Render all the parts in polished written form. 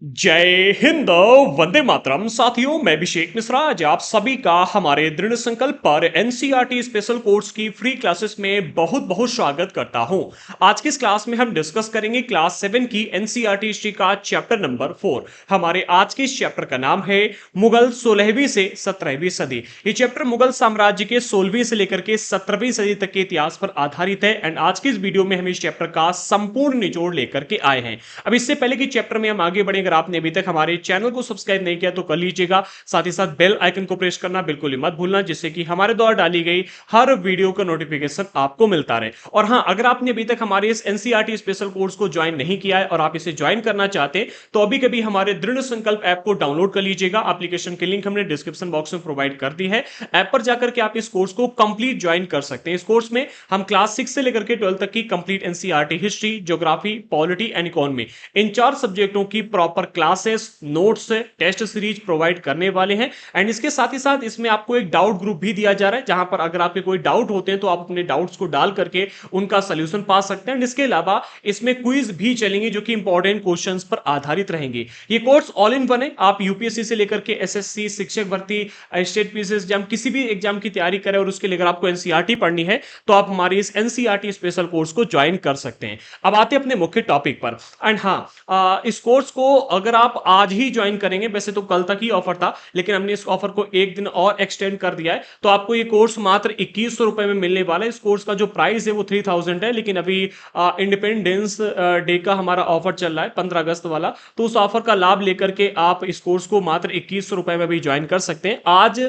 जय हिंद। वंदे मातरम। साथियों, मैं अभिषेक मिश्रा आज आप सभी का हमारे दृढ़ संकल्प पर एनसीईआरटी स्पेशल कोर्स की फ्री क्लासेस में बहुत बहुत स्वागत करता हूं। आज की इस क्लास में हम डिस्कस करेंगे क्लास 7 की एनसीईआरटी हिस्ट्री का चैप्टर नंबर 4। हमारे आज के इस चैप्टर का नाम है मुगल 16वीं से 17वीं सदी। ये चैप्टर मुगल साम्राज्य के 16वीं से लेकर के 17वीं सदी तक के इतिहास पर आधारित है। एंड आज की इस वीडियो में हम इस चैप्टर का संपूर्ण निचोड़ लेकर के आए हैं। अब इससे पहले कि चैप्टर में हम आगे बढ़ेंगे, अगर आपने अभी तक हमारे चैनल को सब्सक्राइब नहीं किया तो कर लीजिएगा। साथ ही साथ बेल आइकन को प्रेस करना बिल्कुल ही मत भूलना, जिससे कि हमारे द्वारा डाली गई हर वीडियो का नोटिफिकेशन आपको मिलता रहे। और हां, अगर आपने अभी तक हमारे इस एनसीईआरटी स्पेशल कोर्स को ज्वाइन नहीं किया है और आप इसे ज्वाइन करना चाहते हैं तो अभी कभी हमारे दृढ़ संकल्प ऐप को डाउनलोड कर लीजिएगा। एप्लीकेशन की लिंक हमने डिस्क्रिप्शन बॉक्स में प्रोवाइड कर दी है। ऐप पर जाकर के आप इस कोर्स को कंप्लीट ज्वाइन कर सकते हैं। इस कोर्स में हम क्लास 6 से लेकर के 12 तक की complete NCERT history, geography, polity and economy, in 4 सब्जेक्टों की proper classes, notes, test series provide करने वाले हैं। एंड इसके साथ ही साथ इसमें आपको एक डाउट ग्रुप भी दिया जा रहा है, जहां पर अगर आपके कोई डाउट होते हैं तो आप अपने डाउट्स को डाल करके उनका सोल्यूशन पा सकते हैं। इसके अलावा इसमें क्विज भी चलेंगे जो कि इंपॉर्टेंट क्वेश्चंस पर आधारित रहेंगे। ये कोर्स ऑल इन वन है। आप यूपीएससी से लेकर के एसएससी, शिक्षक भर्ती, स्टेट पीसी एग्जाम, किसी भी एग्जाम की तैयारी करें और उसके लिए अगर आपको एनसीईआरटी पढ़नी है तो आप हमारे इस एनसीईआरटी स्पेशल कोर्स को ज्वाइन कर सकते हैं। अब आते हैं अपने मुख्य टॉपिक पर। एंड हाँ, इस कोर्स को अगर आप आज ही ज्वाइन करेंगे, वैसे तो कल तक ही ऑफर था लेकिन हमने इस ऑफर को एक दिन और एक्सटेंड कर दिया है, तो आपको ये कोर्स मात्र 2100 रुपए में मिलने वाला है। इस कोर्स का जो प्राइस है वो 3000 है, लेकिन अभी इंडिपेंडेंस डे का हमारा ऑफर चल रहा है 15 अगस्त वाला, तो उस ऑफर का लाभ लेकर के आप इस कोर्स को मात्र 2100 रुपए में भी ज्वाइन कर सकते हैं। आज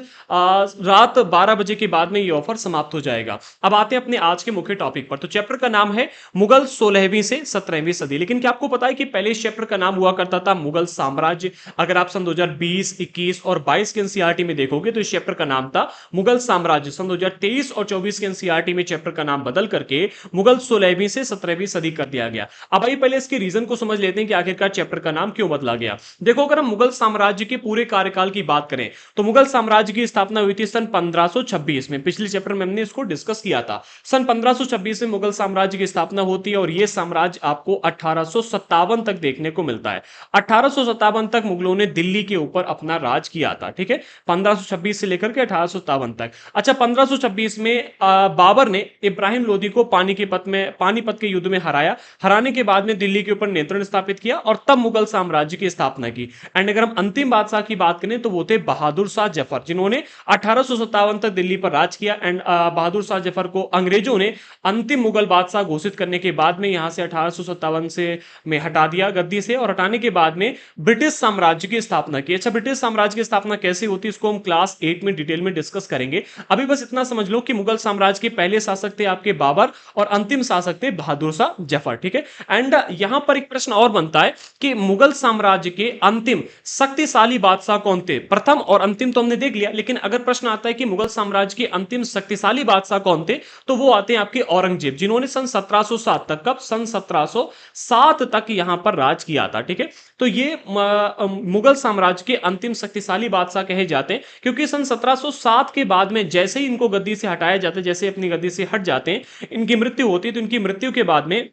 रात 12 बजे के बाद में ये ऑफर समाप्त हो जाएगा। अब आते हैं अपने आज के मुख्य टॉपिक पर। तो चैप्टर का नाम है मुगल 16वीं से 17वीं सदी। लेकिन क्या आपको पता है कि पहले इस चैप्टर का नाम हुआ करता था मुगल साम्राज्य? अगर आप सन 2020, 21 और 22 के एनसीईआरटी में देखोगे तो इस चैप्टर का नाम था मुगल साम्राज्य। सन 2023 और 24 के एनसीईआरटी में चैप्टर का नाम बदल करके मुगल 16वीं से 17वीं सदी कर दिया गया। अब आइए पहले इसके रीजन को समझ लेते हैं कि आखिरकार चैप्टर का नाम क्यों बदला गया। देखो, अगर हम मुगल साम्राज्य के पूरे कार्यकाल की बात करें तो मुगल साम्राज्य की स्थापना हुई थी सन 1526 में। पिछले चैप्टर में हमने इसको डिस्कस किया था। सन 1526 में मुगल साम्राज्य की स्थापना होती है और यह साम्राज्य आपको 1857 तक देखने को मिलता है। 1857 तक मुगलों ने दिल्ली के ऊपर अपना राज किया था। ठीक है, 1526 से लेकर के 1857 तक। अच्छा, 1526 में बाबर ने इब्राहिम लोदी को पानीपत के युद्ध में हराने के बाद में दिल्ली के ऊपर नियंत्रण स्थापित किया और तब मुगल साम्राज्य की स्थापना की। एंड अगर हम अंतिम बादशाह की बात करें तो वो थे बहादुर शाह जफर, जिन्होंने 1857 तक दिल्ली पर राज किया। एंड बहादुर शाह जफर को अंग्रेजों ने अंतिम मुगल बादशाह घोषित करने के बाद में यहां से 1857 से में हटा दिया गद्दी से, और हटाने के बाद में ब्रिटिश साम्राज्य की स्थापना की। अच्छा, ब्रिटिश साम्राज्य की स्थापना कैसे होती है इसको हम क्लास 8 में डिटेल में डिस्कस करेंगे। अभी बस इतना समझ लो कि मुगल साम्राज्य के पहले शासक थे आपके बाबर और अंतिम शासक थे बहादुर शाह जफर। ठीक है, एंड यहां पर एक प्रश्न और बनता है कि मुगल साम्राज्य के अंतिम शक्तिशाली बादशाह कौन थे? प्रथम और अंतिम तो हमने देख लिया, लेकिन अगर प्रश्न आता है कि मुगल साम्राज्य के अंतिम शक्तिशाली बादशाह कौन थे, तो वो आते हैं आपके औरंगजेब, जिन्होंने सन 1707 तक, कब? सन 1707 तक यहां पर राज किया था। ठीक है, तो ये मुगल साम्राज्य के अंतिम शक्तिशाली बादशाह कहे जाते हैं, क्योंकि सन 1707 के बाद में जैसे ही इनको गद्दी से हटाया जाता है, जैसे अपनी गद्दी से हट जाते हैं, इनकी मृत्यु होती है, तो इनकी मृत्यु के बाद में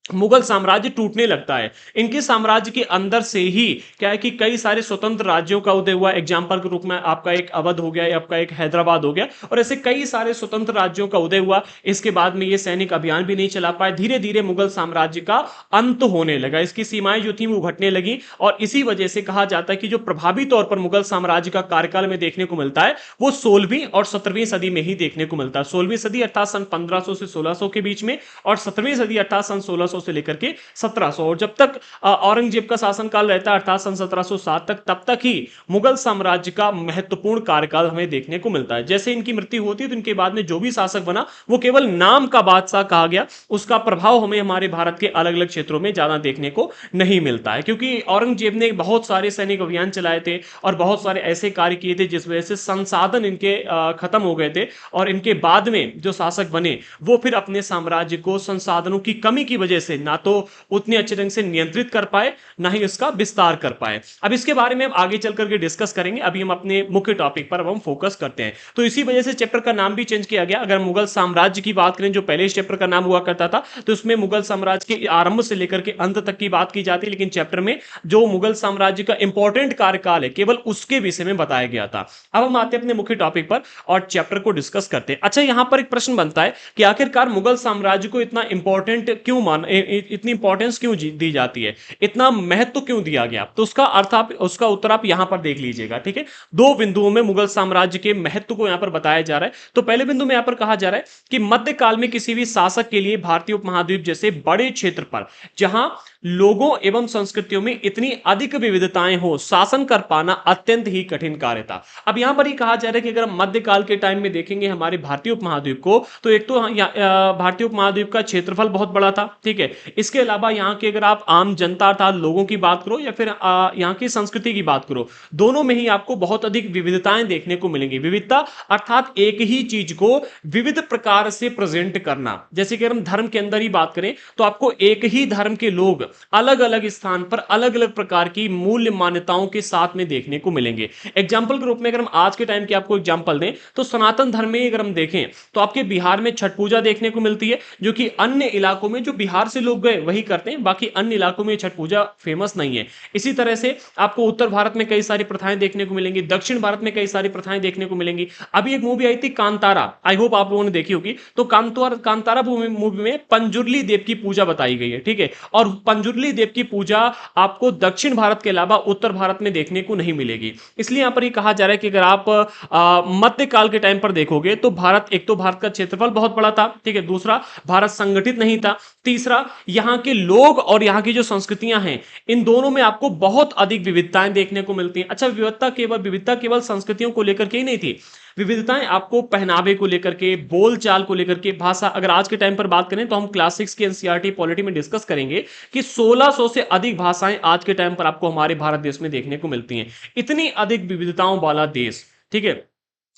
मुगल साम्राज्य टूटने लगता है। इनके साम्राज्य के अंदर से ही क्या है कि कई सारे स्वतंत्र राज्यों का उदय हुआ। एग्जाम्पल के रूप में आपका एक अवध हो गया, आपका एक हैदराबाद हो गया, और ऐसे कई सारे स्वतंत्र राज्यों का उदय हुआ। इसके बाद में ये सैनिक अभियान भी नहीं चला पाए। धीरे धीरे मुगल साम्राज्य का अंत होने लगा, इसकी सीमाएं जो थी वो घटने लगी, और इसी वजह से कहा जाता है कि जो प्रभावी तौर पर मुगल साम्राज्य का कार्यकाल में देखने को मिलता है वो 16वीं और 17वीं सदी में ही देखने को मिलता है। 16वीं सदी अर्थात सन 1500 से 1600 के बीच में, और 17वीं सदी अर्थात सन 1600 से लेकर के 1700, और जब तक औरंगजेब का शासनकाल रहता है अर्थात सन 1707 तक, तब तक ही मुगल साम्राज्य का महत्वपूर्ण कार्यकाल हमें देखने को मिलता है। जैसे इनकी मृत्यु होती है तो इनके बाद में जो भी शासक बना वो केवल नाम का बादशाह कहा गया, उसका प्रभाव हमें हमारे भारत के अलग अलग क्षेत्रों में ज्यादा देखने को नहीं मिलता है, क्योंकि औरंगजेब ने बहुत सारे सैनिक अभियान चलाए थे और बहुत सारे ऐसे कार्य किए थे जिस वजह से संसाधन इनके खत्म हो गए थे, और इनके बाद में जो शासक बने वो फिर अपने साम्राज्य को संसाधनों की कमी की वजह से ना तो उतने अच्छे ढंग से नियंत्रित कर पाए, ना ही इसका विस्तार कर पाए। अब इसके बारे में हम आगे चल करके डिस्कस करेंगे, अभी हम अपने मुख्य टॉपिक पर अब हम फोकस करते हैं। तो इसी वजह से चैप्टर का नाम भी चेंज किया गया। अगर मुगल साम्राज्य की बात करें, जो पहले इस चैप्टर का नाम हुआ करता था, तो उसमें मुगल साम्राज्य के आरंभ से लेकर के अंत तक की बात की जाती है, लेकिन चैप्टर में जो मुगल साम्राज्य का इंपॉर्टेंट कार्यकाल है केवल उसके विषय में बताया गया था। अब हम आते हैं अपने मुख्य टॉपिक पर और चैप्टर को डिस्कस करते हैं। अच्छा, यहां पर एक प्रश्न बनता है कि आखिरकार मुगल साम्राज्य को इतना इंपॉर्टेंट क्यों इतनी इंपॉर्टेंस क्यों दी जाती है, इतना महत्व क्यों दिया गया? तो उसका उत्तर आप यहां पर देख लीजिएगा। ठीक है, दो बिंदुओं में मुगल साम्राज्य के महत्व को यहां पर बताया जा रहा है। तो पहले बिंदु में यहां पर कहा जा रहा है कि मध्यकाल में किसी भी शासक के लिए भारतीय उपमहाद्वीप जैसे बड़े क्षेत्र पर जहां लोगों एवं संस्कृतियों में इतनी अधिक विविधताएं हो, शासन कर पाना अत्यंत ही कठिन कार्य था। अब यहां पर ही कहा जा रहा है कि अगर हम मध्यकाल के टाइम में देखेंगे हमारे भारतीय उपमहाद्वीप को, तो एक तो भारतीय उपमहाद्वीप का क्षेत्रफल बहुत बड़ा था। ठीक है, इसके अलावा यहाँ के अगर आप आम जनता अर्थात लोगों की बात करो या फिर यहाँ की संस्कृति की बात करो, दोनों में ही आपको बहुत अधिक विविधताएं देखने को मिलेंगी। विविधता अर्थात एक ही चीज को विविध प्रकार से प्रेजेंट करना। जैसे कि हम धर्म के अंदर ही बात करें तो आपको एक ही धर्म के लोग अलग अलग स्थान पर अलग अलग प्रकार की मूल्य मान्यताओं के साथ में देखने को मिलेंगे। एग्जाम्पल के रूप में अगर हम आज के टाइम की आपको एग्जाम्पल दें तो सनातन धर्म में अगर हम देखें तो आपके बिहार में छठ पूजा देखने को मिलती है, जो कि अन्य इलाकों में जो बिहार से लोग गए वही करते हैं, बाकी अन्य इलाकों में छठ पूजा फेमस नहीं है। इसी तरह से आपको उत्तर भारत में कई सारी प्रथाएं देखने को मिलेंगी, दक्षिण भारत में कई सारी प्रथाएं देखने को मिलेंगी। अभी एक मूवी आई थी कांतारा, आई होप आप लोगों ने देखी होगी। तो कांतारा मूवी में पंजुर्ली देव की पूजा बताई गई है। ठीक है, और पंजुर्ली देव की पूजा आपको दक्षिण भारत के अलावा उत्तर भारत में देखने को नहीं मिलेगी। इसलिए यहां पर यह कहा जा रहा है कि अगर आप मध्यकाल के टाइम पर देखोगे तो एक तो भारत का क्षेत्रफल बहुत बड़ा था। ठीक है, दूसरा भारत संगठित नहीं था, तीसरा यहां के लोग और यहां की जो संस्कृतियां हैं इन दोनों में आपको बहुत अधिक विविधताएं देखने को मिलती हैं। अच्छा, विविधता केवल संस्कृतियों को लेकर के ही नहीं थी, विविधताएं आपको पहनावे को लेकर के, बोलचाल को लेकर के, भाषा। अगर आज के टाइम पर बात करें तो हम क्लास 6 की एनसीईआरटी पॉलिटी में डिस्कस करेंगे कि 1600 से अधिक भाषाएं आज के टाइम पर आपको हमारे भारत देश में देखने को मिलती हैं। इतनी अधिक विविधताओं वाला देश। ठीक है,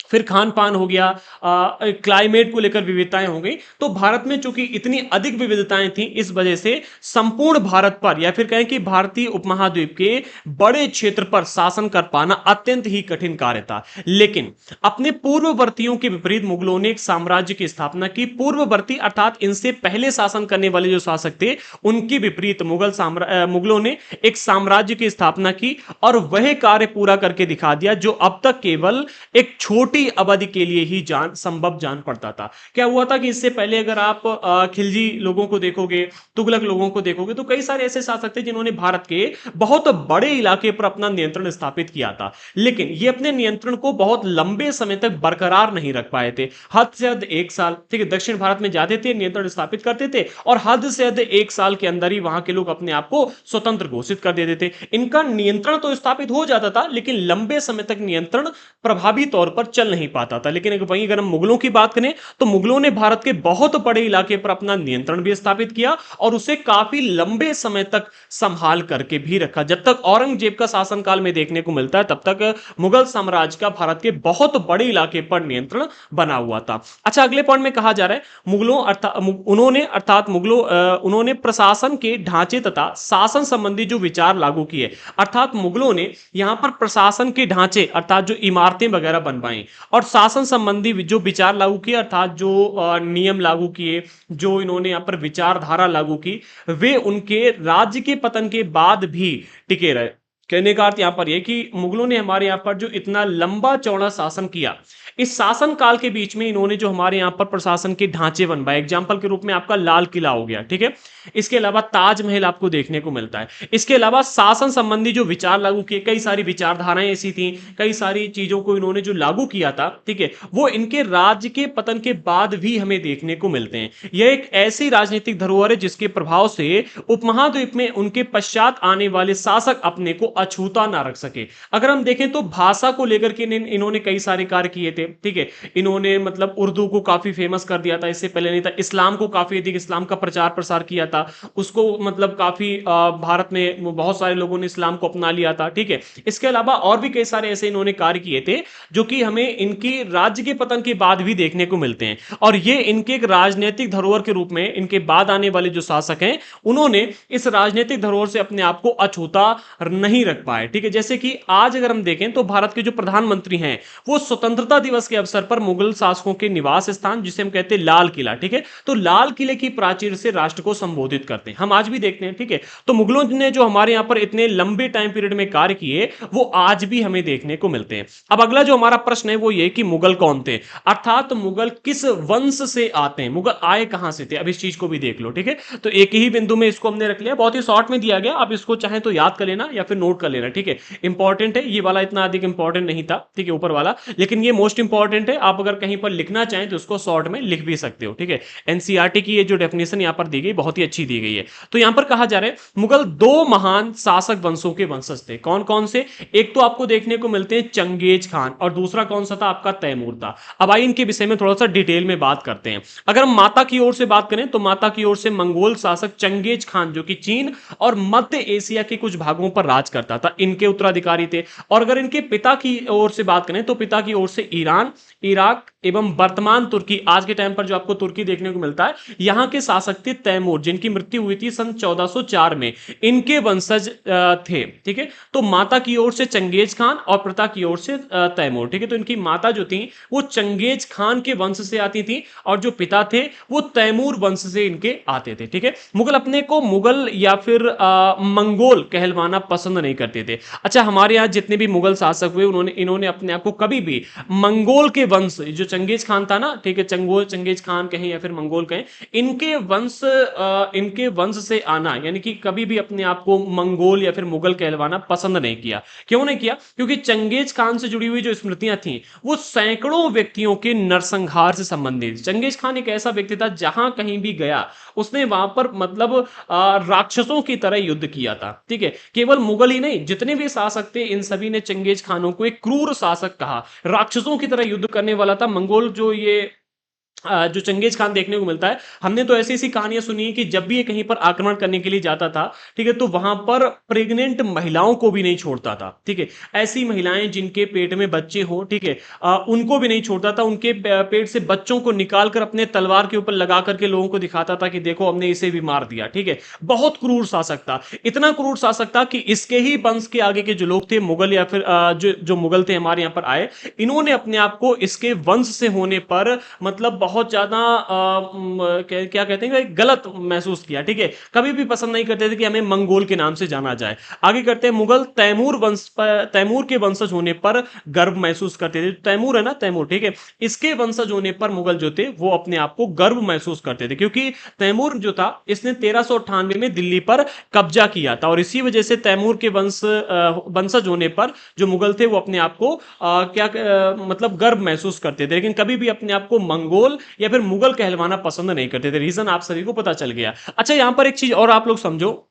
फिर खान पान हो गया, क्लाइमेट को लेकर विविधताएं हो गई। तो भारत में चूंकि इतनी अधिक विविधताएं थी, इस वजह से संपूर्ण भारत पर या फिर कहें कि भारतीय उपमहाद्वीप के बड़े क्षेत्र पर शासन कर पाना अत्यंत ही कठिन कार्य था। लेकिन अपने पूर्ववर्तियों के विपरीत मुगलों ने एक साम्राज्य की स्थापना की। पूर्ववर्ती अर्थात इनसे पहले शासन करने वाले जो शासक थे उनके विपरीत मुगलों ने एक साम्राज्य की स्थापना की और वह कार्य पूरा करके दिखा दिया जो अब तक केवल एक छोटी अवधि के लिए ही संभव जान पड़ता था। क्या हुआ था कि इससे पहले अगर आप खिलजी लोगों को देखोगे, तुगलक लोगों को देखोगे, तो कई सारे ऐसे शासक थे जिन्होंने भारत के बहुत बड़े इलाके पर अपना नियंत्रण स्थापित किया था, लेकिन ये अपने नियंत्रण को बहुत लंबे समय तक बरकरार नहीं रख पाए थे। हद से हद 1 साल। ठीक है, दक्षिण भारत में जाते थे, नियंत्रण स्थापित करते थे और हद से हद 1 साल के अंदर ही वहां के लोग अपने आप को स्वतंत्र घोषित कर देते थे। इनका नियंत्रण तो स्थापित हो जाता था, लेकिन लंबे समय तक नियंत्रण प्रभावी तौर पर चल नहीं पाता था। लेकिन वहीं अगर हम मुगलों की बात करें तो मुगलों ने भारत के बहुत बड़े इलाके पर अपना नियंत्रण भी स्थापित किया और उसे काफी लंबे समय तक संभाल करके भी रखा। जब तक औरंगजेब का शासनकाल में देखने को मिलता है तब तक मुगल साम्राज्य का भारत के बहुत बड़े इलाके पर नियंत्रण बना हुआ था। अच्छा, अगले पॉइंट में कहा जा रहा है उन्होंने प्रशासन के ढांचे तथा शासन संबंधी जो विचार लागू किए, अर्थात मुगलों ने यहां पर प्रशासन के ढांचे अर्थात जो इमारतें वगैरह बनवाई और शासन संबंधी जो विचार लागू किए अर्थात जो नियम लागू किए, जो इन्होंने यहां पर विचारधारा लागू की, वे उनके राज्य के पतन के बाद भी टिके रहे। कहने का अर्थ यहां पर यह कि मुगलों ने हमारे यहां पर जो इतना लंबा चौड़ा शासन किया, इस शासन काल के बीच में इन्होंने जो हमारे यहां पर प्रशासन के ढांचे बनवाए, एग्जाम्पल के रूप में आपका लाल किला हो गया। ठीक है, इसके अलावा ताजमहल आपको देखने को मिलता है। इसके अलावा शासन संबंधी जो विचार लागू किए, कई सारी विचारधाराएं ऐसी थी, कई सारी चीजों को इन्होंने जो लागू किया था, ठीक है, वो इनके राज्य के पतन के बाद भी हमें देखने को मिलते हैं। यह एक ऐसी राजनीतिक धरोहर है जिसके प्रभाव से उपमहाद्वीप में उनके पश्चात आने वाले शासक अपने को अछूता ना रख सके। अगर हम देखें तो भाषा को लेकर के इन्होंने कई सारे कार्य किए थे। थे, ठीक है। इन्होंने मतलब उर्दू को काफी फेमस कर दिया था, इससे पहले नहीं था। इस्लाम को काफी अधिक इस्लाम का प्रचार प्रसार किया था, उसको मतलब काफी भारत में बहुत सारे लोगों ने इस्लाम को अपना लिया था, ठीक है। इसके अलावा और भी कई सारे ऐसे इन्होंने कार्य किए थे जो कि हमें इनकी राज्य के पतन के बाद भी देखने को मिलते हैं। और ये इनके एक राजनीतिक धरोहर के रूप में इनके बाद आने वाले जो शासक हैं उन्होंने इस राजनीतिक धरोहर से अपने आप को अछूता नहीं रख पाए, ठीक है। जैसे कि आज अगर हम देखें तो भारत के जो प्रधानमंत्री हैं वो स्वतंत्रता दिवस के अवसर पर मुगल शासकों के निवास स्थान, जिसे हम कहते हैं लाल किला, ठीक है, तो लाल किले की प्राचीर से राष्ट्र को संबोधित करते हैं। हम आज भी देखते हैं, ठीक है। तो मुगलों ने जो हमारे यहां पर इतने लंबे टाइम पीरियड में कार्य किए वो आज भी हमें देखने को मिलते हैं। अब अगला जो हमारा प्रश्न है वो ये कि मुगल कौन थे, अर्थात मुगल किस वंश से आते हैं, मुगल आए कहां से थे। अब इस चीज को भी देख लो, ठीक है। तो एक ही बिंदु में इसको हमने रख लिया, बहुत ही शॉर्ट में दिया गया, आप इसको चाहे तो याद कर लेना या फिर नोट कर लेना, ठीक है। इंपॉर्टेंट है, ये वाला इतना अधिक इंपॉर्टेंट नहीं था, ठीक है, ऊपर वाला, लेकिन ये मोस्ट इंपॉर्टेंट है। आप अगर कहीं पर लिखना चाहें तो उसको शॉर्ट में लिख भी सकते हो, ठीक है। एनसीईआरटी की ये जो डेफिनेशन यहां पर दी गई बहुत ही अच्छी दी गई है। तो यहां पर कहा जा रहा है मुगल दो महान शासक वंशों के वंशज थे। कौन कौन से, एक तो आपको देखने को मिलते हैं चंगेज खान, और दूसरा कौन सा था आपका तैमूर था। अब आइए इनके विषय में थोड़ा सा डिटेल में बात करते हैं। अगर हम माता की ओर से बात करें तो माता की ओर से मंगोल शासक चंगेज खान जो कि चीन और मध्य एशिया के कुछ भागों पर राज करता था, इनके उत्तराधिकारी थे। और अगर इनके पिता की ओर से बात करें तो पिता की ओर से ईरान, इराक एवं वर्तमान तुर्की, आज के टाइम पर जो आपको तुर्की देखने को मिलता है, यहां के शासक थे तैमूर, जिनकी मृत्यु हुई थी सन 1404 में, इनके वंशज थे, ठीक है। तो माता की ओर से चंगेज खान और पिता की ओर से तैमूर, ठीक है। तो इनकी माता जो थी वो चंगेज खान के वंश से आती थी और जो पिता थे वो तैमूर वंश से इनके आते थे, ठीक है। मुगल अपने को मुगल या फिर मंगोल कहलवाना पसंद नहीं करते थे। अच्छा, हमारे यहाँ जितने भी मुगल शासक हुए इन्होंने अपने आप को कभी भी मंगोल के वंश, जो चंगेज खान था ना, ठीक है, चंगेज खान कहें या फिर मंगोल कहें, इनके वंश से आना यानी कि कभी भी अपने आप को मंगोल या फिर मुगल कहलवाना पसंद नहीं किया। क्यों नहीं किया? क्योंकि चंगेज खान से जुड़ी हुई जो स्मृतियां थी वो सैकड़ों व्यक्तियों के नरसंहार से संबंधित। चंगेज खान एक ऐसा व्यक्ति था जहां कहीं भी गया उसने वहां पर मतलब राक्षसों की तरह युद्ध किया था, ठीक है। केवल मुगल ही नहीं, जितने भी शासक थे इन सभी ने चंगेज खानों को एक क्रूर शासक कहा, राक्षसों की तरह युद्ध करने वाला था। मंगोल जो चंगेज खान देखने को मिलता है, हमने तो ऐसी ऐसी कहानियां सुनी कि जब भी ये कहीं पर आक्रमण करने के लिए जाता था, ठीक है, तो वहां पर प्रेग्नेंट महिलाओं को भी नहीं छोड़ता था, ठीक है। ऐसी महिलाएं जिनके पेट में बच्चे हो, ठीक है, उनको भी नहीं छोड़ता था। उनके पेट से बच्चों को निकाल कर अपने तलवार के ऊपर लगा करके लोगों को दिखाता था कि देखो हमने इसे भी मार दिया, ठीक है। बहुत क्रूर शासक था, इतना क्रूर शासक था कि इसके ही वंश के आगे के जो लोग थे मुगल या फिर जो मुगल थे हमारे यहाँ पर आए, इन्होंने अपने आप को इसके वंश से होने पर मतलब बहुत ज्यादा क्या कहते हैं गलत महसूस किया, ठीक है। कभी भी पसंद नहीं करते थे कि हमें मंगोल के नाम से जाना जाए। आगे करते हैं, मुगल तैमूर के वंशज होने पर गर्व महसूस करते थे। तैमूर है ना, तैमूर, ठीक है, इसके वंशज होने पर मुगल जो थे वो अपने आप को गर्व महसूस करते थे, क्योंकि तैमूर जो था इसने 1398 में दिल्ली पर कब्जा किया था। और इसी वजह से तैमूर के वंशज होने पर जो मुगल थे वो अपने आप को मतलब गर्व महसूस करते थे, लेकिन कभी भी अपने आप को मंगोल या फिर मुगल कहलवाना पसंद नहीं करते थे। रीजन आप सभी को पता चल गया। अच्छा, यहां पर एक चीज और आप लोग समझो,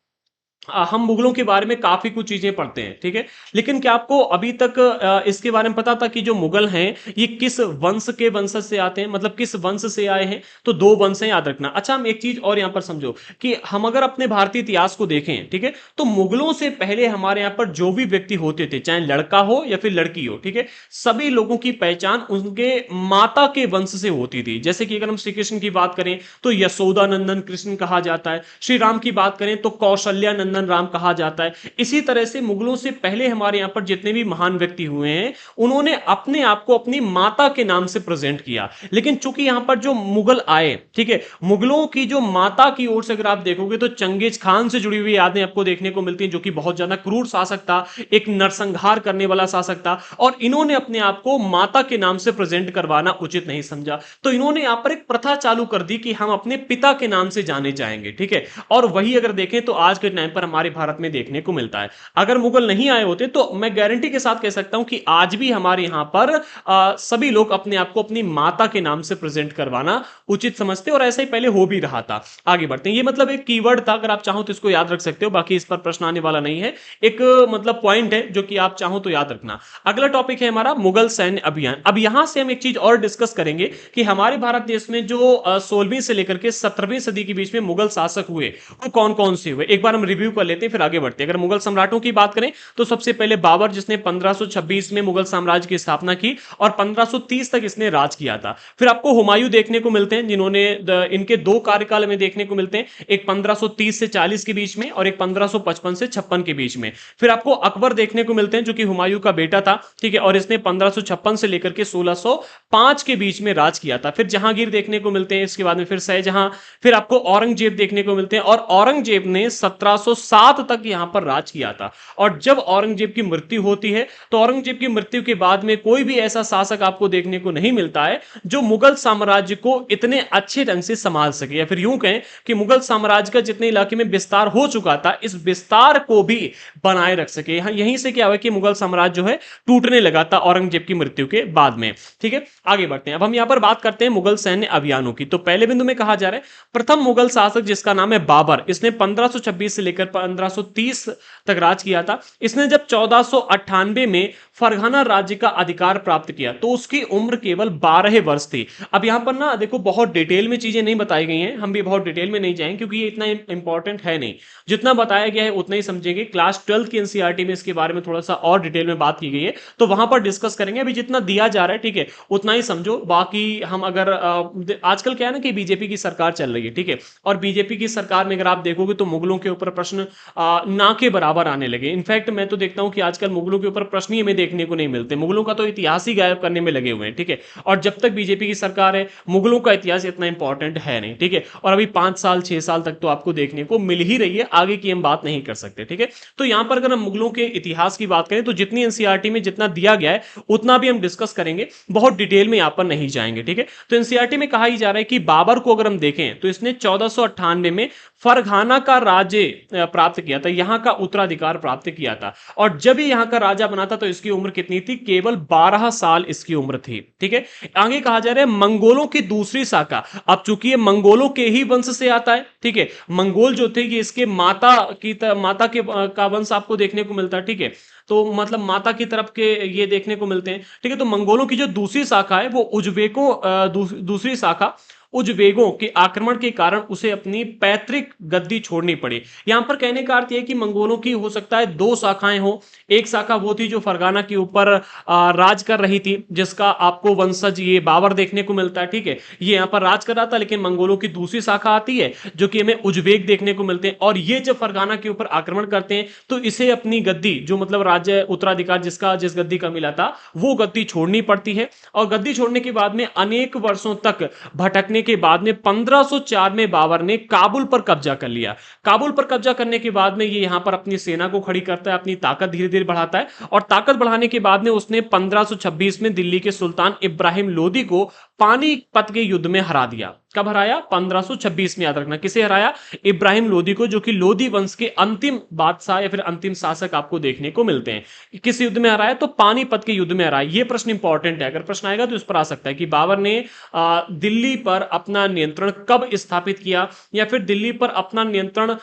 हम मुगलों के बारे में काफी कुछ चीजें पढ़ते हैं, ठीक है, लेकिन क्या आपको अभी तक इसके बारे में पता था कि जो मुगल हैं ये किस वंश के वंशज से आते हैं, मतलब किस वंश से आए हैं? तो दो वंश हैं, याद रखना। अच्छा, हम एक चीज और यहां पर समझो कि हम अगर अपने भारतीय इतिहास को देखें, ठीक है, तो मुगलों से पहले हमारे यहां पर जो भी व्यक्ति होते थे, चाहे लड़का हो या फिर लड़की हो, ठीक है, सभी लोगों की पहचान उनके माता के वंश से होती थी। जैसे कि अगर हम श्री कृष्ण की बात करें तो यशोदा नंदन कृष्ण कहा जाता है, श्री राम की बात करें तो कौशल्या नंदन राम कहा जाता है। इसी तरह से मुगलों से पहले हमारे यहां पर जितने भी महान व्यक्ति हुए हैं उन्होंने अपने आप को अपनी माता के नाम से प्रेजेंट किया। लेकिन चूंकि यहां पर जो मुगल आए, ठीक है, मुगलों की जो माता की ओर से अगर आप देखोगे तो चंगेज खान से जुड़ी हुई यादें आपको देखने को मिलती हैं, जो कि बहुत ज्यादा क्रूर शासक था, एक नरसंहार करने वाला शासक था, और इन्होंने अपने आप को माता के नाम से प्रेजेंट करवाना उचित नहीं समझा। तो इन्होंने यहां पर एक प्रथा चालू कर दी कि हम अपने पिता के नाम से जाने जाएंगे, ठीक है। और वही अगर देखें तो आज के टाइम पर बार हमारे भारत में देखने को मिलता है। अगर मुगल नहीं आए होते तो मैं गारंटी के साथ कह सकता हूं कि आज भी हमारे यहां पर सभी लोग अपने आप को अपनी माता के नाम से प्रेजेंट करवाना उचित समझते, और ऐसा ही पहले हो भी रहा था। आगे बढ़ते हैं। ये मतलब एक कीवर्ड था, अगर आप चाहो तो इसको याद रख सकते हो, बाकी इस पर प्रश्न आने वाला नहीं है। एक मतलब पॉइंट है जो कि आप चाहो तो याद रखना। अगला टॉपिक है हमारा मुगल सैन्य अभियान। अब यहां से हम एक चीज और डिस्कस करेंगे कि हमारे भारत देश में जो 16वीं से लेकर के 17वीं सदी के बीच में मुगल शासक हुए वो कौन कौन से हुए, एक बार हम रिव्यू कर लेते हैं फिर आगे बढ़ते हैं। अगर मुगल सम्राटों की बात करें तो सबसे पहले बाबर, जिसने 1526 में मुगल साम्राज्य की स्थापना की और 1530 तक इसने राज किया था। फिर आपको हुमायूं देखने को मिलते हैं, जिन्होंने इनके दो कार्यकाल में देखने को मिलते हैं, एक 1530 से 40 के बीच में और एक 1555 से 56 के बीच में। फिर आपको अकबर देखने को मिलते हैं, जो कि हुमायूं का बेटा था, ठीक है, और इसने 1556 से लेकर के 1605 के बीच में राज किया था। फिर जहांगीर देखने को मिलते हैं, इसके बाद में फिर शाहजहां, फिर आपको औरंगजेब देखने को मिलते हैं, और औरंगजेब ने 1707 तक यहां पर राज किया था। और जब औरंगजेब की मृत्यु होती है तो औरंगजेब की मृत्यु के बाद में कोई भी ऐसा शासक आपको देखने को नहीं मिलता है जो मुगल साम्राज्य को इतने अच्छे ढंग से संभाल सके, या फिर यूं कहें कि मुगल साम्राज्य का जितने इलाके में विस्तार हो चुका था इस विस्तार को भी बनाए रख सके। यहीं से क्या हुआ कि मुगल साम्राज्य जो है टूटने लगा था औरंगजेब की मृत्यु के बाद में। ठीक है, आगे बढ़ते हैं। अब हम यहां पर बात करते हैं मुगल सैन्य अभियानों की। तो पहले बिंदु में कहा जा रहा है प्रथम मुगल शासक जिसका नाम है बाबर, इसने 1526 से लेकर 1530 तक राज किया था। इसने जब 1498 में फरगाना राज्य का अधिकार प्राप्त किया तो उसकी उम्र केवल 12 वर्ष थी। अब यहां पर ना देखो बहुत डिटेल में चीजें नहीं बताई गई हैं, हम भी बहुत डिटेल में नहीं जाएंगे क्योंकि ये इतना इंपॉर्टेंट है नहीं। जितना बताया गया है उतना ही समझेंगे। क्लास 12 की एनसीईआरटी में इसके बारे में थोड़ा सा और डिटेल में बात की गई है, तो वहां पर डिस्कस करेंगे। अभी जितना दिया जा रहा है ठीक है उतना ही समझो। बाकी हम अगर आजकल क्या है ना कि बीजेपी की सरकार चल रही है, ठीक है, और बीजेपी की सरकार में अगर आप देखोगे तो मुगलों के ऊपर प्रश्न ना के बराबर आने लगे। इनफैक्ट मैं तो देखता हूं कि आजकल मुगलों के ऊपर प्रश्न ही हमें देखने को नहीं मिलते, मुगलों का तो इतिहास ही गायब करने में लगे हुए हैं, ठीक है। और जब तक बीजेपी की सरकार है मुगलों का इतिहास इतना इंपॉर्टेंट है नहीं, ठीक है। और अभी 5 साल 6 साल तक तो आपको देखने को मिल ही रही है, आगे की हम बात नहीं कर सकते, ठीक है। तो यहां पर अगर हम मुगलों के इतिहास की बात करें तो जितनी एनसीईआरटी में जितना दिया गया है उतना भी हम डिस्कस करेंगे, बहुत डिटेल में यहां पर नहीं जाएंगे, ठीक है। तो एनसीईआरटी में कहा ही जा रहा है कि बाबर को अगर हम देखें तो इसने 1498 में फरगाना का राज्य प्राप्त किया था, यहां का उत्तराधिकार प्राप्त किया था। और जब ही यहां का राजा बना था तो इसकी उम्र कितनी थी, केवल 12 साल इसकी उम्र थी, ठीक है। आगे कहा जा रहा है मंगोलों की दूसरी शाखा। अब चूंकि ये मंगोलों के ही वंश से आता है, ठीक है, मंगोल जो थे ये इसके माता के का वंश आपको देखने को मिलता है, ठीक है। तो मतलब माता की तरफ के ये देखने को मिलते हैं, ठीक है। तो मंगोलों की जो दूसरी शाखा है वो उज्बेकों दूसरी शाखा उज्बेकों के आक्रमण के कारण उसे अपनी पैतृक गद्दी छोड़नी पड़ी। यहां पर कहने का अर्थ यह कि मंगोलों की हो सकता है दो शाखाएं हो। एक शाखा वो थी जो फरगाना के ऊपर राज कर रही थी, जिसका आपको वंशज ये बाबर देखने को मिलता है, ठीक है, ये यहां पर राज कर रहा था। लेकिन मंगोलों की दूसरी शाखा आती है जो कि हमें उज्बेक देखने को मिलते हैं, और ये जब फरगाना के ऊपर आक्रमण करते हैं तो इसे अपनी गद्दी जो मतलब राज्य उत्तराधिकार जिस गद्दी का मिला था वो गद्दी छोड़नी पड़ती है। और गद्दी छोड़ने के बाद में अनेक वर्षों तक भटकने के बाद में 1504 में बाबर ने काबुल पर कब्जा कर लिया। काबुल पर कब्जा करने के बाद में ये यहां पर अपनी सेना को खड़ी करता है, अपनी ताकत धीरे धीरे बढ़ाता है, और ताकत बढ़ाने के बाद में उसने 1526 में दिल्ली के सुल्तान इब्राहिम लोदी को पानीपत के युद्ध में हरा दिया। कब हराया, 1526 में। याद रखना किसे हराया, इब्राहिम लोदी को, जो कि लोदी वंश के अंतिम बादशाह या फिर अंतिम शासक आपको देखने को मिलते हैं। किस युद्ध में हराया, तो पानीपत के युद्ध में हराया। यह प्रश्न इंपॉर्टेंट है, अगर प्रश्न आएगा तो इस पर आ सकता है कि बाबर ने दिल्ली पर अपना नियंत्रण कब स्थापित किया, या फिर दिल्ली पर अपना नियंत्रण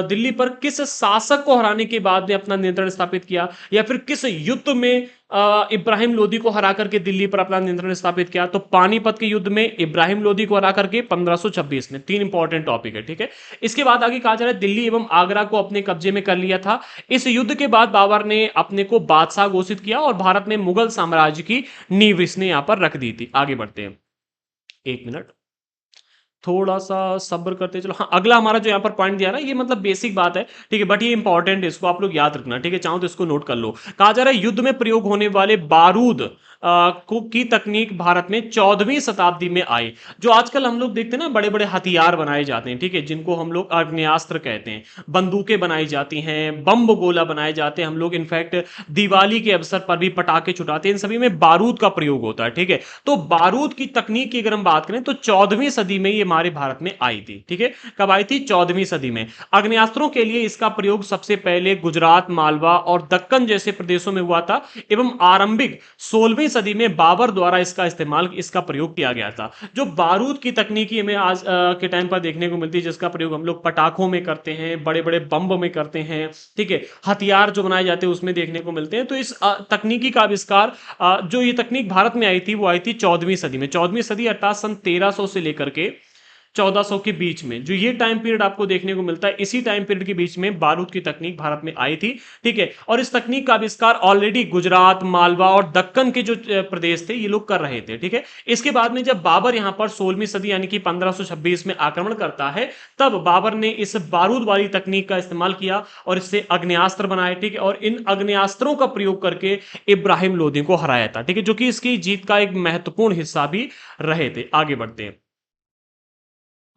दिल्ली पर किस शासक को हराने के बाद में अपना नियंत्रण स्थापित किया, या फिर किस युद्ध में इब्राहिम लोदी को हरा करके दिल्ली पर अपना नियंत्रण स्थापित किया। तो पानीपत के युद्ध में इब्राहिम लोदी को हरा करके 1526 में। 3 इंपॉर्टेंट टॉपिक है, ठीक है। इसके बाद आगे कहा जा रहा है दिल्ली एवं आगरा को अपने कब्जे में कर लिया था। इस युद्ध के बाद बाबर ने अपने को बादशाह घोषित किया और भारत में मुगल साम्राज्य की नींव इसने यहां पर रख दी थी। आगे बढ़ते हैं, 1 मिनट, थोड़ा सा सब्र करते चलो। हाँ, अगला हमारा जो यहाँ पर पॉइंट दिया रहा है ये मतलब बेसिक बात है, ठीक है, बट ये इंपॉर्टेंट है, इसको आप लोग याद रखना, ठीक है। चाहो तो इसको नोट कर लो। कहा जा रहा है युद्ध में प्रयोग होने वाले बारूद की तकनीक भारत में 14वीं शताब्दी में आई। जो आजकल हम लोग देखते हैं ना, बड़े बड़े हथियार बनाए जाते हैं, ठीक है, जिनको हम लोग आग्नेयास्त्र कहते हैं, बंदूकें बनाई जाती हैं, बम गोला बनाए जाते हैं, हम लोग इनफैक्ट दिवाली के अवसर पर भी पटाखे छुटाते हैं, इन सभी में बारूद का प्रयोग होता है, ठीक है। तो बारूद की तकनीक की अगर हम बात करें तो 14वीं सदी में ये हमारे भारत में आई थी, ठीक है। कब आई थी? 14वीं सदी में। आग्नेयास्त्रों के लिए इसका प्रयोग सबसे पहले गुजरात, मालवा और दक्कन जैसे प्रदेशों में हुआ था एवं आरंभिक 16वीं सदी में बाबर द्वारा इसका प्रयोग किया गया था। जो बारूद की तकनीकी हमें आज के टाइम पर देखने को मिलती है, जिसका प्रयोग हम लोग पटाखों में करते हैं, बड़े बड़े बम में करते हैं, ठीक है, हथियार जो बनाए जाते हैं उसमें देखने को मिलते हैं। तो इस तकनीकी का आविष्कार, जो ये तकनीक भारत में आई थी, वो आई थी 14वीं सदी में। 14वीं सदी अर्थात सन 1300 से लेकर के 1400 के बीच में जो ये टाइम पीरियड आपको देखने को मिलता है, इसी टाइम पीरियड के बीच में बारूद की तकनीक भारत में आई थी, ठीक है। और इस तकनीक का आविष्कार ऑलरेडी गुजरात, मालवा और दक्कन के जो प्रदेश थे, ये लोग कर रहे थे, ठीक है। इसके बाद में जब बाबर यहां पर 16वीं सदी यानी कि 1526 में आक्रमण करता है, तब बाबर ने इस बारूद वाली तकनीक का इस्तेमाल किया और इससे अग्नेयास्त्र बनाए, ठीक है। और इन अग्नेयास्त्रों का प्रयोग करके इब्राहिम लोदी को हराया था, ठीक है, जो कि इसकी जीत का एक महत्वपूर्ण हिस्सा भी रहे थे। आगे बढ़ते हैं।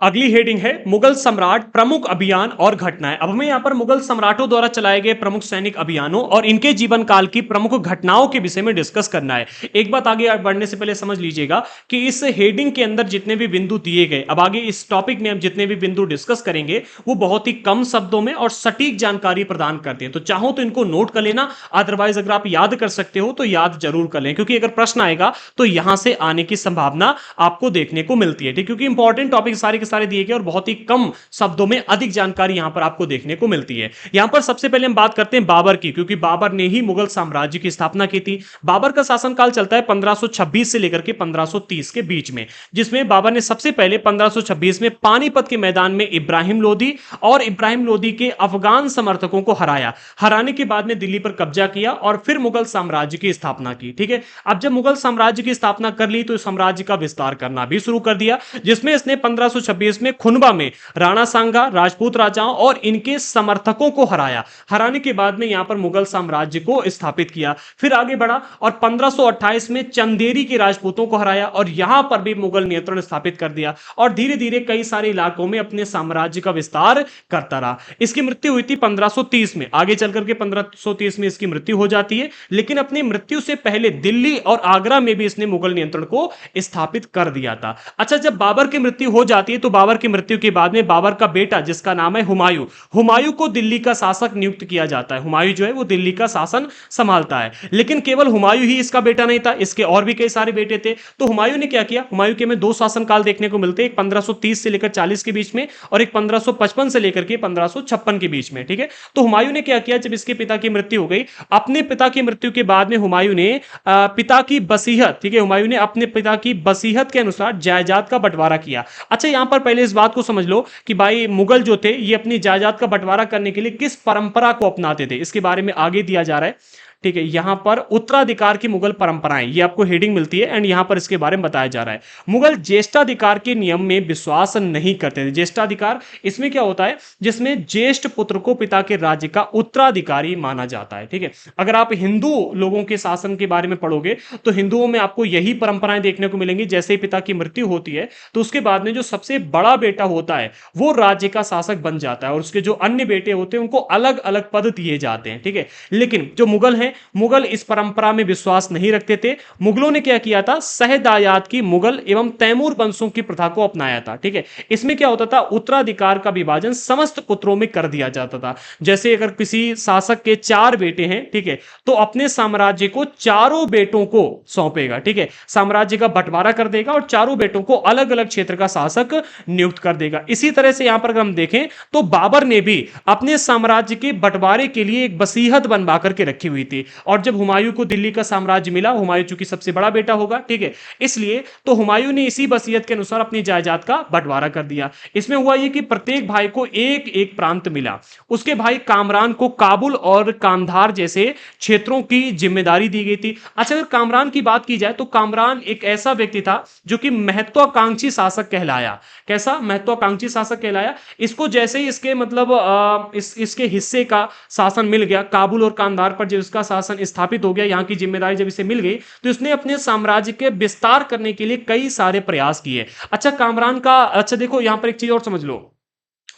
अगली हेडिंग है मुगल सम्राट प्रमुख अभियान और घटनाएं। अब हमें यहां पर मुगल सम्राटों द्वारा चलाए गए प्रमुख सैनिक अभियानों और इनके जीवन काल की प्रमुख घटनाओं के विषय में डिस्कस करना है। एक बात आगे बढ़ने से पहले समझ लीजिएगा कि इस हेडिंग के अंदर जितने भी बिंदु दिए गए, अब आगे इस टॉपिक में हम जितने भी बिंदु डिस्कस करेंगे, वो बहुत ही कम शब्दों में और सटीक जानकारी प्रदान करते हैं। तो चाहो तो इनको नोट कर लेना, अदरवाइज अगर आप याद कर सकते हो तो याद जरूर कर लें, क्योंकि अगर प्रश्न आएगा तो यहां से आने की संभावना आपको देखने को मिलती है, ठीक, क्योंकि इंपॉर्टेंट टॉपिक सारे दिए गए और बहुत ही कम शब्दों में अधिक जानकारी यहां पर आपको देखने को मिलती है। यहां पर सबसे पहले हम बात करते हैं बाबर की, क्योंकि बाबर ने ही मुगल साम्राज्य की स्थापना की थी। बाबर का शासनकाल चलता है 1526 से लेकर के 1530 के बीच में, जिसमें बाबर ने सबसे पहले 1526 में पानीपत के मैदान में इब्राहिम लोदी और इब्राहिम लोदी के अफगान समर्थकों को हराया। हराने के बाद में दिल्ली पर कब्जा किया और फिर मुगल साम्राज्य की स्थापना की, ठीक है। अब जब मुगल साम्राज्य की स्थापना कर ली तो साम्राज्य का विस्तार करना भी शुरू कर दिया, जिसमें इसने 1526 में खुनबा में राणा सांगा, राजपूत राजाओं और इनके समर्थकों को हराया। हराने के बाद में यहां पर मुगल साम्राज्य को स्थापित किया, फिर आगे बढ़ा और 1528 में चंदेरी के राजपूतों को हराया और यहां पर भी मुगल नियंत्रण स्थापित कर दिया और धीरे धीरे कई सारे इलाकों में अपने साम्राज्य का विस्तार करता रहा। इसकी मृत्यु हुई थी 1530 में, आगे चलकर के 1530 में इसकी मृत्यु हो जाती है, लेकिन अपनी मृत्यु से पहले दिल्ली और आगरा में भी इसने मुगल नियंत्रण को स्थापित कर दिया था। अच्छा, जब बाबर की मृत्यु हो जाती है तो बाबर की मृत्यु के बाद में बाबर का बेटा, जिसका नाम है हुमायूं, हुमायूं को दिल्ली का शासक नियुक्त किया जाता है। हुमायूं जो है वो दिल्ली का शासन संभालता है, लेकिन केवल हुमायूं ही इसका बेटा नहीं था, इसके और भी कई सारे बेटे थे। तो हुमायूं ने क्या किया, हुमायूं के में दो शासनकाल देखने को मिलते हैं, एक 1530 से लेकर 40 के बीच में और एक 1555 से लेकर के 1556 के बीच में, ठीक है। तो हुमायूं ने क्या किया, जब इसके पिता की मृत्यु हो गई, अपने पिता की मृत्यु के बाद में हुमायूं ने पिता की बसीहत, ठीक है, हुमायूं ने अपने पिता की बसीहत के अनुसार जायदाद का बंटवारा किया। अच्छा, यहां पर पहले इस बात को समझ लो कि भाई मुगल जो थे ये अपनी जायदाद का बंटवारा करने के लिए किस परंपरा को अपनाते थे, इसके बारे में आगे दिया जा रहा है, ठीक है। यहां पर उत्तराधिकार की मुगल परंपराएं, ये आपको हेडिंग मिलती है एंड यहां पर इसके बारे में बताया जा रहा है। मुगल ज्येष्ठाधिकार के नियम में विश्वास नहीं करते थे। ज्येष्ठाधिकार इसमें क्या होता है, जिसमें ज्येष्ठ पुत्र को पिता के राज्य का उत्तराधिकारी माना जाता है, ठीक है। अगर आप हिंदू लोगों के शासन के बारे में पढ़ोगे तो हिंदुओं में आपको यही परंपराएं देखने को मिलेंगी। जैसे ही पिता की मृत्यु होती है तो उसके बाद में जो सबसे बड़ा बेटा होता है वो राज्य का शासक बन जाता है और उसके जो अन्य बेटे होते हैं उनको अलग अलग पद दिए जाते हैं, ठीक है। लेकिन जो मुगल हैं, मुगल इस परंपरा में विश्वास नहीं रखते थे। मुगलों ने क्या किया था, सहदायात की मुगल एवं तैमूर वंशों की प्रथा को अपनाया था, ठीक है। इसमें क्या होता था, उत्तराधिकार का विभाजन समस्त पुत्रों में कर दिया जाता था। जैसे अगर किसी शासक के 4 बेटे हैं, ठीक है, तो अपने साम्राज्य को चारों बेटों को सौंपेगा, ठीक है, साम्राज्य का बंटवारा कर देगा और चारों बेटों को अलग अलग क्षेत्र का शासक नियुक्त कर देगा। इसी तरह से यहां पर अगर हम देखें तो बाबर ने भी अपने साम्राज्य के बंटवारे के लिए एक वसीयत बनवा करके रखी हुई थी और जब हुमायूं को दिल्ली का साम्राज्य मिला, हुमायूं चूंकि सबसे बड़ा बेटा होगा, ठीक है, इसलिए तो हुमायूं ने इसी वसीयत के अनुसार अपनी जायदाद का बंटवारा कर दिया। इसमें हुआ यह कि प्रत्येक भाई को एक एक प्रांत मिला। उसके भाई कामरान को काबुल और कांधार जैसे क्षेत्रों की जिम्मेदारी दी गई थी। अच्छा, अगर कामरान की बात की जाए तो कामरान एक ऐसा व्यक्ति था जो कि महत्वाकांक्षी शासक कहलाया। कैसा महत्वाकांक्षी शासक कहलाया, इसको जैसे ही इसके मतलब इसके हिस्से का शासन मिल गया, काबुल और कांधार पर जब इसका शासन स्थापित हो गया, यहाँ की जिम्मेदारी जब इसे मिल गई, तो इसने अपने साम्राज्य के विस्तार करने के लिए कई सारे प्रयास किए। अच्छा, कामरान का, अच्छा देखो यहां पर एक चीज और समझ लो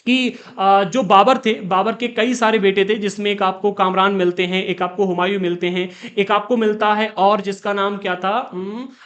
कि जो बाबर थे, बाबर के कई सारे बेटे थे, जिसमें एक आपको कामरान मिलते हैं, एक आपको हुमायूं मिलते हैं, एक आपको मिलता है और जिसका नाम क्या था,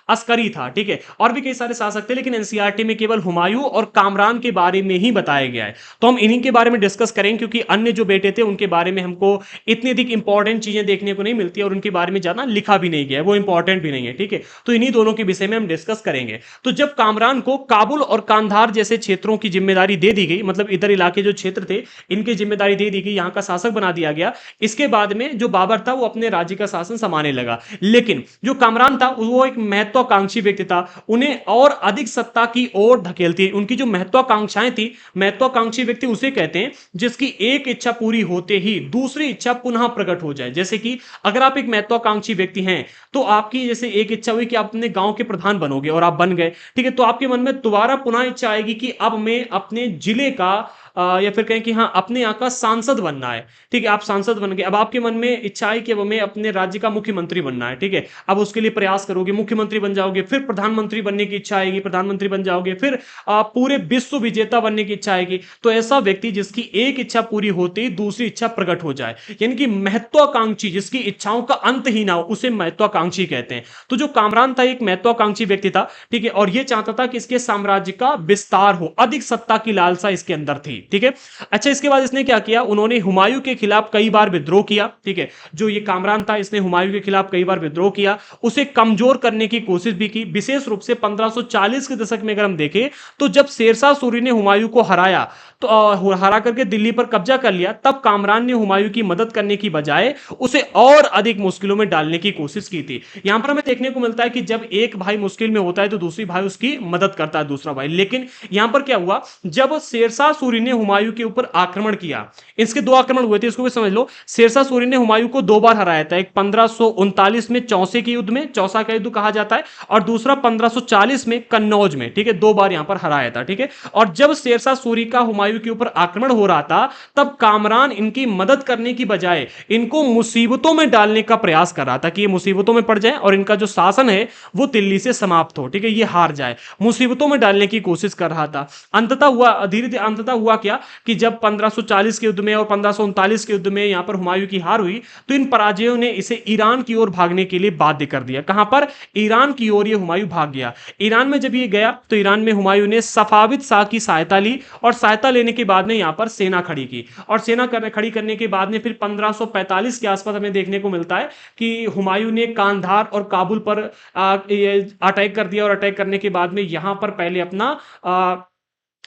अस्करी था, ठीक है। और भी कई सारे शासक थे, लेकिन एनसीईआरटी में केवल हुमायूं और कामरान के बारे में ही बताया गया है। तो हम इन्हीं के बारे में डिस्कस करें, क्योंकि अन्य जो बेटे थे उनके बारे में हमको इतनी अधिक इंपॉर्टेंट चीजें देखने को नहीं मिलती और उनके बारे में ज्यादा लिखा भी नहीं गया है, वो इंपॉर्टेंट भी नहीं है, ठीक है। तो इन्हीं दोनों के विषय में हम डिस्कस करेंगे। तो जब कामरान को काबुल और कांधार जैसे क्षेत्रों की जिम्मेदारी दे दी गई, मतलब इधर इलाके जो क्षेत्र थे इनकी जिम्मेदारी दे दी गई, यहां का शासक बना दिया गया, इसके बाद में जो बाबर था वो अपने राज्य का शासन संभालने लगा। लेकिन जो कामरान था वो एक महत्वाकांक्षी व्यक्ति था, उन्हें और अधिक सत्ता की ओर धकेलती, उनकी जो महत्वाकांक्षाएं थी, महत्वाकांक्षी व्यक्ति उसे कहते हैं जिसकी एक इच्छा पूरी होते ही दूसरी इच्छा पुनः प्रकट हो जाए। जैसे कि अगर आप एक महत्वाकांक्षी व्यक्ति हैं, तो आपकी जैसे एक इच्छा हुई कि आप अपने गांव के प्रधान बनोगे और आप बन गए, ठीक है, तो आपके मन में दोबारा पुनः इच्छा आएगी कि अब मैं अपने जिले का या फिर कहें कि हाँ अपने यहाँ का सांसद बनना है, ठीक है, आप सांसद बन गए, अब आपके मन में इच्छा है कि अब हमें अपने राज्य का मुख्यमंत्री बनना है, ठीक है, अब उसके लिए प्रयास करोगे, मुख्यमंत्री बन जाओगे, फिर प्रधानमंत्री बनने की इच्छा आएगी, प्रधानमंत्री बन जाओगे, फिर पूरे विश्व विजेता बनने की इच्छा आएगी। तो ऐसा व्यक्ति जिसकी एक इच्छा पूरी होते ही दूसरी इच्छा प्रकट हो जाए, यानी कि महत्वाकांक्षी, जिसकी इच्छाओं का अंत ही ना हो, उसे महत्वाकांक्षी कहते हैं। तो जो कामरान था एक महत्वाकांक्षी व्यक्ति था, ठीक है, और यह चाहता था कि इसके साम्राज्य का विस्तार हो, अधिक सत्ता की लालसा इसके अंदर थी, ठीक है। अच्छा, इसके बाद इसने क्या किया, उन्होंने हुमायूं के खिलाफ कई बार विद्रोह किया, ठीक है, जो ये कामरान था इसने हुमायूं के खिलाफ कई बार विद्रोह किया, उसे कमजोर करने की कोशिश भी की। विशेष रूप से 1540 के दशक में अगर हम देखें, तो जब शेरशाह सूरी ने हुमायूं को हराया, तो हरा करके दिल्ली पर कब्जा कर लिया, तब कामरान ने हुमायूं की मदद करने की बजाय उसे और अधिक मुश्किलों में डालने की कोशिश की थी। यहां पर हमें देखने को मिलता है कि जब एक भाई मुश्किल में होता है तो दूसरी भाई उसकी मदद करता है, दूसरा भाई। लेकिन यहां पर क्या हुआ, जब शेरशाह सूरी ने हुमायूं के ऊपर आक्रमण किया, इसके दो आक्रमण हुए थे, इसको भी समझ लो। शेरशाह सूरी ने हुमायूं को दो बार हराया था, एक 1539 में चौसे के युद्ध में, चौसा का युद्ध कहा जाता है, और दूसरा 1540 में कन्नौज में, ठीक है, दो बार यहां पर हराया था, ठीक है। और जब शेरशाह सूरी का हुमायूं के ऊपर आक्रमण हो रहा था, तब कामरान इनकी मदद करने की बजाय इनको मुसीबतों में डालने का प्रयास कर रहा था, कि ये मुसीबतों में पड़ जाए और इनका जो शासन है वो दिल्ली से समाप्त हो, ठीक है, ये हार जाए, मुसीबतों में डालने की कोशिश कर रहा था। अंततः हुआ, धीरे धीरे अंततः हुआ क्या कि जब 1540 के युद्ध में और 1539 के युद्ध में यहां पर हुमायूं की हार हुई, तो इन पराजयों ने इसे ईरान की ओर भागने के लिए बाध्य कर दिया। कहां पर, ईरान की ओर ये हुमायूं भाग गया। ईरान में जब ये गया तो ईरान में हुमायूं ने सफाविद शाह की सहायता ली, और सहायता लेने के बाद में यहां पर सेना खड़ी की, और सेना खड़ी करने के बाद में फिर 1545 के आसपास हमें देखने को मिलता है कि हुमायूं ने कांधार और काबुल पर अटैक कर दिया, और अटैक करने के बाद में यहां पर पहले अपना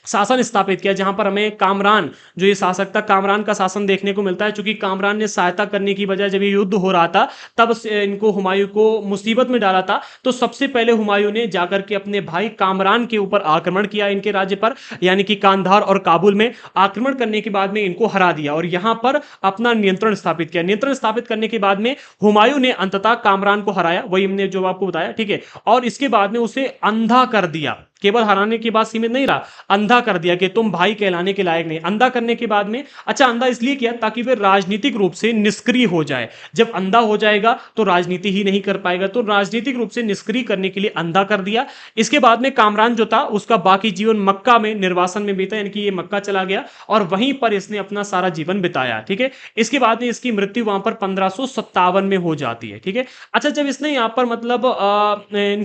शासन स्थापित किया, जहां पर हमें कामरान, जो ये शासक था, कामरान का शासन देखने को मिलता है। चूंकि कामरान ने सहायता करने की बजाय जब ये युद्ध हो रहा था तब इनको हुमायूं को मुसीबत में डाला था, तो सबसे पहले हुमायूं ने जाकर के अपने भाई कामरान के ऊपर आक्रमण किया, इनके राज्य पर, यानी कि कांधार और काबुल में आक्रमण करने के बाद में इनको हरा दिया और यहां पर अपना नियंत्रण स्थापित किया। नियंत्रण स्थापित करने के बाद में हुमायूं ने अंततः कामरान को हराया, वही हमने जो आपको बताया, ठीक है, और इसके बाद में उसे अंधा कर दिया। केवल हराने के बाद सीमित नहीं रहा, अंधा कर दिया कि तुम भाई कहलाने के लायक नहीं। अंधा करने के बाद में, अच्छा, अंधा इसलिए किया ताकि वे राजनीतिक रूप से निष्क्रिय हो जाए। जब अंधा हो जाएगा तो राजनीति ही नहीं कर पाएगा, तो राजनीतिक रूप से निष्क्रिय करने के लिए अंधा कर दिया। इसके बाद में कामरान जो था उसका बाकी जीवन मक्का में निर्वासन में बीता, यानी कि ये मक्का चला गया और वहीं पर इसने अपना सारा जीवन बिताया, ठीक है। इसके बाद में इसकी मृत्यु वहां पर 1557 में हो जाती है, ठीक है। अच्छा, जब इसने यहां पर मतलब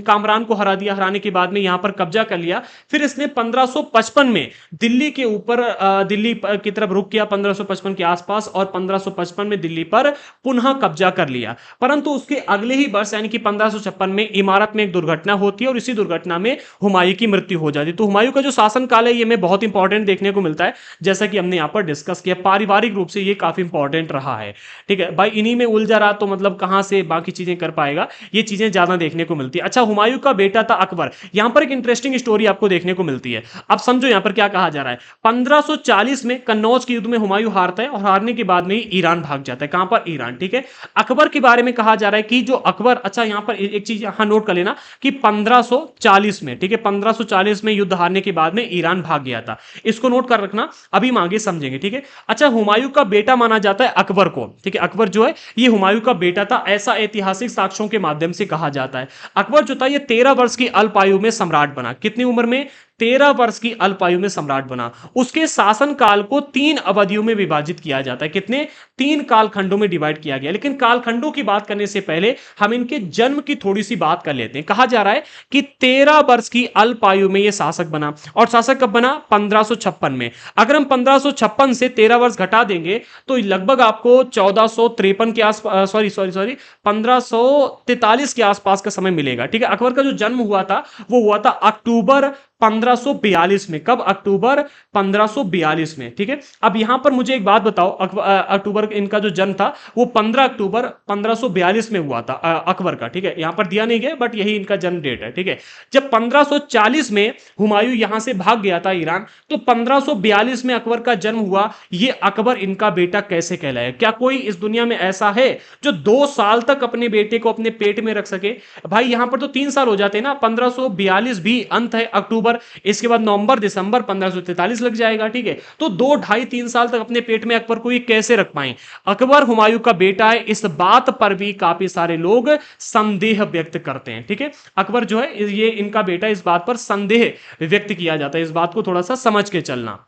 कामरान को हरा दिया, हराने के बाद में यहां पर कब्जा कर लिया, फिर इसने 1555 में दिल्ली के ऊपर दिल्ली की तरफ रुख किया, 1555 के आसपास, और 1555 में दिल्ली पर पुनः कब्जा कर लिया। परंतु उसके अगले ही वर्ष यानी कि 1556 में इमारत में एक दुर्घटना होती है और इसी दुर्घटना में हुमायूं की मृत्यु हो जाती है। तो हुमायूं का जो शासन काल है ये हमें बहुत इंपॉर्टेंट देखने को मिलता है, जैसा कि हमने यहां पर डिस्कस किया, पारिवारिक रूप से ये काफी इंपॉर्टेंट रहा है, ठीक है भाई। इन्हीं में उलझा रहा तो मतलब कहां से बाकी चीजें कर पाएगा, ये चीजें ज्यादा देखने को मिलती है। अच्छा, हुमायूं का बेटा था अकबर। यहां पर एक इंटरेस्टिंग इंटरेस्टिंग स्टोरी आपको देखने को मिलती है। अब समझो यहां पर क्या कहा जा रहा है। 1540 में कन्नौज के युद्ध में हुमायूं हारता है और हारने के बाद में ही ईरान भाग जाता है। कहां पर? ईरान। ठीक है। अकबर के बारे में कहा जा रहा है कि जो अकबर, अच्छा यहां पर एक चीज यहां नोट कर लेना कि 1540 में, ठीक है, 1540 में युद्ध हारने के बाद में ईरान भाग गया था। इसको नोट कर रखना, अभी हम आगे समझेंगे। ठीक है। अच्छा, हुमायूं का बेटा माना जाता है अकबर को। ठीक है। अकबर जो है ये हुमायूं का बेटा था, ऐसा ऐतिहासिक साक्ष्यों के माध्यम से कहा जाता है। अकबर जो था ये 13 वर्ष की अल्प आयु में सम्राट बना। कितनी उम्र में? 13 वर्ष की अल्प आयु में सम्राट बना। उसके शासन काल को 3 अवधियों में विभाजित किया जाता है। कितने? 3 कालखंडों में डिवाइड किया गया। लेकिन कालखंडों की बात करने से पहले हम इनके जन्म की थोड़ी सी बात कर लेते हैं। कहा जा रहा है कि 13 वर्ष की अल्प आयु में यह शासक बना। और शासक कब बना? 1556 में। अगर हम 1556 से 13 वर्ष घटा देंगे तो लगभग आपको 1453 के आसपास, सॉरी 1543 के आसपास का समय मिलेगा। ठीक है। अकबर का जो जन्म हुआ था वो हुआ था अक्टूबर 1542 में। कब? अक्टूबर 1542 में। ठीक है। अब यहां पर मुझे एक बात बताओ, अक्टूबर इनका जो जन्म था वो 15 अक्टूबर 1542 में हुआ था अकबर का। ठीक है। यहां पर दिया नहीं गया बट यही इनका जन्म डेट है। ठीक है। जब 1540 में हुमायूं यहां से भाग गया था ईरान, तो 1542 में अकबर का जन्म हुआ। ये अकबर इनका बेटा कैसे कहलाया? क्या कोई इस दुनिया में ऐसा है जो 2 साल तक अपने बेटे को अपने पेट में रख सके? भाई यहां पर तो 3 साल हो जाते ना। 1542 भी अंत है अक्टूबर, इसके बाद नवंबर दिसंबर 1543 लग जाएगा। ठीक है। तो 2 ढाई 3 साल तक अपने पेट में अकबर को ये कैसे रख पाए? अकबर हुमायूं का बेटा है, इस बात पर भी काफी सारे लोग संदेह व्यक्त करते हैं। ठीक है। अकबर जो है ये इनका बेटा, इस बात पर संदेह व्यक्त किया जाता है। इस बात को थोड़ा सा समझ के चलना।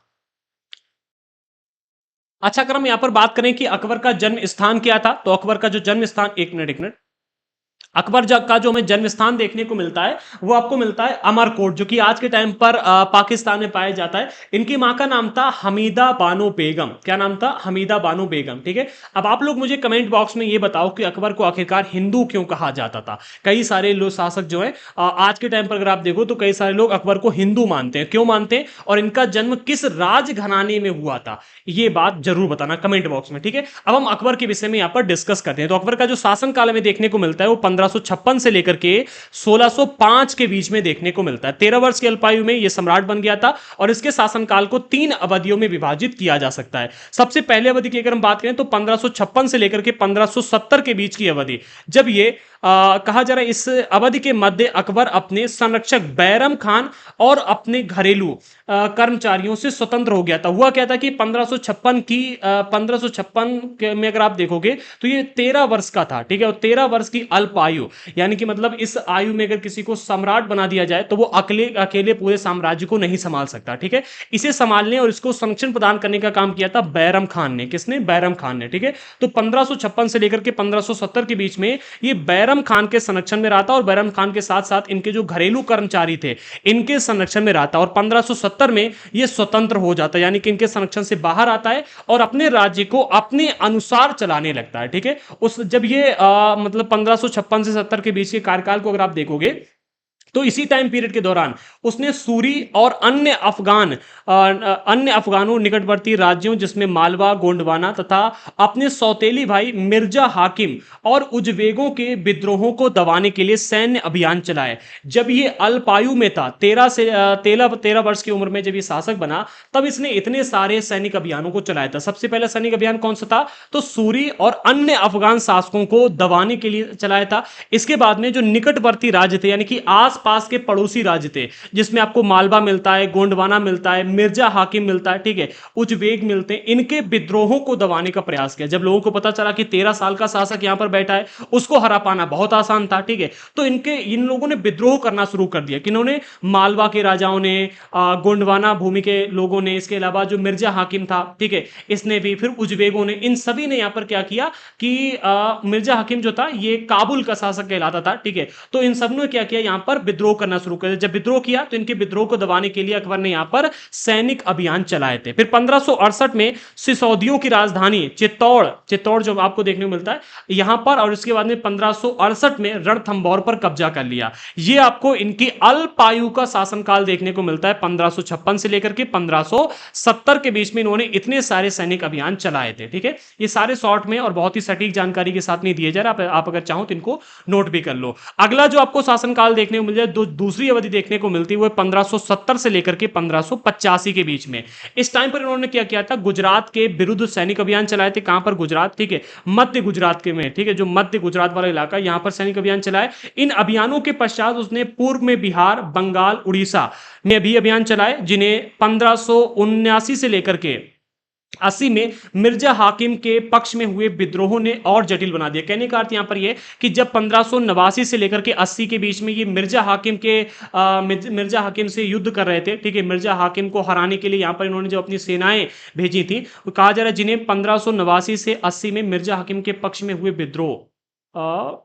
अच्छा, अगर हम यहां पर बात करें कि अकबर का जन्म स्थान क्या था, तो अकबर का जो जन्म स्थान, एक मिनट, अकबर का जो हमें जन्म स्थान देखने को मिलता है वो आपको मिलता है अमरकोट, जो कि आज के टाइम पर पाकिस्तान में पाया जाता है। इनकी मां का नाम था हमीदा बानो बेगम। क्या नाम था? हमीदा बानो बेगम। ठीक है। अब आप लोग मुझे कमेंट बॉक्स में ये बताओ कि अकबर को आखिरकार हिंदू क्यों कहा जाता था। कई सारे लोग शासक जो है आज के टाइम पर अगर आप देखो तो कई सारे लोग अकबर को हिंदू मानते हैं। क्यों मानते हैं और इनका जन्म किस राज घराने में हुआ था, ये बात जरूर बताना कमेंट बॉक्स में। ठीक है। अब हम अकबर के विषय में यहां पर डिस्कस करते हैं। तो अकबर का जो शासन काल में देखने को मिलता है वो 1556 से लेकर के 1605 के बीच में देखने को मिलता है। 13 वर्ष की अल्पायु में यह सम्राट बन गया था और इसके शासनकाल को 3 अवधियों में विभाजित किया जा सकता है। सबसे पहले अवधि की अगर हम बात करें तो 1556 से लेकर के 1570 के बीच की अवधि, जब ये कहा जा रहा है इस अवधि के मध्य अकबर अपने संरक्षक बैरम खान और अपने घरेलू कर्मचारियों से स्वतंत्र हो गया था। हुआ क्या था कि 1556 में अगर आप देखोगे तो ये 13 वर्ष का था। ठीक है। और 13 वर्ष की अल्प आयु, यानी कि मतलब इस आयु में अगर किसी को सम्राट बना दिया जाए तो वो अकेले पूरे साम्राज्य को नहीं संभाल सकता। ठीक है। इसे संभालने और इसको संरक्षण प्रदान करने का काम किया था बैरम खान ने। किसने? बैरम खान ने। ठीक है। तो 1556 से लेकर के 1570 के बीच में ये बैरम खान के संरक्षण में रहा था और बैरम खान के साथ साथ इनके जो घरेलू कर्मचारी थे इनके संरक्षण में रहा था। और 1570 में ये स्वतंत्र हो जाता है, यानी कि इनके संरक्षण से बाहर आता है और अपने राज्य को अपने अनुसार चलाने लगता है। ठीक है। उस जब ये मतलब 1556 से 70 के बीच के कार्यकाल को अगर आप देखोगे तो इसी टाइम पीरियड के दौरान उसने सूरी और अन्य अफगानों निकटवर्ती राज्यों जिसमें मालवा, गोंडवाना तथा अपने सौतेली भाई मिर्जा हाकिम और उजबेगों के विद्रोहों को दबाने के लिए सैन्य अभियान चलाए। जब ये अल्पायु में था, 13 वर्ष की उम्र में जब ये शासक बना, तब इसने इतने सारे सैनिक अभियानों को चलाया था। सबसे पहला सैनिक अभियान कौन सा था? तो सूरी और अन्य अफगान शासकों को दबाने के लिए चलाया था। इसके बाद में जो निकटवर्ती राज्य थे, यानी कि आसपास के पड़ोसी राज्य थे, जिसमें आपको मालवा मिलता है, गोंडवाना मिलता है, मिर्जा हाकिम मिलता है, ठीक है, उजबेक मिलते हैं, इनके विद्रोहों को दबाने का प्रयास किया। जब लोगों को पता चला कि 13 साल का शासक यहां पर बैठा है, उसको हरा पाना बहुत आसान था, ठीक है, तो इन लोगों ने विद्रोह करना शुरू कर दिया। किन्होंने? मालवा के राजाओं ने, गोंडवाना भूमि के लोगों ने, इसके अलावा जो मिर्जा हाकिम था, ठीक है, इसने भी, फिर उजबेगों ने, इन सभी ने यहां पर क्या किया कि मिर्जा हाकिम जो था ये काबुल का शासक कहलाता था, ठीक है, तो इन सब ने क्या किया, यहां पर विद्रोह करना शुरू कर दिया। जब विद्रोह किया तो इनके विद्रोह को दबाने के लिए अकबर ने यहां पर सैनिक अभियान चलाए थे। फिर 1568 में सिसौदियों की राजधानी चित्तौड़ जो आपको देखने को मिलता है यहां पर, और इसके बाद में 1568 में रणथंभौर पर कब्जा कर लिया। यह आपको इनकी अल्पायु का शासनकाल देखने को मिलता है। 1556 से लेकर के 1570 के बीच में इन्होंने इतने सारे सैनिक अभियान चलाए थे, ठीक है। ये सारे शॉर्ट में और बहुत ही सटीक जानकारी के साथ नहीं दिए जा रहे, आप अगर चाहो तो इनको नोट भी कर लो। अगला जो आपको शासनकाल देखने को मिल पहले दूसरी अवधि देखने को मिलती है वो 1570 से लेकर के 1585 के बीच में। इस टाइम पर इन्होंने क्या किया था, गुजरात के विरुद्ध सैनिक अभियान चलाए थे। कहां पर? गुजरात, ठीक है, मध्य गुजरात के में, ठीक है, जो मध्य गुजरात वाला इलाका, यहां पर सैनिक अभियान चलाए। इन अभियानों के पश्चात उसने पूर्व में बिहार, बंगाल, उड़ीसा में भी अभियान चलाए, जिन्हें 1579 से लेकर के 80 में मिर्जा हाकिम के पक्ष में हुए विद्रोहों ने और जटिल बना दिया। कहने का अर्थ यहां पर यह कि जब 1589 से लेकर के 80 के बीच में ये मिर्जा हाकिम से युद्ध कर रहे थे, ठीक है, मिर्जा हाकिम को हराने के लिए यहां पर इन्होंने जो अपनी सेनाएं भेजी थी, वो कहा जा रहा है जिन्हें 1589 से 80 में मिर्जा हाकिम के पक्ष में हुए विद्रोह,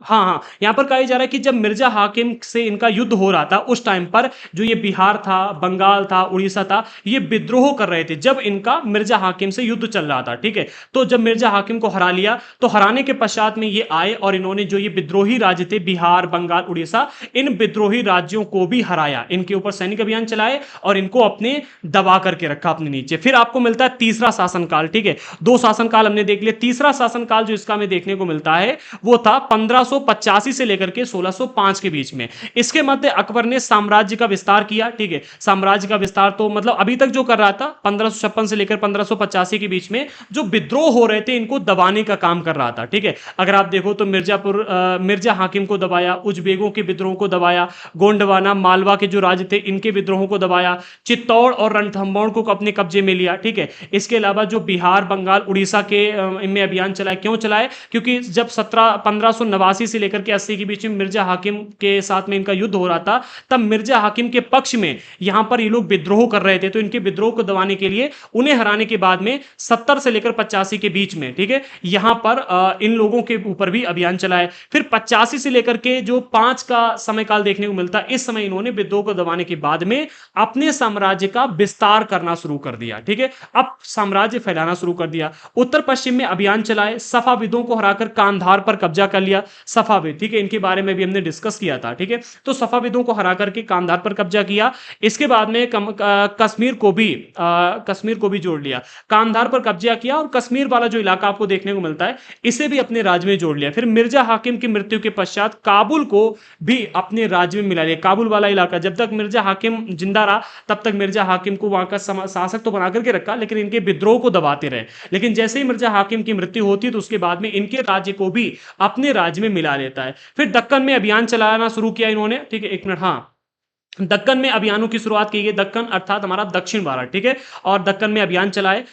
हाँ हाँ, यहां पर कहा जा रहा है कि जब मिर्जा हाकिम से इनका युद्ध हो रहा था उस टाइम पर जो ये बिहार था, बंगाल था, उड़ीसा था, ये विद्रोह कर रहे थे जब इनका मिर्जा हाकिम से युद्ध चल रहा था, ठीक है। तो जब मिर्जा हाकिम को हरा लिया तो हराने के पश्चात में ये आए और इन्होंने जो ये विद्रोही राज्य थे बिहार, बंगाल, उड़ीसा, इन विद्रोही राज्यों को भी हराया, इनके ऊपर सैनिक अभियान चलाए और इनको अपने दबा करके रखा अपने नीचे। फिर आपको मिलता है तीसरा शासनकाल, ठीक है, दो शासनकाल हमने देख लिया। तीसरा शासनकाल जो इसका हमें देखने को मिलता है वो था 1585 से लेकर के 1605 के बीच में। इसके मध्य अकबर ने साम्राज्य का विस्तार किया, ठीक है, साम्राज्य का विस्तार तो मतलब अभी तक जो कर रहा था 1556 से लेकर 1585 के बीच में जो विद्रोह हो रहे थे इनको दबाने का काम कर रहा था, ठीक है। अगर आप देखो तो मिर्जा हाकिम को दबाया, उजबेगों के विद्रोह को दबाया, गोंडवाना, मालवा के जो राज्य थे इनके विद्रोहों को दबाया, चित्तौड़ और रणथंभौर को अपने कब्जे में लिया, ठीक है। इसके अलावा जो बिहार, बंगाल, उड़ीसा के इनमें अभियान चलाए, क्यों चलाए? क्योंकि जब 1589 से लेकर के 80 के बीच में मिर्जा हाकिम के साथ में इनका युद्ध हो रहा था, तब मिर्जा हाकिम के पक्ष में यहां पर ये लोग विद्रोह कर रहे थे, तो इनके विद्रोह को दबाने के लिए उन्हें हराने के बाद में 70 से लेकर 85 के बीच में, ठीक है, यहां पर इन लोगों के ऊपर भी अभियान चलाए। फिर 85 से लेकर के जो 5 का समय काल देखने को मिलता है, इस समय इन्होंने विद्रोह को दबाने के बाद में अपने साम्राज्य का विस्तार करना शुरू कर दिया, ठीक है, अब साम्राज्य फैलाना शुरू कर दिया। उत्तर पश्चिम में अभियान चलाए, सफाविदों को हराकर कांधार पर कब्जा कर लिया। सफाविद, ठीक है, इनके बारे में भी हमने डिस्कस किया था, ठीक है, तो सफाविदों को हरा करके कांधार पर कब्जा किया। इसके बाद में कश्मीर को भी जोड़ लिया, कांधार पर कब्जा किया और कश्मीर वाला जो इलाका आपको देखने को मिलता है इसे भी अपने राज्य में जोड़ लिया। फिर मिर्जा हाकिम की मृत्यु के पश्चात काबुल को भी अपने राज्य में मिला लिया। काबुल वाला इलाका, जब तक मिर्जा हाकिम जिंदा रहा तब तक मिर्जा हाकिम को वहां का शासक तो बना करके रखा, लेकिन इनके विद्रोह को दबाते रहे। लेकिन जैसे ही मिर्जा हाकिम की मृत्यु होती है तो उसके बाद में इनके राज्य को भी अपने राज्य में मिला लेता है। फिर दक्कन में अभियान चलाना शुरू किया इन्होंने, ठीक है, एक मिनट, हाँ, दक्कन में अभियानों की शुरुआत की गई। दक्कन अर्थात हमारा दक्षिण भारत, ठीक है, और दक्कन में अभियान चलाए।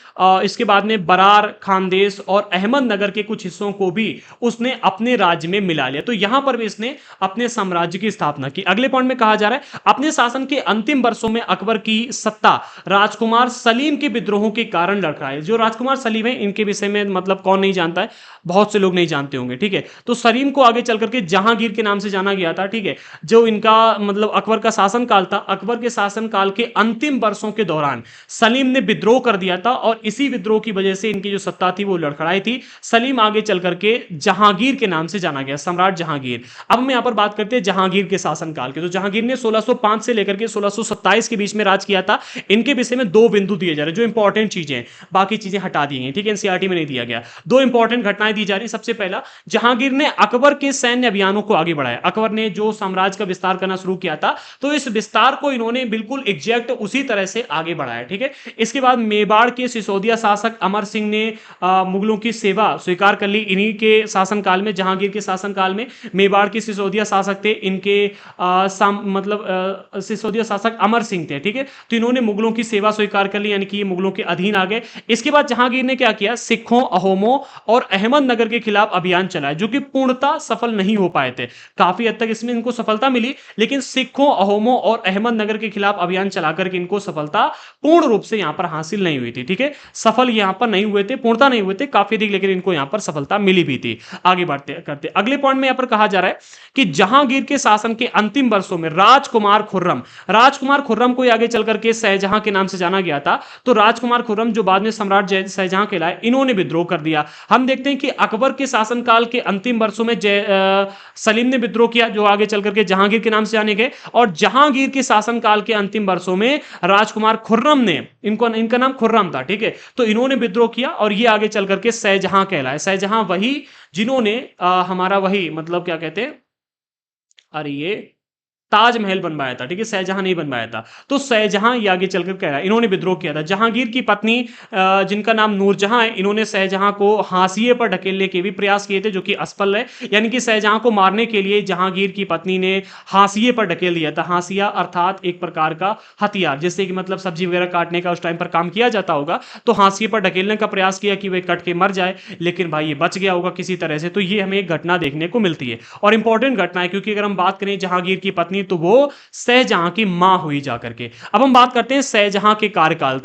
इसके बाद में बरार, खानदेश और अहमदनगर के कुछ हिस्सों को भी उसने अपने राज्य में मिला लिया। तो यहां पर भी इसने अपने साम्राज्य की स्थापना की। अगले पॉइंट में कहा जा रहा है अपने शासन के अंतिम वर्षों में अकबर की सत्ता राजकुमार सलीम के विद्रोहों के कारण लड़खड़ाई। जो राजकुमार सलीम है इनके विषय में मतलब कौन नहीं जानता है, बहुत से लोग नहीं जानते होंगे, ठीक है। तो सलीम को आगे चल करके जहांगीर के नाम से जाना गया था, ठीक है, जो इनका मतलब अकबर का शासनकाल था। अकबर के शासनकाल के अंतिम वर्षों के दौरान सलीम ने विद्रोह कर दिया था और इसी विद्रोह की वजह से इनकी जो सत्ता थी वो लड़खड़ाई थी। सलीम आगे चल करके जहांगीर के नाम से जाना गया, सम्राट जहांगीर। अब हम यहां पर बात करते हैं जहांगीर के शासनकाल के। तो जहांगीर ने 1605 से लेकर के 1627 के बीच में राज किया था। इनके विषय में दो बिंदु दिए जा रहे हैं जो इंपॉर्टेंट चीजें हैं, बाकी चीजें हटा दी गई, ठीक है, एनसीईआरटी में नहीं दिया गया। दो इंपॉर्टेंट घटनाएं दी जा रही। सबसे पहला, जहांगीर ने अकबर के सैन्य अभियानों को आगे बढ़ाया। अकबर ने जो साम्राज्य का विस्तार करना शुरू किया था तो इस विस्तार को इन्होंने बिल्कुल एग्जैक्ट उसी तरह से आगे बढ़ाया, ठीक है। इसके बाद मेवाड़ के सिसोदिया शासक अमर सिंह ने मुगलों की सेवा स्वीकार कर ली। इन्हीं के शासनकाल में, जहांगीर के शासनकाल में मेवाड़ के सिसोदिया शासक थे, इनके सिसोदिया शासक अमर सिंह थे, ठीक है। तो इन्होंने मुगलों की सेवा स्वीकार कर ली, यानी कि ये मुगलों के अधीन आ गए। इसके बाद जहांगीर ने क्या किया, सिखों, अहोमों और अहमदनगर के खिलाफ अभियान चलाया, जो कि पूर्णतः सफल नहीं हो पाए थे। काफी हद तक इसमें इनको सफलता मिली, लेकिन सिखों, अहोमों और अहमदनगर के खिलाफ अभियान चलाकर के इनको सफलता पूर्ण रूप से यहां पर हासिल नहीं हुई थी, ठीक है। सफल यहां पर नहीं हुए थे, पूर्णता नहीं हुए थे, काफी अधिक, लेकिन इनको यहां पर सफलता मिली भी थी। आगे बढ़ते करते अगले पॉइंट में यहां पर कहा जा रहा है कि जहांगीर के शासन के अंतिम वर्षों में राजकुमार खुर्रम को आगे चल करके शाहजहां के नाम से जाना गया था। तो राजकुमार खुर्रम जो बाद में सम्राट शाहजहां कहलाए, इन्होंने विद्रोह कर दिया। हम देखते हैं कि अकबर के शासनकाल के अंतिम वर्षों में सलीम ने विद्रोह किया, जो आगे चल करके जहांगीर के नाम से जाने गए, और जहांगीर के शासनकाल के अंतिम वर्षों में राजकुमार खुर्रम ने, इनका नाम खुर्रम था, ठीक है, तो इन्होंने विद्रोह किया और ये आगे चल करके शाहजहां कहलाए। शाहजहां वही जिन्होंने हमारा वही मतलब क्या कहते हैं, अरे ये ताजमहल बनवाया था, ठीक है, शाहजहां नहीं बनवाया था। तो शाहजहां ये आगे चलकर कह रहा है, इन्होंने विद्रोह किया था। जहांगीर की पत्नी जिनका नाम नूरजहां है, इन्होंने शाहजहां को हाशिए पर ढकेलने के भी प्रयास किए थे, जो कि असफल रहे। यानी कि शाहजहां को मारने के लिए जहांगीर की पत्नी ने हाशिए पर ढकेल दिया था। हाशिया अर्थात एक प्रकार का हथियार, जैसे कि मतलब सब्जी वगैरह काटने का उस टाइम पर काम किया जाता होगा, तो हाशिए पर ढकेलने का प्रयास किया कि वह कट के मर जाए, लेकिन भाई ये बच गया होगा किसी तरह से। तो ये हमें एक घटना देखने को मिलती है और इंपॉर्टेंट घटना है, क्योंकि अगर हम बात करें जहांगीर की पत्नी, तो वो शाहजहां की मां हुई जाकर के। अब हम बात करते हैं शाहजहां के कार्यकाल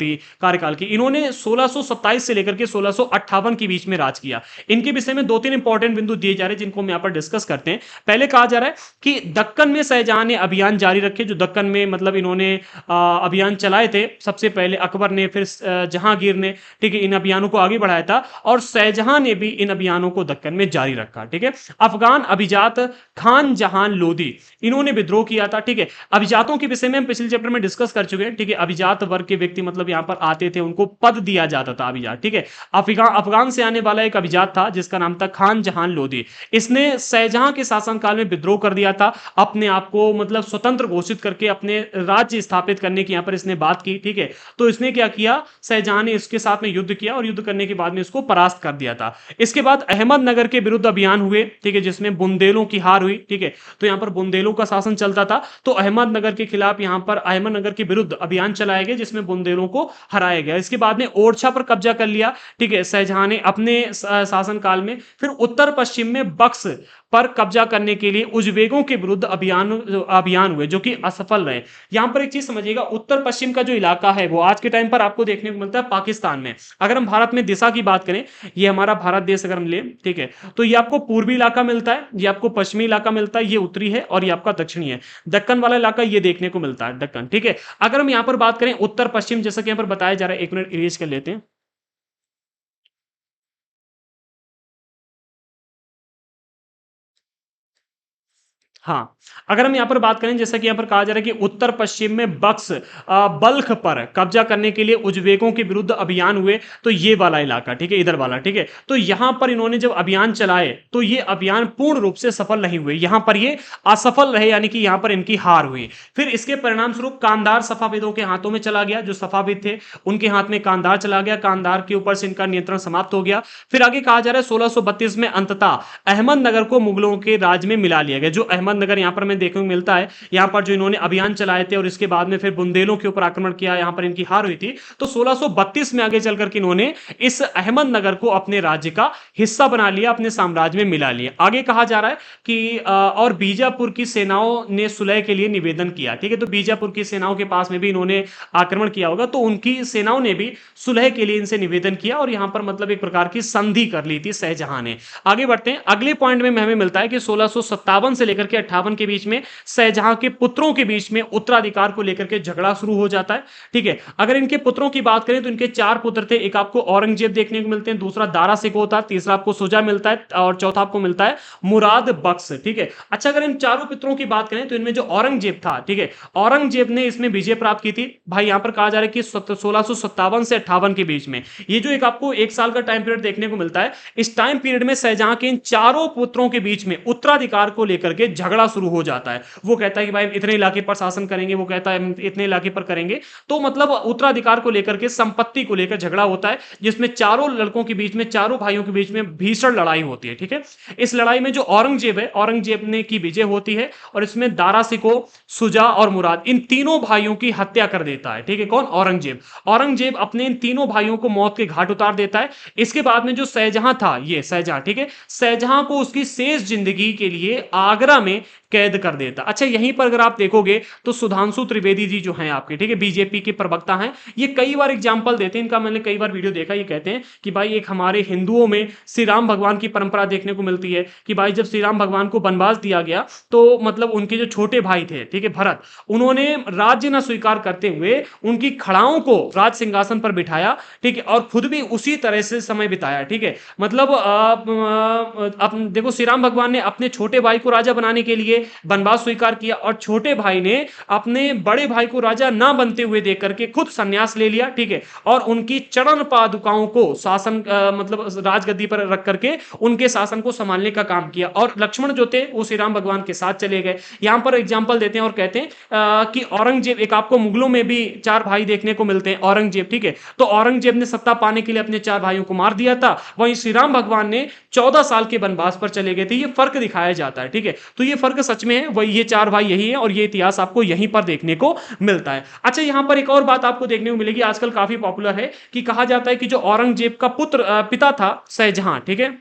की। इन्होंने 1627 से लेकर के 1658 के बीच में राज किया। इनके विषय में दो तीन इंपॉर्टेंट बिंदु दिए जा रहे हैं, जिनको हम यहां पर डिस्कस करते हैं। पहले कहा जा रहा है कि दक्कन में शाहजहां ने अभियान जारी रखे, जो दक्कन में मतलब इन्होंने अभियान चलाए थे। सबसे पहले अकबर ने, फिर जहांगीर ने, ठीक है, इन अभियानों को आगे बढ़ाया था, और शाहजहां ने भी इन अभियानों को दक्कन में जारी रखा, ठीक है। अफगान अभिजात खान जहान लोदी, इन्होंने विद्रोह किया था, ठीक है। अभिजातों के विषय में हम पिछले चैप्टर में डिस्कस कर चुके हैं, ठीक है। अभिजात वर्ग के व्यक्ति मतलब यहां पर आते थे, उनको पद दिया जाता था अभिजात, ठीक है। अफगान से आने वाला एक अभिजात था जिसका नाम था खान जहान लोदी। इसने शाहजहां के शासनकाल में विद्रोह कर दिया था, अपने आप को मतलब स्वतंत्र घोषित करके अपने राज्य स्थापित करने की यहां पर इसने बात की, ठीक है। तो इसने क्या किया, शाहजहां ने इसके साथ में युद्ध किया और युद्ध करने के बाद में इसको परास्त कर दिया था। इसके बाद अहमदनगर के विरुद्ध अभियान हुए, ठीक है, जिसमें बुंदेलों की हार हुई, ठीक है। तो यहां पर बुंदेलों का शासन चलता था, तो अहमदनगर के खिलाफ यहां पर अहमदनगर के विरुद्ध अभियान चलाया गया, जिसमें बुंदेलों को हराया गया। इसके बाद में ओरछा पर कब्जा कर लिया, ठीक है, शाहजहां ने अपने शासनकाल में। फिर उत्तर पश्चिम में बक्स पर कब्जा करने के लिए उज्बेकों के विरुद्ध अभियान हुए, जो कि असफल रहे। यहां पर एक चीज समझिएगा, उत्तर पश्चिम का जो इलाका है वो आज के टाइम पर आपको देखने को मिलता है पाकिस्तान में। अगर हम भारत में दिशा की बात करें, ये हमारा भारत देश अगर हम ले, ठीक है, तो ये आपको पूर्वी इलाका मिलता है, ये आपको पश्चिमी इलाका मिलता है, ये उत्तरी है, और ये आपका दक्षिणी है। दक्कन वाला इलाका ये देखने को मिलता है, दक्कन, ठीक है। अगर हम यहां पर बात करें उत्तर पश्चिम, जैसा कि यहां पर बताया जा रहा है, एक मिनट इरेज कर लेते हैं। हाँ, अगर हम यहाँ पर बात करें, जैसा कि यहाँ पर कहा जा रहा है कि उत्तर पश्चिम में बक्स बल्ख पर कब्जा करने के लिए उज्बेकों के विरुद्ध अभियान हुए, तो ये वाला इलाका, ठीक है, इधर वाला, ठीक है। तो यहाँ पर इन्होंने जब अभियान चलाए, तो ये अभियान पूर्ण रूप से सफल नहीं हुए, यहाँ पर ये असफल रहे, यानी कि यहाँ पर इनकी हार हुई। फिर इसके परिणाम स्वरूप कांधार सफाविदों के हाथों में चला गया, जो सफाविद थे उनके हाथ में कांधार चला गया, कांधार के ऊपर से इनका नियंत्रण समाप्त हो गया। फिर आगे कहा जा रहा है 1632 में अंततः अहमदनगर को मुगलों के राज में मिला लिया गया। जो अहमदनगर यहां पर हमें देखने को मिलता है, यहां पर जो इन्होंने अभियान चलाए थे और इसके बाद में फिर बुंदेलों के ऊपर आक्रमण किया, यहां पर इनकी हार हुई थी। तो 1632 में आगे चलकर के इन्होंने इस अहमदनगर को अपने राज्य का हिस्सा बना लिया, अपने साम्राज्य में मिला लिया। आगे कहा जा रहा है कि और बीजापुर की सेनाओं ने सुलह के लिए निवेदन किया, ठीक है। तो बीजापुर की सेनाओं के पास में भी इन्होंने आक्रमण किया होगा, तो उनकी सेनाओं ने भी सुलह के लिए इनसे निवेदन किया और यहां पर मतलब एक प्रकार की संधि कर ली थी शाहजहां ने। आगे बढ़ते हैं, अगले पॉइंट में हमें मिलता है कि 1657 से लेकर के 58 के बीच में शाहजहां के पुत्रों के बीच में उत्तराधिकार को लेकर के झगड़ा शुरू हो जाता है, ठीक है। अगर इनके पुत्रों की बात करें तो इनके चार पुत्र थे। एक आपको औरंगजेब देखने को मिलते हैं, दूसरा दारा सिकोह था, तीसरा आपको शुजा मिलता है, और चौथा आपको मिलता है मुराद बख्श, ठीक है। अच्छा, अगर इन चारों पुत्रों की बात करें तो इनमें जो औरंगजेब था, ठीक है, औरंगजेब ने इसमें विजय प्राप्त की थी। भाई यहां पर कहा जा रहा है कि 1657 से 58 के बीच में ये जो एक आपको एक साल का टाइम पीरियड देखने को मिलता है, इस टाइम पीरियड में शाहजहां के इन चारों पुत्रों के बीच में उत्तराधिकार को लेकर के झगड़ा शुरू हो जाता है। वो कहता है कि भाई इतने इलाके पर शासन करेंगे, वो कहता है इतने इलाके पर करेंगे। तो मतलब उत्तराधिकार को लेकर के, संपत्ति को लेकर झगड़ा होता है, जिसमें चारों लड़कों के बीच में, चारों भाइयों के बीच में भीषण लड़ाई होती है, ठीक है। इस लड़ाई में जो औरंगजेब है, औरंगजेब ने की विजय होती है और इसमें दारा सिकोह, शुजा और मुराद, इन तीनों भाइयों की हत्या कर देता है, ठीक है। कौन? औरंगजेब। औरंगजेब अपने इन तीनों भाइयों को मौत के घाट उतार देता है। इसके बाद में जो शाहजहां था, ये शाहजहां, ठीक है, शाहजहां को उसकी शेष जिंदगी के लिए आगरा में कैद कर देता। अच्छा, यहीं पर अगर आप देखोगे तो सुधांशु त्रिवेदी जी जो हैं आपके, ठीक है, बीजेपी के प्रवक्ता हैं, ये कई बार एग्जांपल देते हैं, इनका मैंने कई बार वीडियो देखा। ये कहते हैं कि भाई एक हमारे हिंदुओं में श्री राम भगवान की परंपरा देखने को मिलती है कि भाई जब श्री राम भगवान को वनवास दिया गया, तो मतलब उनके जो छोटे भाई थे, ठीक है, भरत, उन्होंने राज्य न स्वीकार करते हुए उनकी खड़ाओं को राज सिंहासन पर बिठाया, ठीक है, और खुद भी उसी तरह से समय बिताया, ठीक है। मतलब देखो, श्री राम भगवान ने अपने छोटे भाई को राजा बनाने के के लिए वनवास स्वीकार किया और छोटे भाई ने अपने बड़े भाई को राजा ना बनते हुए देख करके खुद संन्यास ले लिया, ठीक है, और उनकी चरण पादुकाओं को शासन मतलब राजगद्दी पर रख करके उनके शासन को संभालने का काम किया। और लक्ष्मण जो थे वो श्री राम भगवान के साथ चले गए। यहां पर एग्जाम्पल देते हैं और कहते हैं कि औरंगजेब, एक आपको मुगलों में भी चार भाई देखने को मिलते हैं, औरंगजेब, ठीक है, तो औरंगजेब ने सत्ता पाने के लिए अपने चार भाइयों को मार दिया था, वहीं श्री राम भगवान ने 14 साल के वनवास पर चले गए थे। ये फर्क दिखाया जाता है, ठीक है, तो ये फर्क सच में है, वही ये चार भाई यही है और ये इतिहास आपको यहीं पर देखने को मिलता है। अच्छा, यहां पर एक और बात आपको देखने को मिलेगी, आजकल काफी पॉपुलर है कि कहा जाता है कि जो औरंगजेब का पिता था शाहजहां, ठीक है,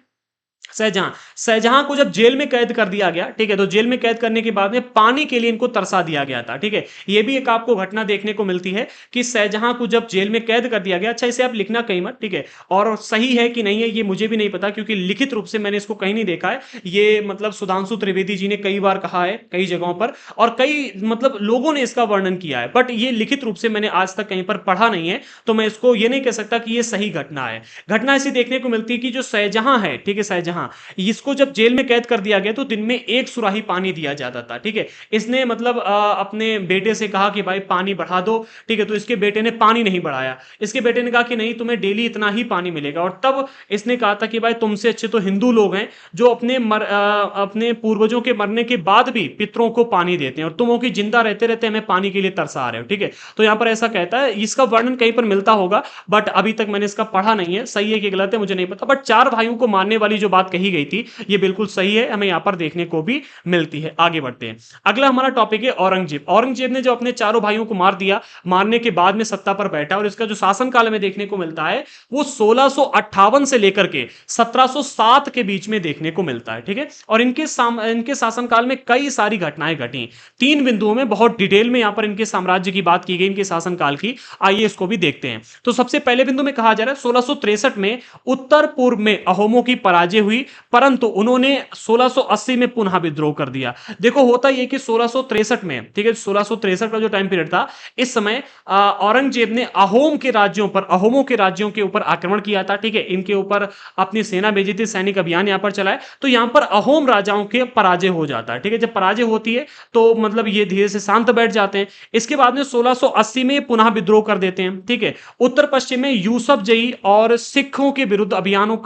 शाहजहां को जब जेल में कैद कर दिया गया, ठीक है, तो जेल में कैद करने के बाद में पानी के लिए इनको तरसा दिया गया था, ठीक है, ये भी एक आपको घटना देखने को मिलती है कि शाहजहां को जब जेल में कैद कर दिया गया। अच्छा, इसे आप लिखना कहीं मत, ठीक है, और सही है कि नहीं है ये मुझे भी नहीं पता, क्योंकि लिखित रूप से मैंने इसको कहीं नहीं देखा है। ये मतलब सुधांशु त्रिवेदी जी ने कई बार कहा है कई जगहों पर, और कई मतलब लोगों ने इसका वर्णन किया है, बट ये लिखित रूप से मैंने आज तक कहीं पर पढ़ा नहीं है, तो मैं इसको ये नहीं कह सकता कि ये सही घटना है। घटना ऐसी देखने को मिलती है कि जो शाहजहां है, ठीक है, शाहजहां, इसको जब जेल में कैद कर दिया गया तो दिन में एक सुराही पानी दिया जाता था, ठीक है, इसने मतलब अपने बेटे से कहा कि भाई पानी बढ़ा दो, ठीक है, तो इसके बेटे ने पानी नहीं बढ़ाया। इसके बेटे ने कहा कि नहीं, तुम्हें डेली इतना ही पानी मिलेगा, और तब इसने कहा था कि भाई तुमसे अच्छे तो हिंदू लोग हैं जो अपने पूर्वजों के मरने के बाद भी पितरों को पानी देते हैं, और तुम हो कि जिंदा रहते रहते हमें पानी के लिए तरसा रहे हो, ठीक है, तो यहां पर ऐसा कहता है। इसका वर्णन कहीं पर मिलता होगा, बट अभी तक मैंने इसका पढ़ा नहीं है, सही है कि गलत है मुझे नहीं पता, बट चार भाइयों को मारने वाली जो बात कही गई थी ये बिल्कुल सही है, हमें यहां पर देखने को भी मिलती है। आगे बढ़ते हैं, अगला हमारा टॉपिक है औरंगजेब। औरंगजेब ने जो अपने चारों भाइयों को मार दिया, मारने के बाद में सत्ता पर बैठा, और इसका जो शासनकाल में देखने को मिलता है वो 1658 से लेकर के 1707 के बीच में देखने को मिलता है, ठीक है, और इनके शासनकाल में कई सारी घटनाएं घटी। तीन बिंदुओं में बहुत डिटेल में यहां पर इनके साम्राज्य की बात की गई, इनके शासनकाल की, आइए इसको भी देखते हैं। तो सबसे पहले बिंदु में कहा जा रहा है 1663 में उत्तर पूर्व में अहोमों की पराजय हुई, परंतु उन्होंने 1680 में पुनः विद्रोह कर दिया। देखो होता यह कि 1663 में, ठीक है, 1663 का जो टाइम पीरियड था, इस समय औरंगजेब ने अहोमों के राज्यों के ऊपर आक्रमण किया था, ठीक है, इनके ऊपर अपनी सेना भेजी थी, सैनिक अभियान यहां पर चलाए, तो यहां पर अहोम राजाओं के पराजय हो जाता है, ठीक है, जब पराजय होती है तो मतलब ये धीरे से शांत बैठ जाते हैं। इसके बाद में 1680 में पुनः विद्रोह कर देते हैं, ठीक है। उत्तर पश्चिम में यूसुफ जई और सिखों के विरुद्ध अभियानों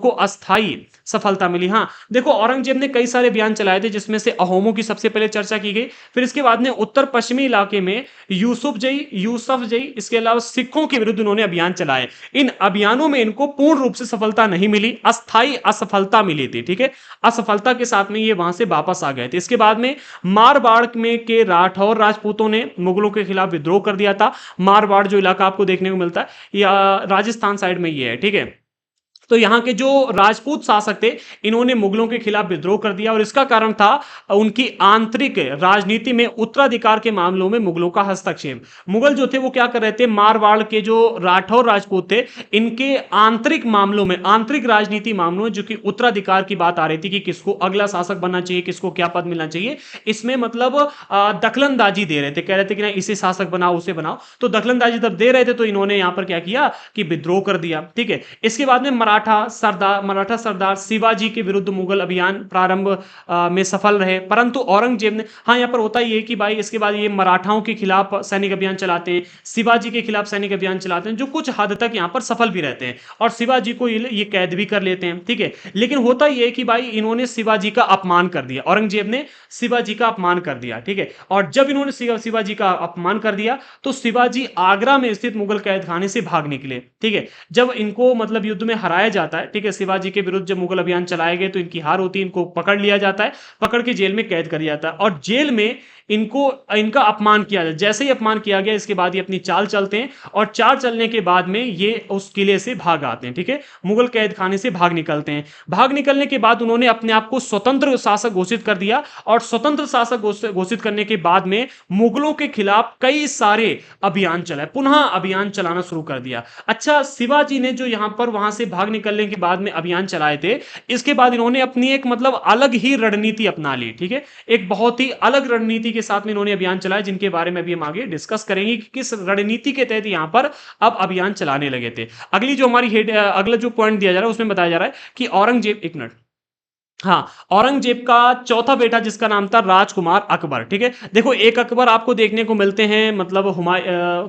को अस्थायी सफलता मिली। हाँ, देखो औरंगजेब ने कई सारे अभियान चलाए थे, जिसमें से अहोमों की सबसे पहले चर्चा की गई, फिर इसके बाद में उत्तर पश्चिमी इलाके में यूसुफ जई, इसके अलावा सिखों के विरुद्ध उन्होंने अभियान चलाए। इन अभियानों में इनको पूर्ण रूप से सफलता नहीं मिली, अस्थायी असफलता मिली थी, ठीक है, असफलता के साथ में ये वहां से वापस आ गए थे। इसके बाद में मारवाड़ में के राठौर राजपूतों ने मुगलों के खिलाफ विद्रोह कर दिया था। मारवाड़ जो इलाका आपको देखने को मिलता है या राजस्थान साइड में ये है, ठीक है, तो यहां के जो राजपूत शासक थे इन्होंने मुगलों के खिलाफ विद्रोह कर दिया, और इसका कारण था उनकी आंतरिक राजनीति में उत्तराधिकार के मामलों में मुगलों का हस्तक्षेप। मुगल जो थे वो क्या कर रहे थे, मारवाड़ के जो राठौर राजपूत थे इनके आंतरिक मामलों में, आंतरिक राजनीति मामलों में, जो कि उत्तराधिकार की बात आ रही थी कि किसको अगला शासक बनना चाहिए, किसको क्या पद मिलना चाहिए, इसमें मतलब दखलंदाजी दे रहे थे, कह रहे थे कि ना इसे शासक बनाओ उसे बनाओ, तो दखलंदाजी तब दे रहे थे, तो इन्होंने यहां पर क्या किया कि विद्रोह कर दिया, ठीक है। इसके बाद में मराठा सरदार शिवाजी के विरुद्ध मुगल अभियान प्रारंभ में सफल रहे, परंतु औरंगजेब ने, हाँ यहां पर होता ही है कि भाई इसके बाद ये मराठाओं के खिलाफ सैनिक अभियान चलाते हैं, शिवाजी के खिलाफ सैनिक अभियान चलाते हैं, जो कुछ हद तक यहां पर सफल भी रहते हैं, और शिवाजी को ये कैद भी कर लेते हैं, ठीक है। लेकिन होता ही है कि भाई इन्होंने शिवाजी का अपमान कर दिया, औरंगजेब ने शिवाजी का अपमान कर दिया, ठीक है, और जब इन्होंने शिवाजी का अपमान कर दिया तो शिवाजी आगरा में स्थित मुगल कैद खाने से भाग निकले, ठीक है। जब इनको मतलब युद्ध में हराया जाता है, ठीक है, शिवाजी के विरुद्ध जब मुगल अभियान चलाए गए तो इनकी हार होती है, इनको पकड़ लिया जाता है, पकड़ के जेल में कैद कर दिया जाता है, और जेल में इनका अपमान किया जाए, जैसे ही अपमान किया गया इसके बाद ये अपनी चाल चलते हैं, और चाल चलने के बाद में ये उस किले से भाग आते हैं, ठीक है, मुगल कैद खाने से भाग निकलते हैं। भाग निकलने के बाद उन्होंने अपने आप को स्वतंत्र शासक घोषित कर दिया, और स्वतंत्र शासक घोषित करने के बाद में मुगलों के खिलाफ कई सारे अभियान चलाए, पुनः अभियान चलाना शुरू कर दिया। अच्छा, शिवाजी ने जो यहां पर वहां से भाग निकलने के बाद में अभियान चलाए थे, इसके बाद इन्होंने अपनी एक मतलब अलग ही रणनीति अपना ली, ठीक है, एक बहुत ही अलग रणनीति के साथ में इन्होंने अभियान चलाया, जिनके बारे में अभी हम आगे डिस्कस करेंगे कि किस रणनीति के तहत यहां पर अब अभियान चलाने लगे थे। अगली जो हमारी अगला जो पॉइंट दिया जा रहा है उसमें बताया जा रहा है कि औरंगजेब, एक मिनट, हाँ, औरंगजेब का चौथा बेटा जिसका नाम था राजकुमार अकबर, ठीक है। देखो एक अकबर आपको देखने को मिलते हैं मतलब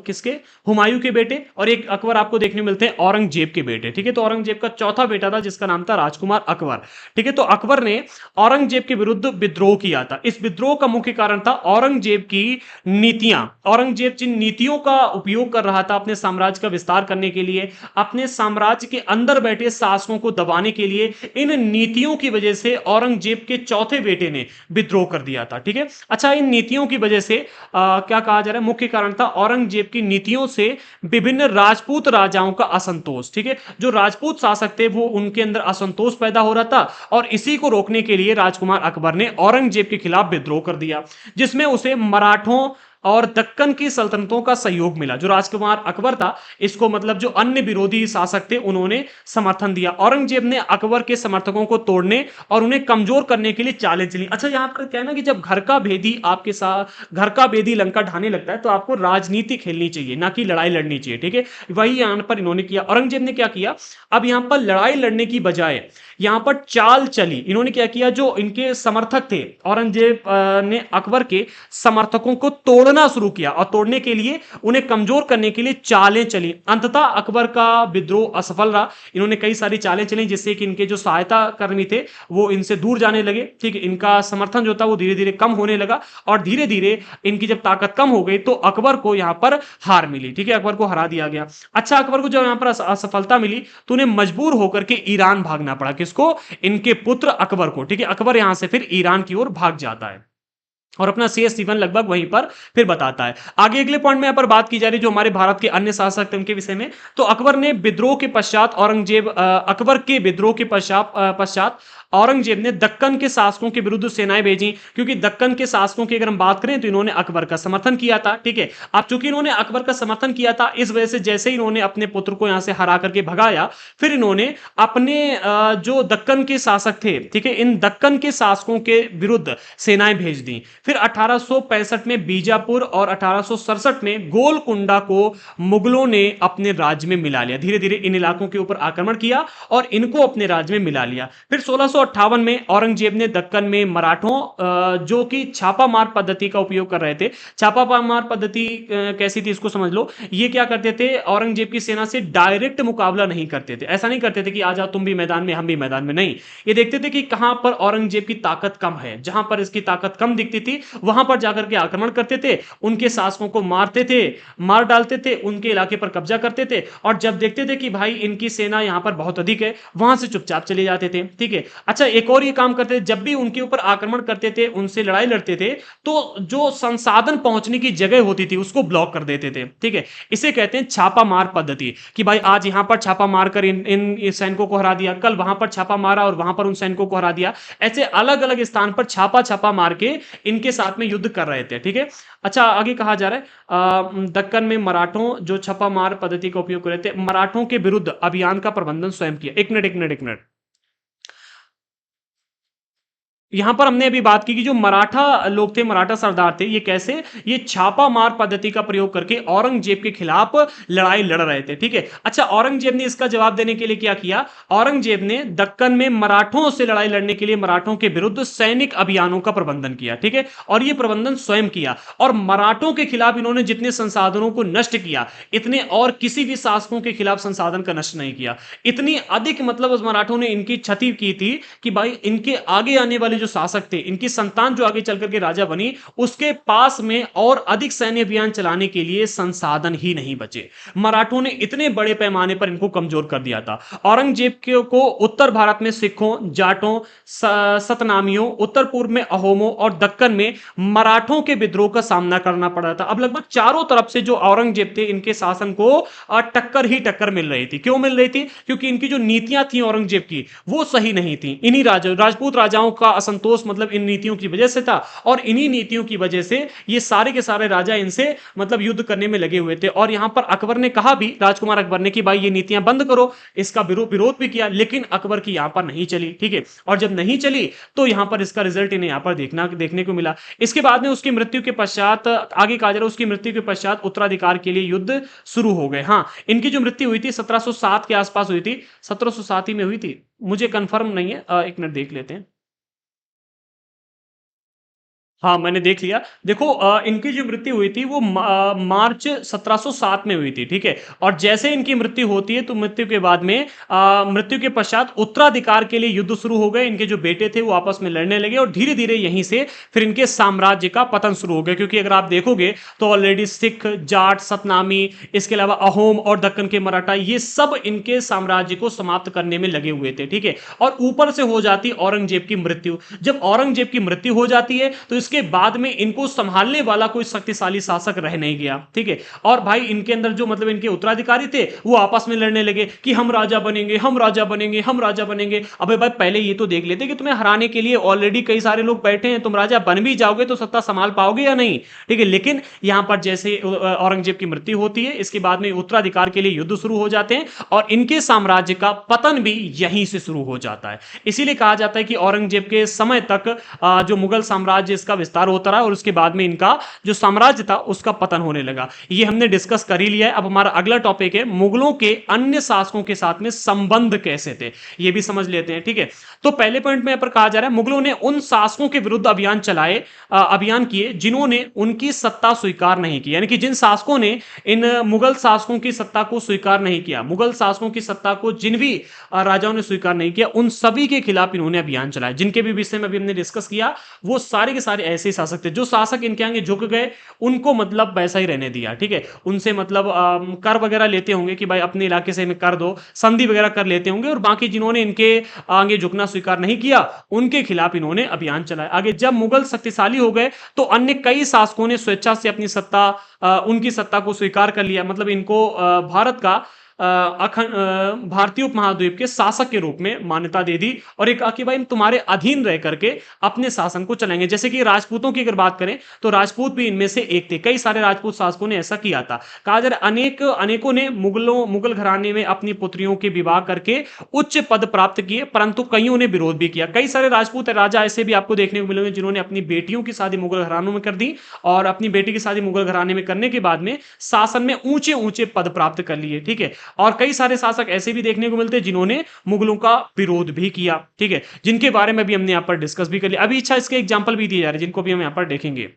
किसके, हुमायूं के बेटे, और एक अकबर आपको देखने को मिलते हैं औरंगजेब के बेटे, ठीक है। तो औरंगजेब का चौथा बेटा था जिसका नाम था राजकुमार अकबर, ठीक है। तो अकबर ने औरंगजेब के विरुद्ध विद्रोह किया था। इस विद्रोह का मुख्य कारण था औरंगजेब की नीतियां। औरंगजेब जिन नीतियों का उपयोग कर रहा था अपने साम्राज्य का विस्तार करने के लिए, अपने साम्राज्य के अंदर बैठे शासकों को दबाने के लिए, इन नीतियों की वजह से औरंगजेब के चौथे बेटे ने विद्रोह कर दिया था, ठीक है। अच्छा, इन नीतियों की वजह से क्या कहा जा रहा है, मुख्य कारण था औरंगजेब की नीतियों से विभिन्न राजपूत राजाओं का असंतोष, ठीक है। जो राजपूत शासक थे वो उनके अंदर असंतोष पैदा हो रहा था, और इसी को रोकने के लिए राजकुमार अकबर ने औरंगजेब के खिलाफ विद्रोह कर दिया, जिसमें उसे मराठों और दक्कन की सल्तनतों का सहयोग मिला। जो राजकुमार अकबर था, इसको मतलब जो अन्य विरोधी शासक थे उन्होंने समर्थन दिया। औरंगजेब ने अकबर के समर्थकों को तोड़ने और उन्हें कमजोर करने के लिए चालें चली। अच्छा, यहां पर क्या है ना कि जब घर का भेदी आपके साथ, घर का भेदी लंका ढाने लगता है, तो आपको राजनीति खेलनी चाहिए, ना कि लड़ाई लड़नी चाहिए, ठीक है। वही यहां पर इन्होंने किया। औरंगजेब ने क्या किया, अब यहां पर लड़ाई लड़ने की बजाय यहां पर चाल चली। इन्होंने क्या किया, जो इनके समर्थक थे, औरंगजेब ने अकबर के समर्थकों को तोड़ना शुरू किया, और तोड़ने के लिए, उन्हें कमजोर करने के लिए चालें चली। अंततः अकबर का विद्रोह असफल रहा। इन्होंने कई सारी चालें चली जिससे कि इनके जो सहायता कर्मी थे वो इनसे दूर जाने लगे, ठीक है। इनका समर्थन जो था वो धीरे धीरे कम होने लगा, और धीरे धीरे इनकी जब ताकत कम हो गई तो अकबर को यहां पर हार मिली, ठीक है। अकबर को हरा दिया गया। अच्छा, अकबर को जब यहां पर असफलता मिली तो उन्हें मजबूर होकर के ईरान भागना पड़ा। किसको, इनके पुत्र अकबर को, ठीक है। अकबर यहां से फिर ईरान की ओर भाग जाता है, और अपना शेष जीवन लगभग वहीं पर फिर बताता है। आगे अगले पॉइंट में यहां पर बात की जा रही है जो हमारे भारत के अन्य शासक थे उनके विषय में। तो अकबर ने विद्रोह के पश्चात अकबर के विद्रोह के पश्चात औरंगजेब ने दक्कन के शासकों के विरुद्ध सेनाएं भेजी, क्योंकि दक्कन के शासकों की अगर हम बात करें तो इन्होंने अकबर का समर्थन किया था, ठीक है। अब चूंकि इन्होंने अकबर का समर्थन किया था, इस वजह से जैसे ही इन्होंने अपने पुत्र को यहां से हरा करके भगाया, फिर इन्होंने अपने जो दक्कन के शासक थे, ठीक है, इन दक्कन के शासकों के विरुद्ध सेनाएं भेज दी। फिर 1865 में बीजापुर और 1867 में गोलकुंडा को मुगलों ने अपने राज्य में मिला लिया। धीरे धीरे इन इलाकों के ऊपर आक्रमण किया और इनको अपने राज्य में मिला लिया। फिर 1658 में औरंगजेब ने दक्कन में मराठों, जो कि छापा मार पद्धति का उपयोग कर रहे थे। छापा मार पद्धति कैसी थी इसको समझ लो। ये क्या करते थे, औरंगजेब की सेना से डायरेक्ट मुकाबला नहीं करते थे। ऐसा नहीं करते थे कि आ जाओ तुम भी मैदान में हम भी मैदान में, नहीं। ये देखते थे कि कहां पर औरंगजेब की ताकत कम है, जहां पर इसकी ताकत कम दिखती थी वहां पर जाकर के आक्रमण करते थे, उनके शासकों को मारते थे, मार डालते थे, उनके इलाके पर कब्जा करते थे, और जब देखते थे कि भाई इनकी सेना यहां पर बहुत अधिक है, वहां से चुपचाप चले जाते थे, ठीक है। अच्छा, एक और ये काम करते थे, जब भी उनके ऊपर आक्रमण करते थे, उनसे लड़ाई लड़ते थे, तो जो संसाधन पहुंचने की जगह होती थी उसको ब्लॉक कर देते थे, ठीक है। इसे कहते हैं छापा मार पद्धति, कि भाई आज यहां पर छापा मारकर इन सैनिकों को हरा दिया, कल वहां पर छापा मारा और वहां पर उन सैनिकों को हरा दिया। ऐसे अलग अलग स्थान पर छापा छापा मार के इनके साथ में युद्ध कर रहे थे, ठीक है। अच्छा, आगे कहा जा रहा है दक्कन में मराठों जो छापा मार पद्धति का उपयोग कर रहे थे, मराठों के विरुद्ध अभियान का प्रबंधन स्वयं किया। एक मिनट। यहां पर हमने अभी बात की कि जो मराठा लोग थे, मराठा सरदार थे, ये कैसे, ये छापा मार पद्धति का प्रयोग करके औरंगजेब के खिलाफ लड़ाई लड़ रहे थे, ठीक है। अच्छा, औरंगजेब ने इसका जवाब देने के लिए क्या किया, औरंगजेब ने दक्कन में मराठों से लड़ाई लड़ने के लिए मराठों के विरुद्ध सैनिक अभियानों का प्रबंधन किया, ठीक है। और ये प्रबंधन स्वयं किया, और मराठों के खिलाफ इन्होंने जितने संसाधनों को नष्ट किया, इतने और किसी भी शासकों के खिलाफ संसाधन का नष्ट नहीं किया। इतनी अधिक मतलब उस मराठों ने इनकी क्षति की थी कि भाई इनके आगे आने वाले जो शासक थे, इनकी संतान जो आगे चल करके राजा बनी, उसके पास में और अधिक सैन्य अभियान चलाने के लिए संसाधन ही नहीं बचे। मराठों ने इतने बड़े पैमाने पर इनको कमजोर कर दिया था। औरंगजेब को उत्तर भारत में सिखों, जाटों, सतनामियों, उत्तर पूर्व में अहोमों और दक्कन में मराठों के विद्रोह का सामना करना पड़ा था। अब लगभग चारों तरफ से जो औरंगजेब थे, इनके शासन को टक्कर ही टक्कर मिल रही थी। क्यों मिल रही थी, क्योंकि इनकी जो नीतियां थी औरंगजेब की वो सही नहीं थी। इन्हीं राजपूत राजाओं का असंतोष मतलब इन नीतियों की वजह से था, और इन्हीं नीतियों की वजह से ये सारे के सारे राजा इनसे मतलब युद्ध करने में लगे हुए थे। और यहां पर अकबर ने कहा भी, राजकुमार अकबर ने, कि भाई ये नीतियां बंद करो, इसका विरोध भी किया, लेकिन अकबर की यहां पर नहीं चली, ठीक है। और जब नहीं चली तो यहां पर इसका रिजल्ट इन्हें यहां पर देखने को मिला। इसके बाद में उसकी मृत्यु के पश्चात, आगे कहा जा रहा है उसकी मृत्यु के पश्चात उत्तराधिकार के लिए युद्ध शुरू हो गए। हाँ, इनकी जो मृत्यु हुई थी 1707 के आसपास हुई थी, 1707 ही में हुई थी, मुझे कंफर्म नहीं है, एक मिनट देख लेते हैं। हाँ, मैंने देख लिया। देखो इनकी जो मृत्यु हुई थी वो मार्च 1707 में हुई थी, ठीक है? और जैसे इनकी मृत्यु होती है तो मृत्यु के बाद में मृत्यु के पश्चात उत्तराधिकार के लिए युद्ध शुरू हो गए। इनके जो बेटे थे वो आपस में लड़ने लगे और धीरे-धीरे यहीं से फिर इनके साम्राज्य का पतन शुरू हो गया, क्योंकि अगर आप देखोगे तो ऑलरेडी सिख, जाट, सतनामी, इसके अलावा अहोम और दक्कन के मराठा, ये सब इनके साम्राज्य को समाप्त करने में लगे हुए थे, ठीक है? और ऊपर से हो जाती औरंगजेब की मृत्यु। जब औरंगजेब की मृत्यु हो जाती है तो इसके बाद में इनको संभालने वाला कोई शक्तिशाली शासक रह नहीं गया, ठीक है? और भाई इनके अंदर जो मतलब इनके उत्तराधिकारी थे वो आपस में लड़ने लगे कि हम राजा बनेंगे, हम राजा बनेंगे, हम राजा बनेंगे। अबे भाई पहले ये तो देख लेते कि तुम्हें हराने के लिए ऑलरेडी कई सारे लोग बैठे हैं, तुम राजा बन भी जाओगे तो सत्ता संभाल पाओगे या नहीं, ठीक है? लेकिन यहां पर जैसे औरंगजेब की मृत्यु होती है, इसके बाद में उत्तराधिकार के लिए युद्ध शुरू हो जाते हैं और इनके साम्राज्य का पतन भी यहीं से शुरू हो जाता है। इसीलिए कहा जाता है कि औरंगजेब के समय तक जो मुगल साम्राज्य इसका विस्तार होता रहा और उसके बाद में इनका जो साम्राज्य था उसका पतन होने लगा। ये हमने डिस्कस कर ही लिया है। अब हमारा अगला टॉपिक है मुगलों के अन्य शासकों के साथ में संबंध कैसे थे, ये भी समझ लेते हैं, ठीक है? तो पहले पॉइंट में पर कहा जा रहा है मुगलों ने उन शासकों के विरुद्ध अभियान चलाए, अभियान किए जिन्होंने उनकी सत्ता स्वीकार नहीं की, यानी कि जिन शासकों ने इन मुगल शासकों की सत्ता को स्वीकार नहीं किया, मुगल शासकों की सत्ता को जिन भी राजाओं ने स्वीकार नहीं किया, उन सभी के खिलाफ इन्होंने अभियान चलाया। जिनके भी विषय में अभी हमने डिस्कस किया वो सारे के सारे ऐसे ही शासक थे। जो शासक इनके आगे झुक गए उनको मतलब वैसा ही रहने दिया, ठीक है? उनसे मतलब कर वगैरह लेते होंगे कि भाई अपने इलाके से हमें कर दो, संधि वगैरह कर लेते होंगे, और बाकी जिन्होंने इनके आगे झुकना स्वीकार नहीं किया उनके खिलाफ इन्होंने अभियान चलाया। आगे जब मुगल शक्तिशाली हो गए तो अन्य कई शासकों ने स्वेच्छा से अपनी सत्ता, उनकी सत्ता को स्वीकार कर लिया, मतलब इनको भारत का अखंड भारतीय उपमहाद्वीप के शासक के रूप में मान्यता दे दी और एक कि भाई तुम्हारे अधीन रह करके अपने शासन को चलाएंगे। जैसे कि राजपूतों की अगर बात करें तो राजपूत भी इनमें से एक थे। कई सारे राजपूत शासकों ने ऐसा किया था। कहा जा रहा है अनेकों ने मुगल घराने में अपनी पुत्रियों के विवाह करके उच्च पद प्राप्त किए, परंतु कईयों ने विरोध भी किया। कई सारे राजपूत राजा ऐसे भी आपको देखने को मिलेंगे जिन्होंने अपनी बेटियों की शादी मुगल घरानों में कर दी और अपनी बेटी की शादी मुगल घराने में करने के बाद में शासन में ऊंचे ऊंचे पद प्राप्त कर लिए, ठीक है? और कई सारे शासक ऐसे भी देखने को मिलते हैं जिन्होंने मुगलों का विरोध भी किया, ठीक है? जिनके बारे में भी हमने यहां पर डिस्कस भी कर लिया। अभी अच्छा इसके एग्जांपल भी दिए जा रहे हैं जिनको भी हम यहां पर देखेंगे।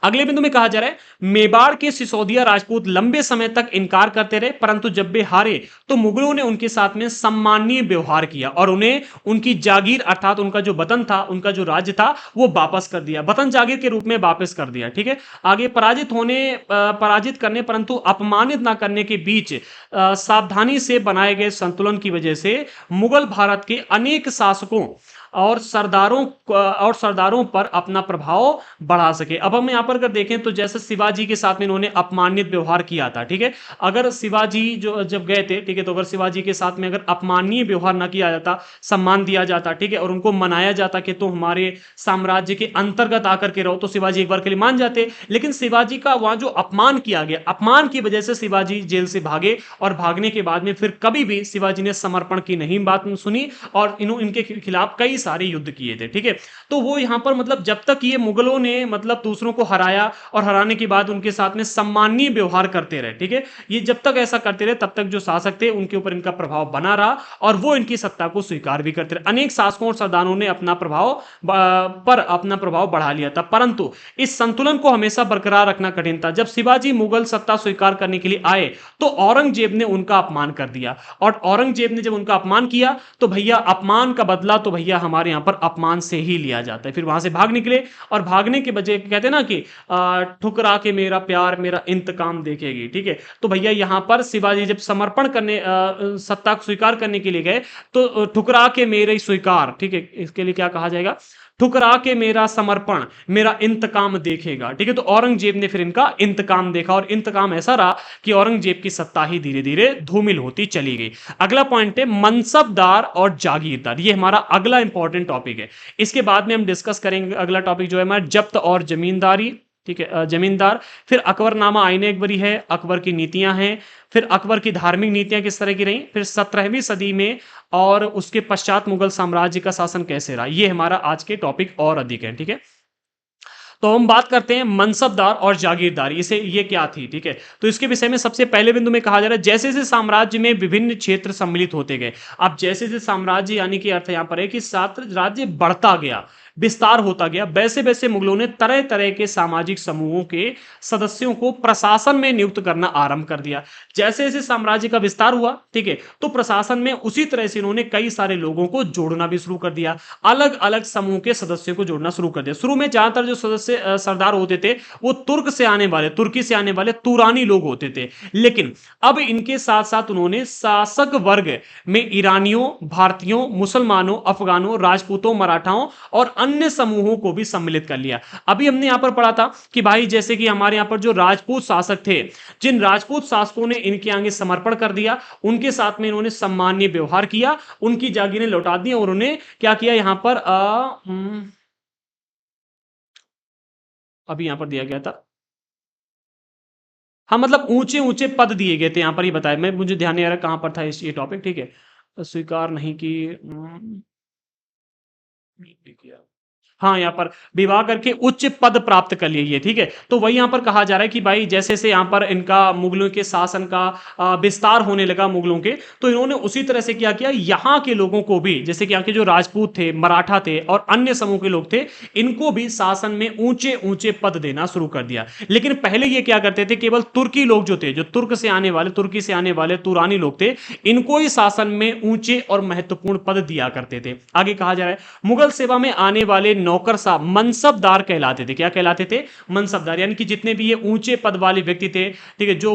अगले बिंदु में कहा जा रहा है मेवाड़ के सिसोदिया राजपूत लंबे समय तक इनकार करते रहे, परंतु जब वे हारे तो मुगलों ने उनके साथ में सम्माननीय व्यवहार किया और उन्हें उनकी जागीर अर्थात उनका जो वतन था, उनका जो राज्य था वो वापस कर दिया, वतन जागीर के रूप में वापस कर दिया, ठीक है? आगे पराजित करने परंतु अपमानित ना करने के बीच सावधानी से बनाए गए संतुलन की वजह से मुगल भारत के अनेक शासकों और सरदारों पर अपना प्रभाव बढ़ा सके। अब हम यहां पर अगर देखें तो जैसे शिवाजी के साथ में इन्होंने अपमानित व्यवहार किया था, ठीक है? अगर शिवाजी जो जब गए थे, ठीक है, तो अगर शिवाजी के साथ में अगर अपमाननीय व्यवहार ना किया जाता, सम्मान दिया जाता, ठीक है, और उनको मनाया जाता कि तुम हमारे साम्राज्य के अंतर्गत आकर के रहो, तो शिवाजी एक बार के लिए मान जाते। लेकिन शिवाजी का वहां जो अपमान किया गया, अपमान की वजह से शिवाजी जेल से भागे और भागने के बाद में फिर कभी भी शिवाजी ने समर्पण की नहीं बात सुनी और इनके खिलाफ कई सारे युद्ध किए थे, ठीक है? तो वो यहां पर मतलब जब तक ये मुगलों ने मतलब दूसरों को हराया और हराने के बाद उनके साथ में सम्माननीय व्यवहार करते रहे, ठीक है? ये जब तक ऐसा करते रहे तब तक जो शासक थे उनके ऊपर इनका प्रभाव बना रहा और वो इनकी सत्ता को स्वीकार भी करते रहे। अनेक शासकों और सरदारों ने अपना प्रभाव बढ़ा लिया था, परंतु इस संतुलन को हमेशा बरकरार रखना कठिन था। जब शिवाजी मुगल सत्ता स्वीकार करने के लिए आए तो औरंगजेब ने उनका अपमान कर दिया और औरंगजेब ने जब उनका अपमान किया तो भैया अपमान का बदला तो भैया हमारे यहां पर अपमान से ही लिया जाता है। फिर वहां से भाग निकले और भागने के बजाय कहते हैं ना कि ठुकरा के मेरा प्यार मेरा इंतकाम देखेगी, ठीक है? तो भैया यहां पर शिवाजी जब समर्पण करने सत्ता को स्वीकार करने के लिए गए तो ठुकरा के मेरे स्वीकार, ठीक है, इसके लिए क्या कहा जाएगा? ठुकरा के मेरा समर्पण मेरा इंतकाम देखेगा, ठीक है? तो औरंगजेब ने फिर इनका इंतकाम देखा और इंतकाम ऐसा रहा कि औरंगजेब की सत्ता ही धीरे धीरे धूमिल होती चली गई। अगला पॉइंट है मनसबदार और जागीरदार। ये हमारा अगला इंपॉर्टेंट टॉपिक है। इसके बाद में हम डिस्कस करेंगे अगला टॉपिक जो है हमारा जब्त और जमींदारी, ठीक है, जमींदार। फिर अकबरनामा आईने अकबरी है, अकबर की नीतियां हैं, फिर अकबर की धार्मिक नीतियां किस तरह की रही, फिर 17वीं सदी में और उसके पश्चात मुगल साम्राज्य का शासन कैसे रहा। ये हमारा आज के टॉपिक और अधिक है, ठीक है? तो हम बात करते हैं मनसबदार और जागीरदारी, इसे ये क्या थी, ठीक है? तो इसके विषय में सबसे पहले बिंदु में कहा जा रहा है जैसे जैसे साम्राज्य में विभिन्न क्षेत्र सम्मिलित होते गए। अब जैसे जैसे साम्राज्य यानी कि अर्थ यहां पर है कि सात राज्य बढ़ता गया, विस्तार होता गया, वैसे वैसे मुगलों ने तरह तरह के सामाजिक समूहों के सदस्यों को प्रशासन में नियुक्त करना आरंभ कर दिया। जैसे जैसे साम्राज्य का विस्तार हुआ, ठीक है, तो प्रशासन में उसी तरह से इन्होंने कई सारे लोगों को जोड़ना भी शुरू कर दिया, अलग अलग समूह के सदस्यों को जोड़ना शुरू कर दिया। शुरू में ज्यादातर जो सदस्य सरदार होते थे वो तुर्की से आने वाले तुरानी लोग होते थे, लेकिन अब इनके साथ साथ उन्होंने शासक वर्ग में ईरानियों, भारतीयों, मुसलमानों, अफगानों, राजपूतों, मराठाओं और अन्य समूहों को भी सम्मिलित कर लिया। अभी हमने यहां पर पढ़ा था कि भाई जैसे कि हमारे यहां पर जो राजपूत शासक थे, जिन राजपूत शासकों ने इनके आगे समर्पण कर दिया, उनके साथ में इन्होंने सम्माननीय व्यवहार किया, उनकी जागीरें लौटा दी और उन्होंने क्या किया यहां पर अभी यहां पर दिया गया था, हाँ मतलब ऊंचे ऊंचे पद दिए गए थे, यहां पर ही बताया, मैं मुझे ध्यान नहीं आ रहा कहां पर था ये टॉपिक, ठीक है, स्वीकार नहीं की, किया, हाँ यहाँ पर विवाह करके उच्च पद प्राप्त कर लिए ये, ठीक है। तो वही यहाँ पर कहा जा रहा है कि भाई जैसे जैसे यहाँ पर इनका मुगलों के शासन का विस्तार होने लगा मुगलों के, तो इन्होंने उसी तरह से क्या किया, यहाँ के लोगों को भी, जैसे कि यहाँ के जो राजपूत थे, मराठा थे और अन्य समूह के लोग थे, इनको भी शासन में ऊंचे ऊंचे पद देना शुरू कर दिया। लेकिन पहले ये क्या करते थे, केवल तुर्की लोग जो थे, जो तुर्की से आने वाले तुरानी लोग थे, इनको ही शासन में ऊंचे और महत्वपूर्ण पद दिया करते थे। आगे कहा जा रहा है मुगल सेवा में आने वाले नौकर साहब मनसबदार कहलाते थे। क्या कहलाते थे, मनसबदार, यानी कि जितने भी ये ऊंचे पद वाले व्यक्ति थे, ठीक है, जो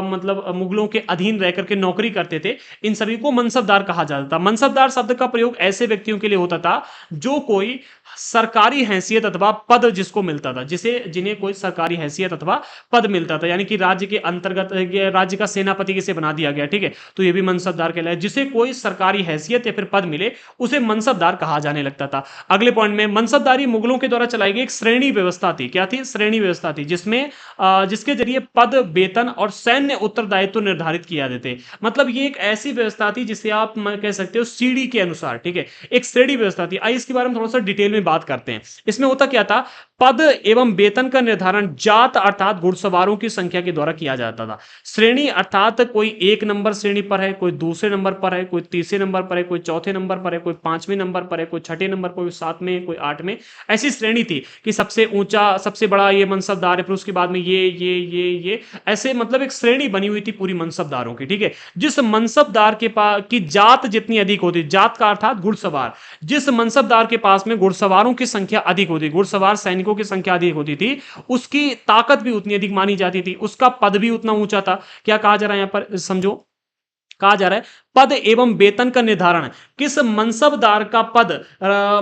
मतलब मुगलों के अधीन रह करके नौकरी करते थे, इन सभी को मनसबदार कहा जाता था। मनसबदार शब्द का प्रयोग ऐसे व्यक्तियों के लिए होता था जो कोई सरकारी हैसियत अथवा पद जिसको मिलता था, जिन्हें कोई सरकारी हैसियत अथवा पद मिलता था, यानी कि राज्य के अंतर्गत राज्य का सेनापति किसे बना दिया गया, ठीक है, तो ये भी मनसबदार कहलाए। जिसे कोई सरकारी हैसियत या फिर पद मिले उसे मनसबदार कहा जाने लगता था। अगले पॉइंट में, मनसबदारी मुगलों के द्वारा चलाई गई एक श्रेणी व्यवस्था थी। क्या थी, श्रेणी व्यवस्था थी, जिसमें जिसके जरिए पद, वेतन और सैन्य उत्तरदायित्व निर्धारित किया जाते। मतलब ये एक ऐसी व्यवस्था थी जिसे आप कह सकते हो सीढ़ी के अनुसार, ठीक है, एक श्रेणी व्यवस्था थी। आइए इसके बारे में थोड़ा सा डिटेल में बात करते हैं। इसमें होता क्या था, पद एवं वेतन का निर्धारण जात अर्थात घुड़सवारों की संख्या के द्वारा किया जाता था। श्रेणी अर्थात कोई एक नंबर श्रेणी पर है, कोई दूसरे नंबर पर है, कोई तीसरे नंबर पर है, कोई चौथे नंबर पर है, कोई पांचवें नंबर पर है, कोई छठे नंबर पर, कोई सातवें, कोई आठवें। ऐसी श्रेणी थी कि सबसे ऊंचा, सबसे बड़ा ये मनसबदार है, फिर उसके बाद में ये ऐसे, मतलब एक श्रेणी बनी हुई थी पूरी मनसबदारों की, ठीक है। जिस मनसबदार के पास की जात जितनी अधिक होती, जात का अर्थात घुड़सवार, जिस मनसबदार के पास में घुड़सवारों की संख्या अधिक होती, घुड़सवार सैनिकों की संख्या अधिक होती थी, उसकी ताकत भी उतनी अधिक मानी जाती थी, उसका पद भी उतना ऊंचा था। क्या कहा जा रहा है यहां पर, समझो, कहा जा रहा है पद एवं वेतन का निर्धारण किस मनसबदार का पद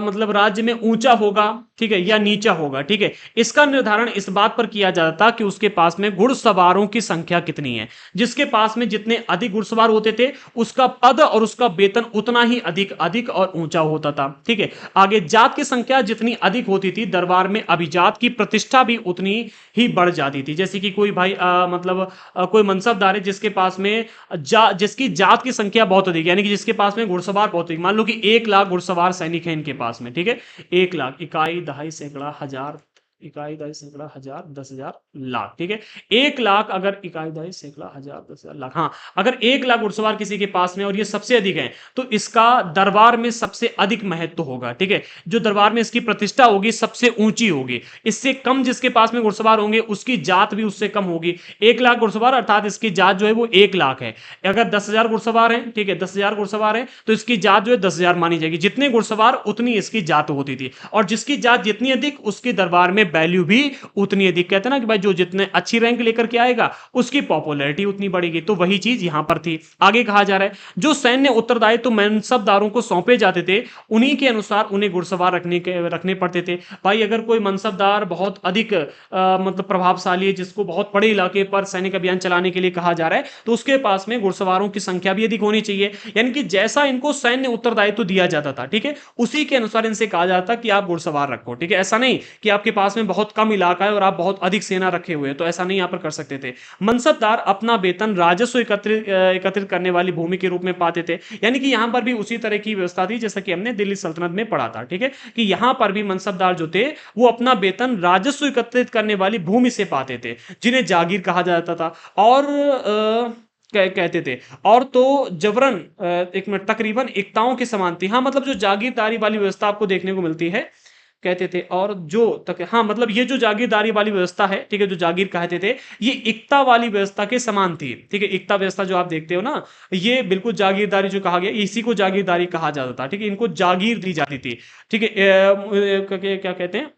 मतलब राज्य में ऊंचा होगा, ठीक है, या नीचा होगा, ठीक है, इसका निर्धारण इस बात पर किया जाता कि उसके पास में घुड़सवारों की संख्या कितनी है। जिसके पास में जितने अधिक घुड़सवार होते थे, उसका पद और उसका वेतन उतना ही अधिक अधिक और ऊंचा होता था, ठीक है। आगे, जात की संख्या जितनी अधिक होती थी, दरबार में अभिजात की प्रतिष्ठा भी उतनी ही बढ़ जाती थी। जैसे कि कोई भाई मतलब कोई मनसबदार है जिसके पास में जिसकी जात की संख्या बहुत अधिक, यानी कि जिसके पास में घुड़सवार बहुत अधिक, मान लो कि 1 लाख घुड़सवार सैनिक हैं इनके पास में, ठीक है, 1 लाख, इकाई, दहाई, सैकड़ा, हजार, इकाई, दहाई, सैकड़ा, हजार, 10,000, लाख, ठीक है। 1 लाख अगर इकाई, दहाई, सैकड़ा, हजार, 10,000, लाख, हाँ, अगर 1 लाख घुड़सवार किसी के पास में और ये सबसे अधिक है, तो इसका दरबार में सबसे अधिक महत्व होगा, ठीक है। जो दरबार में इसकी प्रतिष्ठा होगी सबसे ऊंची होगी। इससे कम जिसके पास में घुड़सवार होंगे उसकी जात भी उससे कम होगी। 1 लाख घुड़सवार अर्थात इसकी जात जो है वो 1 लाख है। अगर 10,000 घुड़सवार हैं, ठीक है, 10,000 घुड़सवार हैं, तो इसकी जात जो है 10,000 मानी जाएगी। जितने घुड़सवार उतनी इसकी जात होती थी, और जिसकी जात जितनी अधिक उसके दरबार में वैल्यू भी उतनी अधिक। कहते हैं ना कि भाई जो जितने अच्छी रैंक लेकर के आएगा उसकी पॉपुलैरिटी उतनी बढ़ेगी। तो वही चीज यहां पर थी। आगे कहा जा रहा है जो सैन्य उत्तरदायित्व तो मनसबदारों को सौंपे जाते थे, उन्हीं के अनुसार उन्हें घुड़सवार रखने पड़ते थे। भाई अगर कोई मनसबदार बहुत अधिक मतलब प्रभावशाली है, जिसको बहुत बड़े इलाके पर सैनिक अभियान चलाने के लिए कहा जा रहा है, तो उसके पास में घुड़सवारों की संख्या भी अधिक होनी चाहिए। यानी कि जैसा इनको सैन्य उत्तरदायित्व दिया जाता था, ठीक है, उसी के अनुसार इनसे कहा जाता कि आप घुड़सवार रखो, ठीक है। ऐसा नहीं कि आपके पास में बहुत कम इलाका है और आप बहुत अधिक सेना रखे हुए हैं, तो ऐसा नहीं यहां पर कर सकते थे। मनसबदार अपना वेतन राजस्व एकत्रित करने वाली भूमि के रूप में पाते थे। यानी कि यहां पर भी उसी तरह की व्यवस्था थी जैसा कि हमने दिल्ली सल्तनत में पढ़ा था, ठीक है, कि यहां पर भी मनसबदार जो थे वो अपना वेतन राजस्व एकत्रित करने वाली भूमि से पाते थे, जिन्हें जागीर कहा जाता था। और कहते थे, और तो जबरन एक मिनट, तकरीबन एकताओं के समान थी। हाँ, मतलब जो जागीरदारी वाली व्यवस्था आपको देखने को मिलती है, कहते थे। और जो तक हाँ मतलब ये जो जागीरदारी वाली व्यवस्था है, ठीक है, जो जागीर कहते थे, ये इक्ता वाली व्यवस्था के समान थी। ठीक है, इक्ता व्यवस्था जो आप देखते हो ना, ये बिल्कुल जागीरदारी जो कहा गया, इसी को जागीरदारी कहा जाता था। ठीक है, इनको जागीर दी जाती थी। ठीक है, क्या कहते हैं,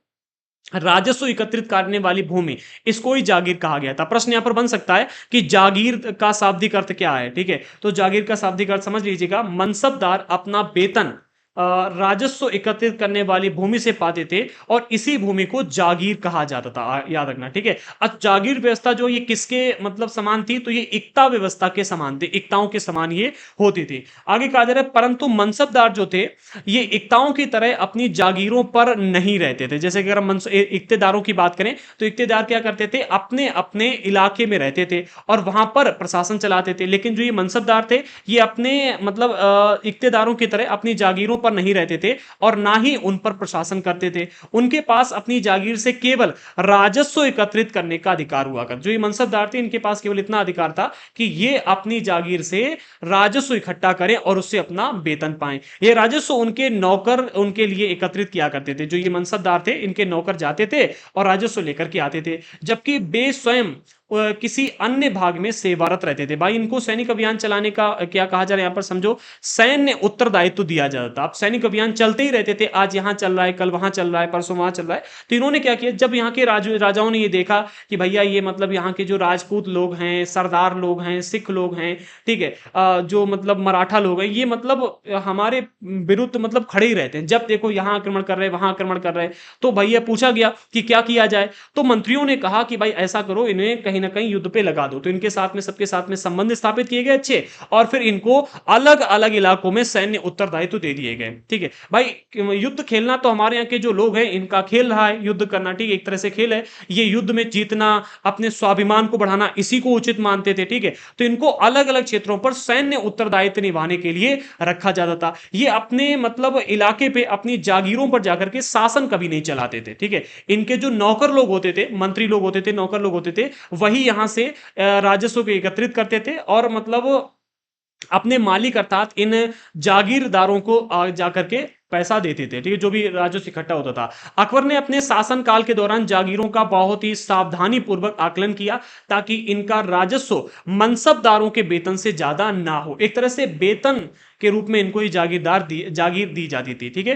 राजस्व एकत्रित करने वाली भूमि, इसको ही जागीर कहा गया था। प्रश्न यहां पर बन सकता है कि जागीर का शाब्दिक अर्थ क्या है। ठीक है, तो जागीर का शाब्दिक अर्थ समझ लीजिएगा, मनसबदार अपना वेतन राजस्व एकत्रित करने वाली भूमि से पाते थे और इसी भूमि को जागीर कहा जाता था। याद रखना। ठीक है, अब जागीर व्यवस्था जो ये किसके मतलब समान थी, तो ये इक्ता व्यवस्था के समान थी, इक्ताओं के समान ये होती थी। आगे कहा जा रहा है, परंतु मनसबदार जो थे ये इक्ताओं की तरह अपनी जागीरों पर नहीं रहते थे। जैसे कि अगर हम इक्तेदारों की बात करें, तो इक्तेदार क्या करते थे, अपने अपने इलाके में रहते थे और वहां पर प्रशासन चलाते थे। लेकिन जो ये मनसबदार थे, ये अपने मतलब इक्तेदारों की तरह अपनी जागीरों पर नहीं रहते थे और ना ही उन पर प्रशासन करते थे। उनके पास अपनी जागीर से केवल राजस्व एकत्रित करने का अधिकार हुआ कर। जो ये मनसबदार थे, इनके पास केवल इतना अधिकार था कि ये अपनी जागीर से राजस्व इकट्ठा करें और उससे अपना वेतन पाएं। ये राजस्व उनके नौकर उनके लिए एकत्रित किया करते थे। जो ये मनसबदार थे, इनके नौकर जाते थे और राजस्व लेकर के आते थे, जबकि वे स्वयं किसी अन्य भाग में सेवारत रहते थे। भाई इनको सैनिक अभियान चलाने का क्या कहा जा रहा है यहां पर समझो, सैन्य उत्तरदायित्व दिया जाता था। अब सैनिक अभियान चलते ही रहते थे, आज यहां चल रहा है, कल वहां चल रहा है, परसों वहां चल रहा है। तो इन्होंने क्या किया, जब यहाँ के राजाओं ने ये देखा कि भैया ये मतलब यहाँ के जो राजपूत लोग हैं, सरदार लोग हैं, सिख लोग हैं, ठीक है, जो मतलब मराठा लोग हैं, ये मतलब हमारे विरुद्ध मतलब खड़े ही रहते हैं, जब देखो यहाँ आक्रमण कर रहे हैं, वहां आक्रमण कर रहे हैं। तो भैया पूछा गया कि क्या किया जाए। तो मंत्रियों ने कहा कि भाई ऐसा करो, इन्हें कहीं ना कहीं युद्ध पे लगा दो। तो इनके साथ में सबके साथ में संबंध स्थापित किए गए अच्छे, और फिर इनको अलग अलग इलाकों में सैन्य उत्तरदायित्व दे दिए गए। ठीक है भाई, युद्ध खेलना तो हमारे यहाँ के जो लोग हैं इनका खेल रहा है, युद्ध करना, ठीक है, एक तरह से खेल है। ये युद्ध में जीतना, अपने स्वाभिमान को बढ़ाना, इसी को उचित मानते थे। ठीक है, तो इनको अलग अलग क्षेत्रों पर सैन्य उत्तरदायित्व निभाने के लिए रखा जाता था। ये अपने मतलब इलाके पे अपनी जागीरों पर जाकर के शासन कभी नहीं चलाते थे। ठीक है, इनके जो नौकर लोग होते थे, मंत्री लोग होते थे, नौकर लोग होते थे, वही यहां से राजस्व को एकत्रित करते थे और मतलब अपने मालिक अर्थात इन जागीरदारों को जाकर के पैसा देते थे। ठीक है, जो भी राजस्व इकट्ठा होता था। अकबर ने अपने शासन काल के दौरान जागीरों का बहुत ही सावधानी पूर्वक आकलन किया ताकि इनका राजस्व मनसबदारों के वेतन से ज्यादा ना हो। एक तरह से वेतन के रूप में इनको ही जागीर दी जाती थी। ठीक है,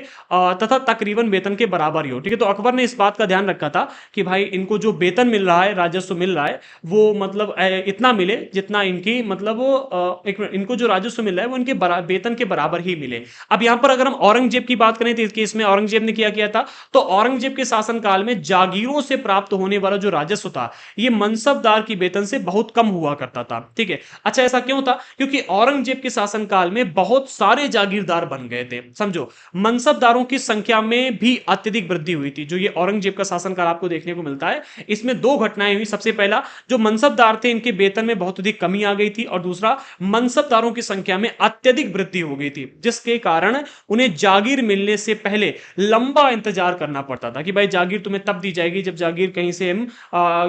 तथा तकरीबन वेतन के बराबर ही हो। ठीक है, तो अकबर ने इस बात का ध्यान रखा था कि भाई इनको जो वेतन मिल रहा है, राजस्व मिल रहा है, वो मतलब इतना मिले जितना इनकी मतलब इनको जो राजस्व मिल रहा है वो इनके वेतन के बराबर ही मिले। अब यहां पर अगर हम औरंगजेब की बात करें तो इस केस में औरंगजेब ने क्या किया था, तो औरंगजेब के शासनकाल में जागीरों से प्राप्त होने वाला जो राजस्व था, ये मनसबदार की वेतन से बहुत कम हुआ करता था। ठीक है, अच्छा ऐसा क्यों था, क्योंकि औरंगजेब के शासनकाल में बहुत सारे जागीरदार बन गए थे। समझो, मनसबदारों की संख्या में भी अत्यधिक वृद्धि हुई थी। जो ये औरंगजेब का शासनकाल आपको देखने को मिलता है, इसमें दो घटनाएं हुई। सबसे पहला, जो मनसबदार थे इनके वेतन में बहुत अधिक कमी आ गई थी, और दूसरा, मनसबदारों की संख्या में अत्यधिक वृद्धि हो गई थी, जिसके कारण उन्हें जागीर मिलने से पहले लंबा इंतजार करना पड़ता था कि भाई जागीर तुम्हें तब दी जाएगी जब जागीर कहीं से हम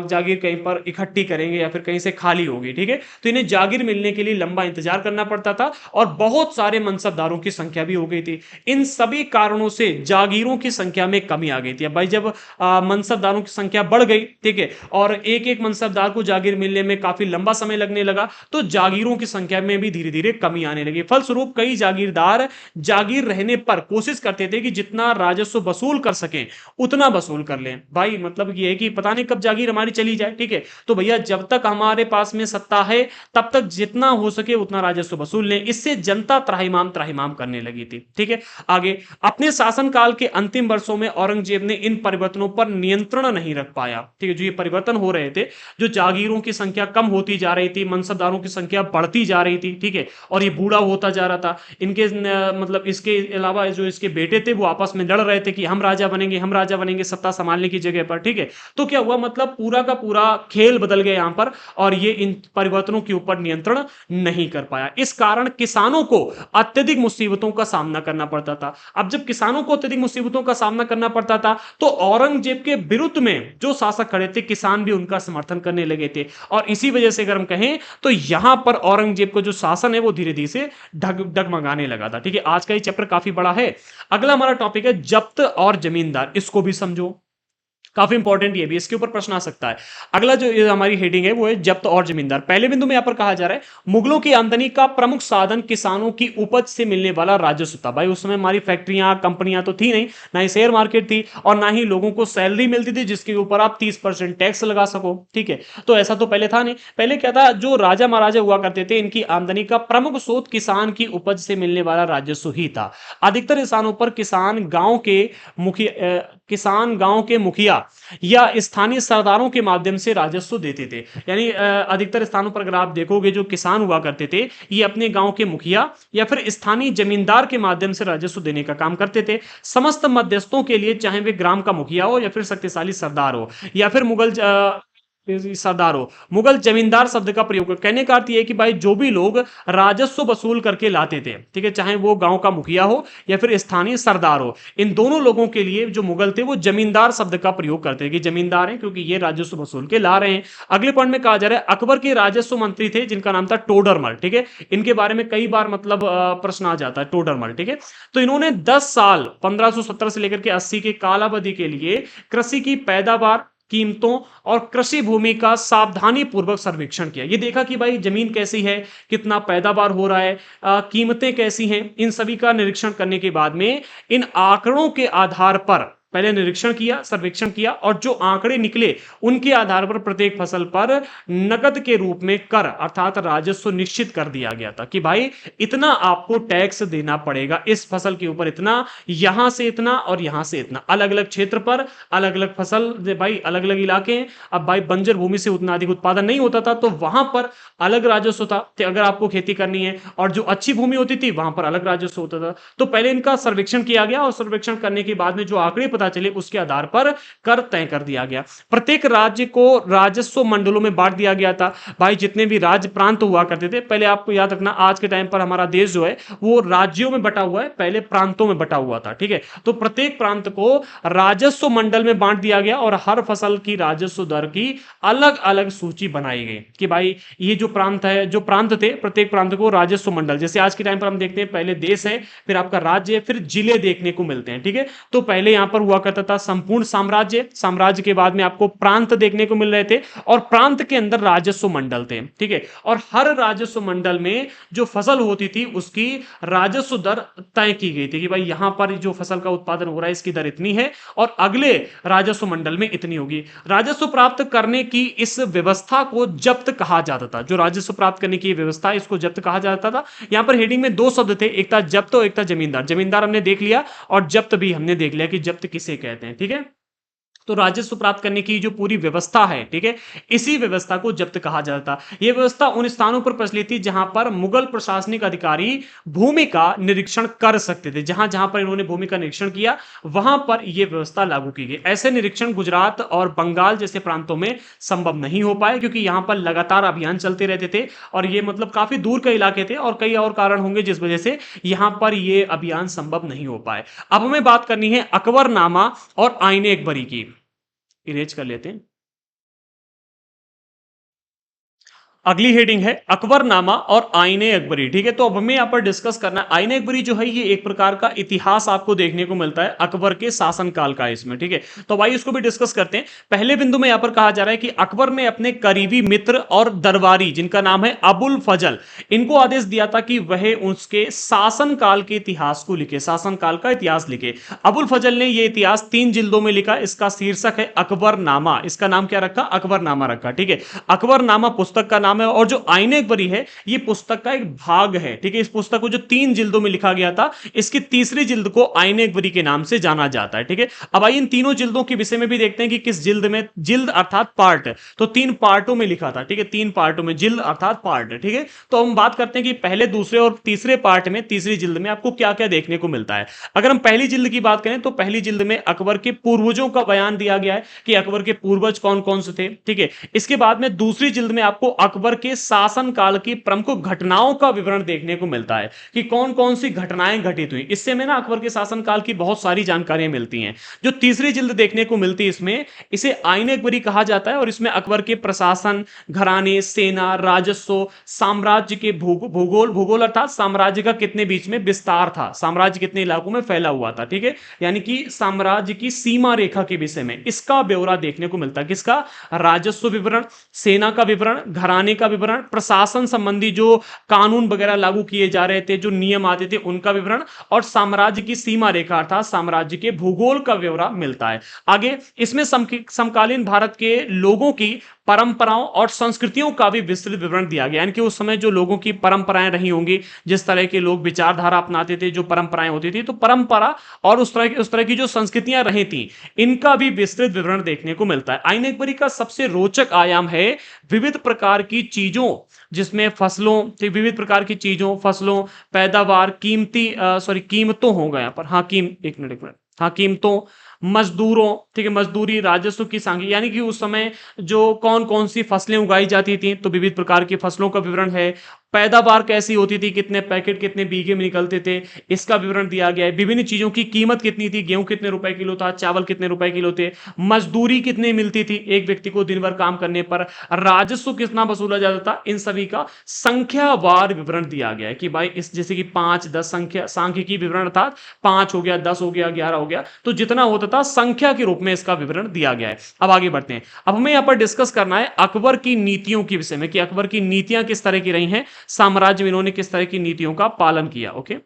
जागीर कहीं पर इकट्ठी करेंगे या फिर कहीं से खाली होगी। ठीक है, तो इन्हें जागीर मिलने के लिए लंबा इंतजार करना पड़ता था और बहुत सारे मनसबदारों की संख्या भी हो गई थी। इन सभी कारणों से जागीरों की संख्या में कमी आ गई थी। अब भाई जब मनसबदारों की संख्या बढ़ गई, ठीक है, और एक एक मनसबदार को जागीर मिलने में काफी लंबा समय लगने लगा, तो जागीरों की संख्या में भी धीरे धीरे कमी आने लगी। फलस्वरूप कई जागीरदार जागीर रहने पर कोशिश करते थे कि जितना राजस्व वसूल कर सकें उतना वसूल कर लें। भाई मतलब ये है कि पता नहीं कब जागीर हमारी चली जाए। ठीक है, तो भैया जब तक हमारे पास में सत्ता है तब तक जितना हो सके उतना राजस्व वसूल लें। इससे जनता त्राहिमाम त्राहिमाम करने लगी थी। ठीक है, आगे अपने शासनकाल के अंतिम वर्षों में औरंगजेब ने इन परिवर्तनों पर नियंत्रण नहीं रख पाया। ठीक है, जो ये परिवर्तन हो रहे थे, जो जागीरों की संख्या कम होती जा रही थी, मनसबदारों की संख्या बढ़ती जा रही थी, ठीक है, और ये बूढ़ा होता जा रहा था। इनके मतलब इसके अलावा जो इसके बेटे थे वो आपस में लड़ रहे थे कि हम राजा बनेंगे, हम राजा बनेंगे सत्ता संभालने की जगह पर। ठीक है, तो क्या हुआ, मतलब पूरा का पूरा खेल बदल गया यहां पर, और ये इन परिवर्तनों के ऊपर नियंत्रण नहीं कर पाया। इस कारण किसानों को अत्यधिक मुसीबतों का सामना करना पड़ता था। अब जब किसानों को अत्यधिक मुसीबतों का सामना करना पड़ता था तो औरंगजेब के विरुद्ध में जो शासक खड़े थे किसान भी उनका समर्थन करने लगे थे। और इसी वजह से अगर हम कहें तो यहां पर औरंगजेब का जो शासन है वो धीरे धीरे से डगमगाने लगा था। ठीक है, आज का ये चैप्टर काफी बड़ा है। अगला हमारा टॉपिक है जब्त और जमींदार, इसको भी समझो, काफी इंपॉर्टेंट ये भी, इसके ऊपर प्रश्न आ सकता है। अगला जो ये हमारी हेडिंग है वो है जब्त और जमींदार। पहले बिंदु में यहां पर कहा जा रहा है मुगलों की आमदनी का प्रमुख साधन किसानों की उपज से मिलने वाला राजस्व था। भाई उस समय हमारी फैक्ट्रियां कंपनियां तो थी नहीं, ना ही शेयर मार्केट थी और ना ही लोगों को सैलरी मिलती थी जिसके ऊपर आप 30% टैक्स लगा सको। ठीक है, तो ऐसा तो पहले था नहीं। पहले क्या था, जो राजा महाराजा हुआ करते थे इनकी आमदनी का प्रमुख स्रोत किसान की उपज से मिलने वाला राजस्व ही था। अधिकतर स्थानों पर किसान गांव के मुखिया या स्थानीय सरदारों के माध्यम से राजस्व देते थे। यानी अधिकतर स्थानों पर अगर आप देखोगे जो किसान हुआ करते थे ये अपने गांव के मुखिया या फिर स्थानीय जमींदार के माध्यम से राजस्व देने का काम करते थे। समस्त मध्यस्थों के लिए, चाहे वे ग्राम का मुखिया हो या फिर शक्तिशाली सरदार हो या फिर सरदार हो, मुगल जमींदार शब्द का प्रयोग कहने का अर्थ यह है कि भाई जो भी लोग राजस्व वसूल करके लाते थे, ठीक है, चाहे वो गांव का मुखिया हो या फिर स्थानीय सरदार हो, इन दोनों लोगों के लिए जो मुगल थे वो जमींदार शब्द का प्रयोग करते थे कि जमींदार हैं क्योंकि ये राजस्व वसूल के ला रहे हैं। अगले पॉइंट में कहा जा रहा है अकबर के राजस्व मंत्री थे जिनका नाम था टोडरमल। ठीक है, इनके बारे में कई बार मतलब प्रश्न आ जाता है टोडरमल। ठीक है, तो इन्होंने 10 साल 1517 से लेकर के 80 के कालावधि के लिए कृषि की पैदावार, कीमतों और कृषि भूमि का सावधानी पूर्वक सर्वेक्षण किया। ये देखा कि भाई जमीन कैसी है, कितना पैदावार हो रहा है, कीमतें कैसी हैं, इन सभी का निरीक्षण करने के बाद में इन आंकड़ों के आधार पर पहले निरीक्षण किया, सर्वेक्षण किया और जो आंकड़े निकले उनके आधार पर प्रत्येक फसल पर नकद के रूप में कर अर्थात राजस्व निश्चित कर दिया गया था कि भाई इतना आपको टैक्स देना पड़ेगा, इस फसल के ऊपर इतना, यहां से इतना और यहां से इतना, अलग अलग क्षेत्र पर अलग अलग फसल, भाई अलग अलग इलाके हैं। अब भाई बंजर भूमि से उतना अधिक उत्पादन नहीं होता था तो वहां पर अलग राजस्व था अगर आपको खेती करनी है, और जो अच्छी भूमि होती थी वहां पर अलग राजस्व होता था। तो पहले इनका सर्वेक्षण किया गया और सर्वेक्षण करने के बाद में जो आंकड़े पता चले उसके आधार पर कर तय कर दिया गया। प्रत्येक राज्य को राजस्व मंडलों में बांट दिया गया था। भाई जितने भी राज्य प्रांत हुआ करते थे, पहले आपको याद रखना आज के टाइम पर हमारा देश जो है वो राज्यों में बटा हुआ है, पहले प्रांतों में बटा हुआ था। ठीक है, तो प्रत्येक प्रांत को राजस्व मंडल में बांट दिया गया और हर फसल की राजस्व दर की अलग अलग सूची बनाई गई कि भाई ये जो प्रांत है, जो प्रांत थे प्रत्येक प्रांत को राजस्व मंडल, जैसे आज के टाइम पर हम देखते हैं पहले देश है, फिर आपका राज्य है, फिर जिले देखने को मिलते हैं। ठीक है, तो पहले यहां पर हुआ करता था संपूर्ण साम्राज्य, साम्राज्य के बाद में आपको प्रांत देखने को मिल रहे थे और प्रांत के अंदर राजस्व मंडल थे। ठीक है, और हर राजस्व मंडल में जो फसल होती थी उसकी राजस्व दर तय की गई थी कि भाई यहां पर जो फसल का उत्पादन हो रहा है इसकी दर इतनी है और अगले राजस्व मंडल में इतनी होगी। राजस्व प्राप्त करने की इस व्यवस्था को जब्त कहा जाता था। जो राजस्व प्राप्त करने की व्यवस्था इसको जब्त कहा जाता था। यहां पर हेडिंग में दो शब्द थे, एक था जब्त और एक था जमींदार। जमींदार हमने देख लिया और जब्त भी हमने देख लिया कि जब्त किसे कहते हैं। ठीक है, तो राजस्व प्राप्त करने की जो पूरी व्यवस्था है, ठीक है, इसी व्यवस्था को जब्त कहा जाता। यह व्यवस्था उन स्थानों पर प्रचलित थी जहां पर मुगल प्रशासनिक अधिकारी भूमि का निरीक्षण कर सकते थे। जहां जहां पर इन्होंने भूमि का निरीक्षण किया वहां पर यह व्यवस्था लागू की गई। ऐसे निरीक्षण गुजरात और बंगाल जैसे प्रांतों में संभव नहीं हो पाए क्योंकि यहां पर लगातार अभियान चलते रहते थे और ये मतलब काफी दूर के इलाके थे और कई और कारण होंगे जिस वजह से यहां पर यह अभियान संभव नहीं हो पाए। अब हमें बात करनी है अकबरनामा और आईने अकबरी की। इरेज कर लेते हैं। अगली हेडिंग है अकबरनामा और आईने अकबरी। ठीक है, तो अब हमें यहां पर डिस्कस करना है आईने अकबरी जो है ये एक प्रकार का इतिहास आपको देखने को मिलता है अकबर के शासनकाल का इसमें। ठीक है, तो भाई इसको भी डिस्कस करते हैं। पहले बिंदु में यहां पर कहा जा रहा है कि अकबर ने अपने करीबी मित्र और दरबारी जिनका नाम है अबुल फजल, इनको आदेश दिया था कि वह उसके शासनकाल के इतिहास को लिखे, शासनकाल का इतिहास लिखे। अबुल फजल ने यह इतिहास 3 जिल्दों में लिखा। इसका शीर्षक है अकबरनामा। इसका नाम क्या रखा? अकबरनामा रखा। ठीक है, अकबरनामा पुस्तक का नाम है और जो आईने अकबरी है ये पुस्तक का एक भाग है। ठीक है, इस पुस्तक को जो 3 जिल्दों में लिखा गया था इसकी तीसरी जिल्द को आईने अकबरी के नाम से जाना जाता है। ठीक है, अब आइए इन तीनों जिल्दों के विषय में भी देखते हैं कि किस जिल्द में, जिल्द अर्थात पार्ट, तो 3 पार्टों में लिखा था। ठीक है, 3 पार्टों में, जिल्द अर्थात पार्ट। ठीक है, तो हम बात करते हैं कि पहले, दूसरे और तीसरे पार्ट में, तीसरी जिल्द में आपको क्या क्या देखने को मिलता है। अगर हम पहली जिल्द की बात करें तो पहली जिल्द में अकबर के पूर्वजों का बयान दिया गया है कि अकबर के पूर्वज कौन कौन से थे। ठीक है, इसके बाद में दूसरी जिल्द में आपको अकबर अकबर के शासन काल की प्रमुख घटनाओं का विवरण देखने को मिलता है कि कौन कौन सी घटनाएं घटित हुई। इससे में ना अकबर के शासन काल की बहुत सारी जानकारियां मिलती हैं। जो तीसरी जिल्द देखने को मिलती है इसमें, इसे आईने अकबरी कहा जाता है और इसमें अकबर के प्रशासन, घराने, सेना, राजस्व, साम्राज्य के भूगोल, भूगोल अर्थात साम्राज्य का कितने बीच में विस्तार था, साम्राज्य कितने इलाकों में फैला हुआ था, ठीक है, यानी कि साम्राज्य की सीमा रेखा के विषय में इसका ब्यौरा देखने को मिलता है। किसका? राजस्व विवरण, सेना का विवरण, घराने का विवरण, प्रशासन संबंधी जो कानून वगैरह लागू किए जा रहे थे, जो नियम आते थे उनका विवरण, और साम्राज्य की सीमा रेखा अर्थात साम्राज्य के भूगोल का ब्यौरा मिलता है। आगे इसमें समकालीन भारत के लोगों की परंपराओं और संस्कृतियों का भी विस्तृत विवरण दिया गया, यानी कि उस समय जो लोगों की परंपराएं रही होंगी, जिस तरह के लोग विचारधारा अपनाते थे, जो परंपराएं होती थी, तो परंपरा और उस तरह की जो संस्कृतियां रही थी, इनका भी विस्तृत विवरण देखने को मिलता है। आईने अकबरी का सबसे रोचक आयाम है विविध प्रकार की चीजों, जिसमें फसलों, विविध प्रकार की चीजों, फसलों, पैदावार, कीमतों हो गया पर, हाँ एक मिनट, हाँ कीमतों, मजदूरों, ठीक है, मजदूरी, राजस्व की सांख्यिकी, यानी कि उस समय जो कौन कौन सी फसलें उगाई जाती थी, तो विविध प्रकार की फसलों का विवरण है। पैदावार कैसी होती थी, कितने पैकेट कितने बीघे में निकलते थे, इसका विवरण दिया गया है। विभिन्न चीजों की कीमत कितनी थी, गेहूं कितने रुपए किलो था, चावल कितने रुपए किलो थे, मजदूरी कितनी मिलती थी एक व्यक्ति को दिन भर काम करने पर, राजस्व कितना वसूला जाता था, इन सभी का संख्यावार विवरण दिया गया है कि भाई इस जैसे कि 5 10 संख्या सांख्यिकी विवरण अर्थात 5 हो गया, 10 हो गया, 11 हो गया, तो जितना होता था संख्या के रूप में इसका विवरण दिया गया है। अब आगे बढ़ते हैं। अब हमें यहां पर डिस्कस करना है अकबर की नीतियों के विषय में कि अकबर की नीतियां किस तरह की रही हैं, साम्राज्य में इन्होंने किस तरह की नीतियों का पालन किया। ओके,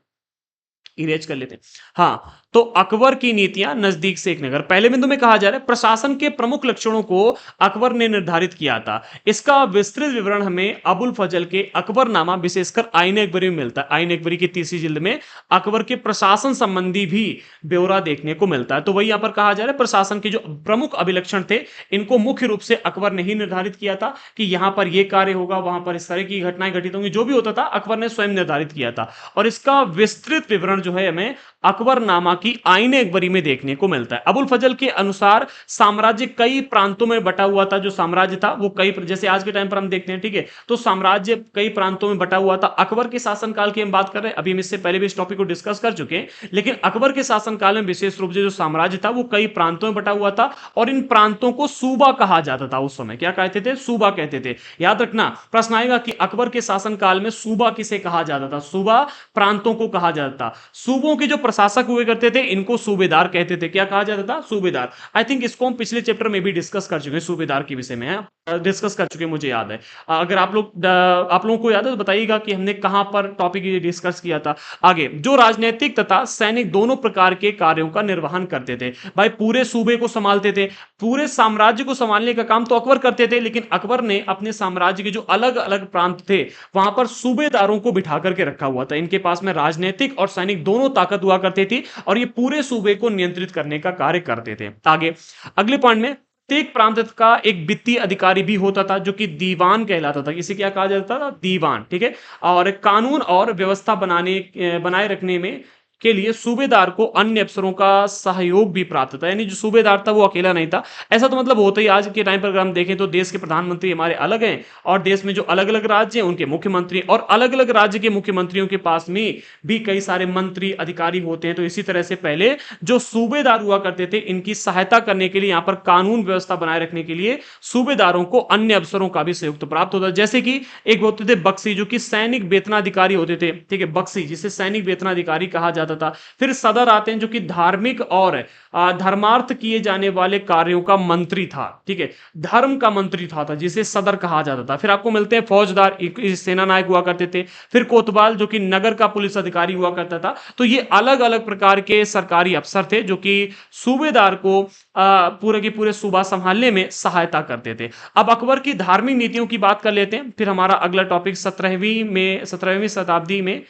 इरेज कर लेते हैं। हाँ, तो अकबर की नीतियां, नजदीक से एक नगर। पहले बिंदु में कहा जा रहा है प्रशासन के प्रमुख लक्षणों को अकबर ने निर्धारित किया था। इसका विस्तृत विवरण हमें अबुल फजल के अकबरनामा, विशेषकर आईने अकबरी में मिलता है। आईने अकबरी की तीसरी जिल्द में अकबर के प्रशासन संबंधी भी ब्यौरा देखने को मिलता है। तो वही यहां पर कहा जा रहा है प्रशासन के जो प्रमुख अभिलक्षण थे, इनको मुख्य रूप से अकबर ने ही निर्धारित किया था कि यहां पर यह कार्य होगा, वहां पर इस तरह की घटनाएं घटित होंगी, जो भी होता था अकबर ने स्वयं निर्धारित किया था। और इसका विस्तृत विवरण जो है हमें अकबरनामा की आईने अकबरी में देखने को मिलता है। अबुल फजल के अनुसार साम्राज्य कई प्रांतों में बटा हुआ था। जो साम्राज्य था वो कई, जैसे आज के टाइम पर हम देखते हैं, ठीक है, तो साम्राज्य कई प्रांतों में बटा हुआ था। अकबर के शासनकाल की हम बात कर रहे हैं, अभी हम इससे पहले भी इस टॉपिक को डिस्कस कर चुके हैं, लेकिन अकबर के शासनकाल में विशेष रूप से जो साम्राज्य था वो कई प्रांतों में बटा हुआ था और इन प्रांतों को सूबा कहा जाता था। उस समय क्या कहते थे? सूबा कहते थे। याद रखना, प्रश्न आएगा कि अकबर के शासनकाल में सूबा किसे कहा जाता था? सूबा प्रांतों को कहा जाता था। सूबों के जो प्रशासक हुए करते थे इनको सूबेदार कहते थे। क्या कहा जाता था? सूबेदार। आई थिंक इसको हम पिछले चैप्टर में भी डिस्कस कर चुके हैं, सूबेदार के विषय में डिस्कस कर चुके हैं, मुझे याद है। अगर आप लोगों को याद है तो बताइएगा कि हमने कहां पर टॉपिक ये डिस्कस किया था। आगे, जो राजनीतिक तथा सैनिक दोनों प्रकार के कार्यों का निर्वहन करते थे। भाई पूरे सूबे को संभालते थे, पूरे साम्राज्य को संभालने का काम तो अकबर करते थे, लेकिन अकबर ने अपने साम्राज्य के जो अलग अलग प्रांत थे वहां पर सूबेदारों को बिठा करके रखा हुआ था। इनके पास में राजनीतिक और सैनिक दोनों ताकत हुआ करती थी और ये पूरे सूबे को नियंत्रित करने का कार्य करते थे। आगे अगले पॉइंट में, प्रत्येक प्रांत का एक वित्तीय अधिकारी भी होता था जो कि दीवान कहलाता था। इसे क्या कहा जाता था? दीवान। ठीक है, और कानून और व्यवस्था बनाए रखने में के लिए सूबेदार को अन्य अफसरों का सहयोग भी प्राप्त था। यानी जो सूबेदार था वो अकेला नहीं था। ऐसा तो मतलब होता ही, आज के टाइम पर अगर हम देखें तो देश के प्रधानमंत्री हमारे अलग हैं और देश में जो अलग अलग राज्य हैं उनके मुख्यमंत्री, और अलग अलग राज्य के मुख्यमंत्रियों के पास में भी कई सारे मंत्री अधिकारी होते हैं। तो इसी तरह से पहले जो सूबेदार हुआ करते थे, इनकी सहायता करने के लिए, यहाँ पर कानून व्यवस्था बनाए रखने के लिए सूबेदारों को अन्य अफसरों का भी सहयोग प्राप्त होता। जैसे कि एक होते थे बख्शी, जो कि सैनिक वेतनाधिकारी होते थे। ठीक है, बख्शी जिसे सैनिक वेतनाधिकारी कहा जाता था। फिर सदर आते हैं जो कि धार्मिक और धर्मार्थ किए जाने वाले कार्यों का मंत्री था। ठीक है, धर्म का मंत्री था जिसे सदर कहा जाता था। फिर आपको मिलते हैं फौजदार, सेना नायक हुआ करते थे। फिर कोतवाल जो कि नगर का पुलिस अधिकारी हुआ करता था। तो ये अलग अलग प्रकार के सरकारी अफसर थे जो कि सूबेदार को पूरे के पूरे सूबा संभालने में सहायता करते थे। अब अकबर की धार्मिक नीतियों की बात कर लेते हैं। फिर हमारा अगला टॉपिक 17वीं शताब्दी में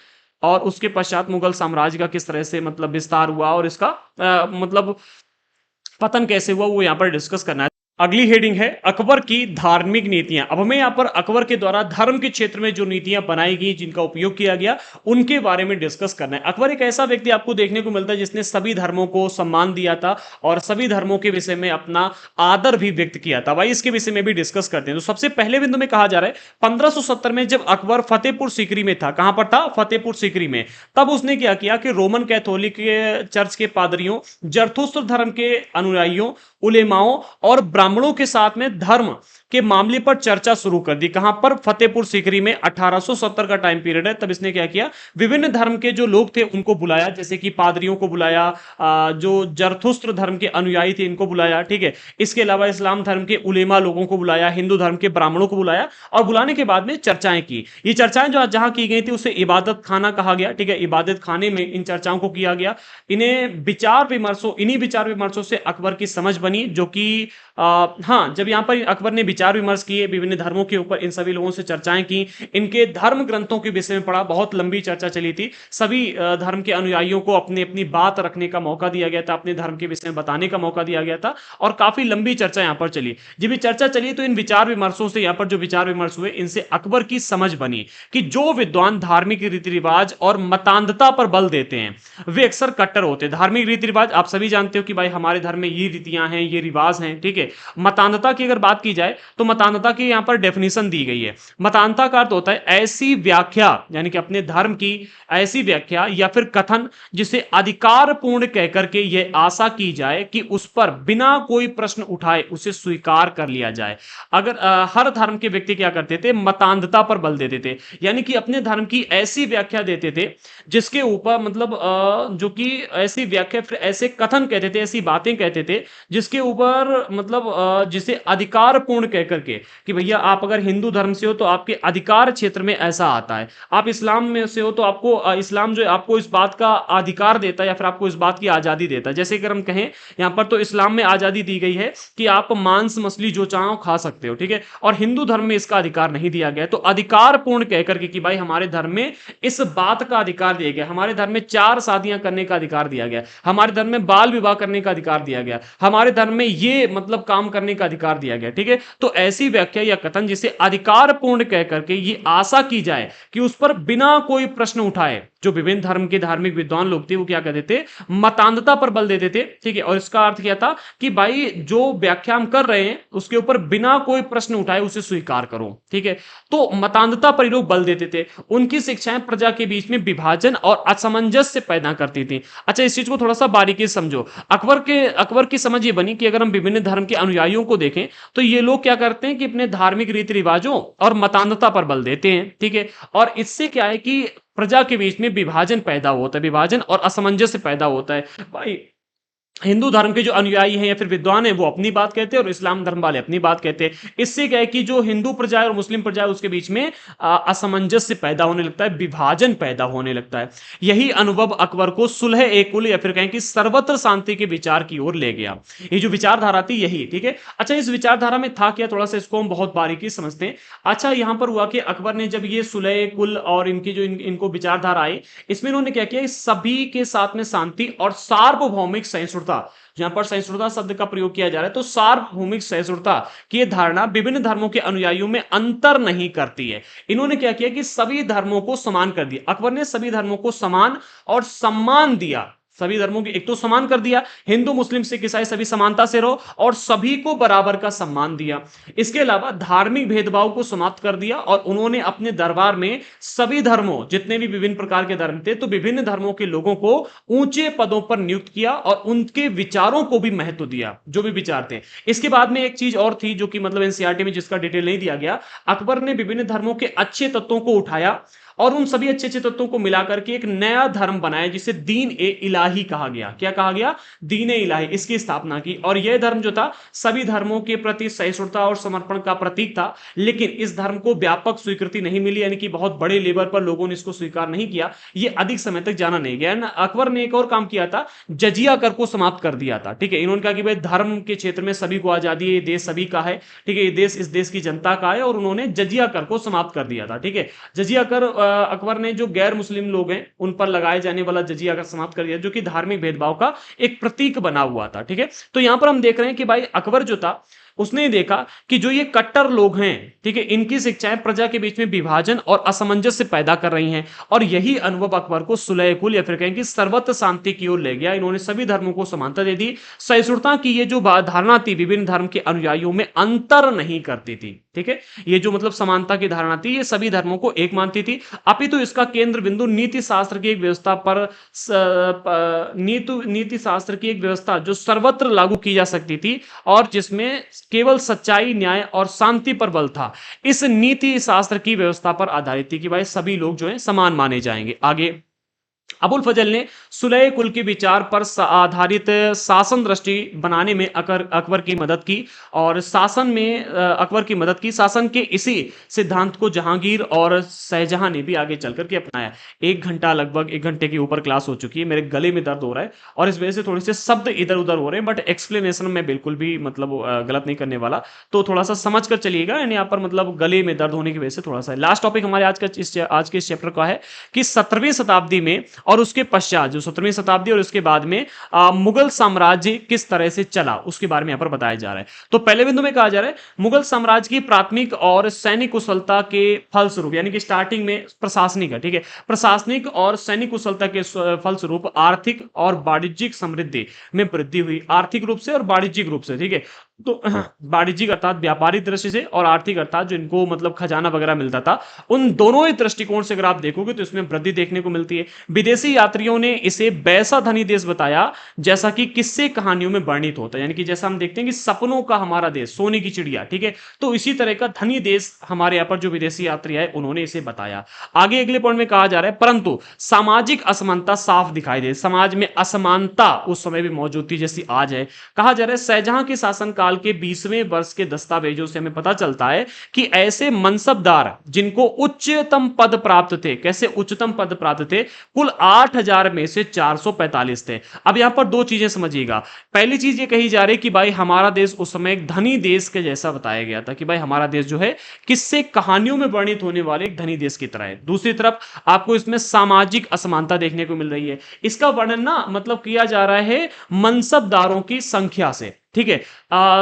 और उसके पश्चात मुगल साम्राज्य का किस तरह से मतलब विस्तार हुआ और इसका मतलब पतन कैसे हुआ, वो यहां पर डिस्कस करना है। अगली हेडिंग है अकबर की धार्मिक नीतियां। अब हमें यहां पर अकबर के द्वारा धर्म के क्षेत्र में जो नीतियां बनाई गई, जिनका उपयोग किया गया, उनके बारे में डिस्कस करना है। अकबर एक ऐसा व्यक्ति आपको देखने को मिलता है जिसने सभी धर्मों को सम्मान दिया था और सभी धर्मों के विषय में अपना आदर भी व्यक्त किया था। भाई इसके विषय में भी डिस्कस करते हैं। तो सबसे पहले बिंदु में कहा जा रहा है 1570 में जब अकबर फतेहपुर सीकरी में था। कहां पर था? फतेहपुर सीकरी में। तब उसने क्या किया कि रोमन कैथोलिक चर्च के पादरियों, जरथुस्त्र धर्म के अनुयायियों, उलेमाओं और ब्राह्मणों के साथ में धर्म के मामले पर चर्चा शुरू कर दी। कहां पर? फतेहपुर सीकरी में। 1870 का टाइम पीरियड है। तब इसने क्या किया, विभिन्न धर्म के जो लोग थे उनको बुलाया, जैसे कि पादरियों को बुलाया, जो जरथुस्त्र धर्म के अनुयायी थे इनको बुलाया, ठीक है। इसके अलावा इस्लाम धर्म के उलेमा लोगों को बुलाया, हिंदू धर्म के ब्राह्मणों को बुलाया और बुलाने के बाद में चर्चाएं की। ये चर्चाएं जो जहां की गई थी उसे इबादत खाना कहा गया, ठीक है। इबादत खाने में इन चर्चाओं को किया गया। इन्हीं विचार विमर्शों से अकबर की समझ बनी, जो कि हाँ, जब यहां पर अकबर ने विचार विमर्श किए विभिन्न धर्मों के ऊपर, इन सभी लोगों से चर्चाएं की, इनके धर्म ग्रंथों के विषय में पढ़ा, बहुत लंबी चर्चा चली थी। सभी धर्म के अनुयायियों को अपनी अपनी बात रखने का मौका दिया गया था, अपने धर्म के विषय में बताने का मौका दिया गया था और काफी लंबी चर्चा यहां पर चली। जब ये चर्चा चली तो इन विचार विमर्शों से, यहां पर जो विचार विमर्श हुए, इनसे अकबर की समझ बनी कि जो विद्वान धार्मिक रीति रिवाज और मतांधता पर बल देते हैं वे अक्सर कट्टर होते हैं। धार्मिक रीति रिवाज आप सभी जानते हो कि भाई हमारे धर्म में ये रीतियां हैं, ये रिवाज हैं, ठीक है। मतांधता की अगर बात की जाए तो मतांधता की यहां पर डेफिनेशन दी गई है। मतांधता का अर्थ होता है ऐसी व्याख्या, यानी कि अपने धर्म की ऐसी व्याख्या या फिर कथन जिसे अधिकारपूर्ण कहकर के यह आशा की जाए कि उस पर बिना कोई प्रश्न उठाए उसे स्वीकार कर लिया जाए। अगर हर धर्म के व्यक्ति क्या करते थे? मतांधता पर बल देते थे, यानी कि अपने धर्म की ऐसी व्याख्या देते थे जिसके ऊपर मतलब जो कि ऐसी व्याख्या फिर ऐसे कथन कहते थे, ऐसी बातें कहते थे जिसके ऊपर मतलब जिसे अधिकारपूर्ण कह करके कि भैया आप अगर हिंदू धर्म से हो तो आपके अधिकार क्षेत्र में ऐसा आता है, आप इस्लाम में से हो तो आपको इस्लाम जो है आपको इस बात का अधिकार देता है या फिर आपको इस बात की आजादी देता है। जैसे कि हम कहें यहां पर तो इस्लाम में आजादी दी गई है कि आप मांस मछली जो चाहो खा सकते हो, ठीक है, और हिंदू धर्म में इसका अधिकार नहीं दिया गया। तो अधिकारपूर्ण कह करके कि भाई हमारे धर्म में इस बात का अधिकार दिया गया, हमारे धर्म में 4 शादियां करने का अधिकार दिया गया, हमारे धर्म में बाल विवाह करने का अधिकार दिया गया, हमारे धर्म में ये मतलब काम करने का अधिकार दिया गया, ठीक है। तो ऐसी व्याख्या या कथन जिसे अधिकारपूर्ण कह करके ये आशा की जाए कि उस पर बिना कोई प्रश्न उठाए, जो विभिन्न धर्म के धार्मिक विद्वान लोग थे वो क्या कहते थे? मतांधता पर बल देते थे, ठीक है। और इसका अर्थ क्या था कि भाई जो व्याख्या हम कर रहे हैं उसके ऊपर बिना कोई प्रश्न उठाए उसे स्वीकार करो, ठीक है। तो मतांधता पर लोग बल देते थे। उनकी शिक्षाएं प्रजा के बीच में विभाजन और असमंजस्य पैदा करती थी। अच्छा, इस चीज को थोड़ा सा बारीकी से समझो। अकबर की समझ ये बनी कि अगर हम विभिन्न धर्म के अनुयायियों को देखें तो ये लोग क्या करते हैं कि अपने धार्मिक रीति रिवाजों और मतांधता पर बल देते हैं, ठीक है। और इससे क्या है कि प्रजा के बीच में विभाजन पैदा होता है, विभाजन और असमंजस्य पैदा होता है। भाई हिंदू धर्म के जो अनुयायी हैं या फिर विद्वान हैं वो अपनी बात कहते हैं और इस्लाम धर्म वाले अपनी बात कहते हैं। इससे क्या है कि जो हिंदू प्रजा है और मुस्लिम प्रजा है उसके बीच में असमंजस्य पैदा होने लगता है, विभाजन पैदा होने लगता है। यही अनुभव अकबर को सुलह ए कुल या फिर कहें कि सर्वत्र शांति के विचार की ओर ले गया। ये जो विचारधारा थी यही, ठीक है। अच्छा, इस विचारधारा में था क्या, थोड़ा सा इसको हम बहुत बारीकी समझते हैं। अच्छा, यहां पर हुआ कि अकबर ने जब ये सुलह ए कुल और इनकी जो इनको विचारधारा आई, इसमें इन्होंने क्या किया, सभी के साथ में शांति और सार्वभौमिक सहिष्णुता, जहां पर सहिष्णुता शब्द का प्रयोग किया जा रहा है तो सार्वभौमिक सहिष्णुता की धारणा विभिन्न धर्मों के अनुयायियों में अंतर नहीं करती है। इन्होंने क्या किया कि सभी धर्मों को समान कर दिया। अकबर ने सभी धर्मों को समान और सम्मान दिया। सभी धर्मों की एक तो समान कर दिया, हिंदू मुस्लिम सिख ईसाई सभी समानता से रहो, और सभी को बराबर का सम्मान दिया। इसके अलावा धार्मिक भेदभाव को समाप्त कर दिया और उन्होंने अपने दरबार में सभी धर्मों, जितने भी विभिन्न प्रकार के धर्म थे, तो विभिन्न धर्मों के लोगों को ऊंचे पदों पर नियुक्त किया और उनके विचारों को भी महत्व दिया, जो भी विचार थे। इसके बाद में एक चीज और थी जो कि मतलब एनसीईआरटी में जिसका डिटेल नहीं दिया गया, अकबर ने विभिन्न धर्मों के अच्छे तत्वों को उठाया और उन सभी अच्छे अच्छे तत्वों को मिलाकर के एक नया धर्म बनाया जिसे दीन ए इलाही कहा गया। क्या कहा गया? दीन ए इलाही। इसकी स्थापना की और यह धर्म जो था सभी धर्मों के प्रति सहिष्णुता और समर्पण का प्रतीक था। लेकिन इस धर्म को व्यापक स्वीकृति नहीं मिली, यानी कि बहुत बड़े लेवल पर लोगों ने इसको स्वीकार नहीं किया, ये अधिक समय तक जाना नहीं गया। अकबर ने एक और काम किया था, जजिया कर को समाप्त कर दिया था, ठीक है। इन्होंने कहा कि भाई धर्म के क्षेत्र में सभी को आजादी है, ये देश सभी का है, ठीक है, ये देश इस देश की जनता का है, और उन्होंने जजिया कर को समाप्त कर दिया था, ठीक है। जजिया कर अकबर ने जो गैर मुस्लिम लोग हैं उन पर लगाए जाने वाला जजिया कर समाप्त कर दिया, जो कि धार्मिक भेदभाव का एक प्रतीक बना हुआ था, ठीक है। तो यहां पर हम देख रहे हैं कि भाई अकबर जो था उसने देखा कि जो ये कट्टर लोग हैं, ठीक है, इनकी शिक्षाएं प्रजा के बीच में विभाजन और असमंजस पैदा कर रही हैं, और यही अनुभव अकबर को सुलह कुल या फिर कहें कि सर्वत्र शांति की ओर ले गया। इन्होंने सभी धर्मों को समानता दे दी। सहिष्णुता की ये जो धारणा थी, विभिन्न धर्म के अनुयायियों में अंतर नहीं करती थी, ठीक है, ये जो मतलब समानता की धारणा थी, ये सभी धर्मों को एक मानती थी। अपितु इसका केंद्र बिंदु नीति शास्त्र की एक व्यवस्था पर नीति शास्त्र की एक व्यवस्था जो सर्वत्र लागू की जा सकती थी और जिसमें केवल सच्चाई, न्याय और शांति पर बल था, इस नीति शास्त्र की व्यवस्था पर आधारित थी कि भाई सभी लोग जो है समान माने जाएंगे। आगे अबुल फजल ने सुलह कुल के विचार पर आधारित शासन दृष्टि बनाने में अकबर की मदद की, और शासन में अकबर की मदद की। शासन के इसी सिद्धांत को जहांगीर और शाहजहां ने भी आगे चल करके अपनाया। 1 घंटा, लगभग 1 घंटे के ऊपर क्लास हो चुकी है, मेरे गले में दर्द हो रहा है और इस वजह से थोड़े से शब्द इधर उधर हो रहे हैं, बट एक्सप्लेनेशन में बिल्कुल भी मतलब गलत नहीं करने वाला, तो थोड़ा सा समझ कर चलिएगा। यहाँ पर मतलब गले में दर्द होने की वजह से थोड़ा सा। लास्ट टॉपिक हमारे आज के इस चैप्टर का है कि 17वीं शताब्दी में और उसके पश्चात, जो 17वीं शताब्दी और उसके बाद में मुगल साम्राज्य किस तरह से चला, उसके बारे में यहां पर बताया जा रहा है। तो पहले बिंदु में कहा जा रहा है मुगल साम्राज्य की प्राथमिक और सैनिक कुशलता के फलस्वरूप, यानी कि स्टार्टिंग में प्रशासनिक है, ठीक है, प्रशासनिक और सैनिक कुशलता के फलस्वरूप आर्थिक और वाणिज्यिक समृद्धि में वृद्धि हुई, आर्थिक रूप से और वाणिज्यिक रूप से, ठीक है। तो वाणिज्यिक अर्थात व्यापारिक दृष्टि से, और आर्थिक अर्थात जो इनको मतलब खजाना वगैरह मिलता था, उन दोनों ही दृष्टिकोण से अगर आप देखोगे तो इसमें वृद्धि देखने को मिलती है। विदेशी यात्रियों ने इसे वैसा धनी देश बताया जैसा कि किस्से कहानियों में वर्णित होता है, यानी कि जैसा हम देखते हैं कि सपनों का हमारा देश, सोने की चिड़िया, ठीक है, तो इसी तरह का धनी देश हमारे यहाँ पर जो विदेशी यात्री आए उन्होंने इसे बताया। आगे अगले पॉइंट में कहा जा रहा है परंतु सामाजिक असमानता साफ दिखाई दे, समाज में असमानता उस समय भी मौजूद थी जैसी आज है। कहा जा रहा है शाहजहां के शासनकाल के 20वें वर्ष के दस्तावेजों से हमें पता चलता है कि ऐसे मनसबदार जिनको उच्चतम पद प्राप्त थे, कैसे उच्चतम पद प्राप्त थे, कुल 8000 में से 445 थे। अब यहां पर दो चीजें समझिएगा। पहली चीज ये कही जा रही है कि भाई हमारा देश उस समय एक धनी देश के जैसा बताया गया था, कि भाई हमारा देश जो है किससे कहानियों में वर्णित होने वाले एक धनी देश की तरह है। दूसरी तरफ आपको इसमें सामाजिक असमानता देखने को मिल रही है। इसका वर्णन ना मतलब किया जा रहा है मनसबदारों की संख्या से, ठीक है।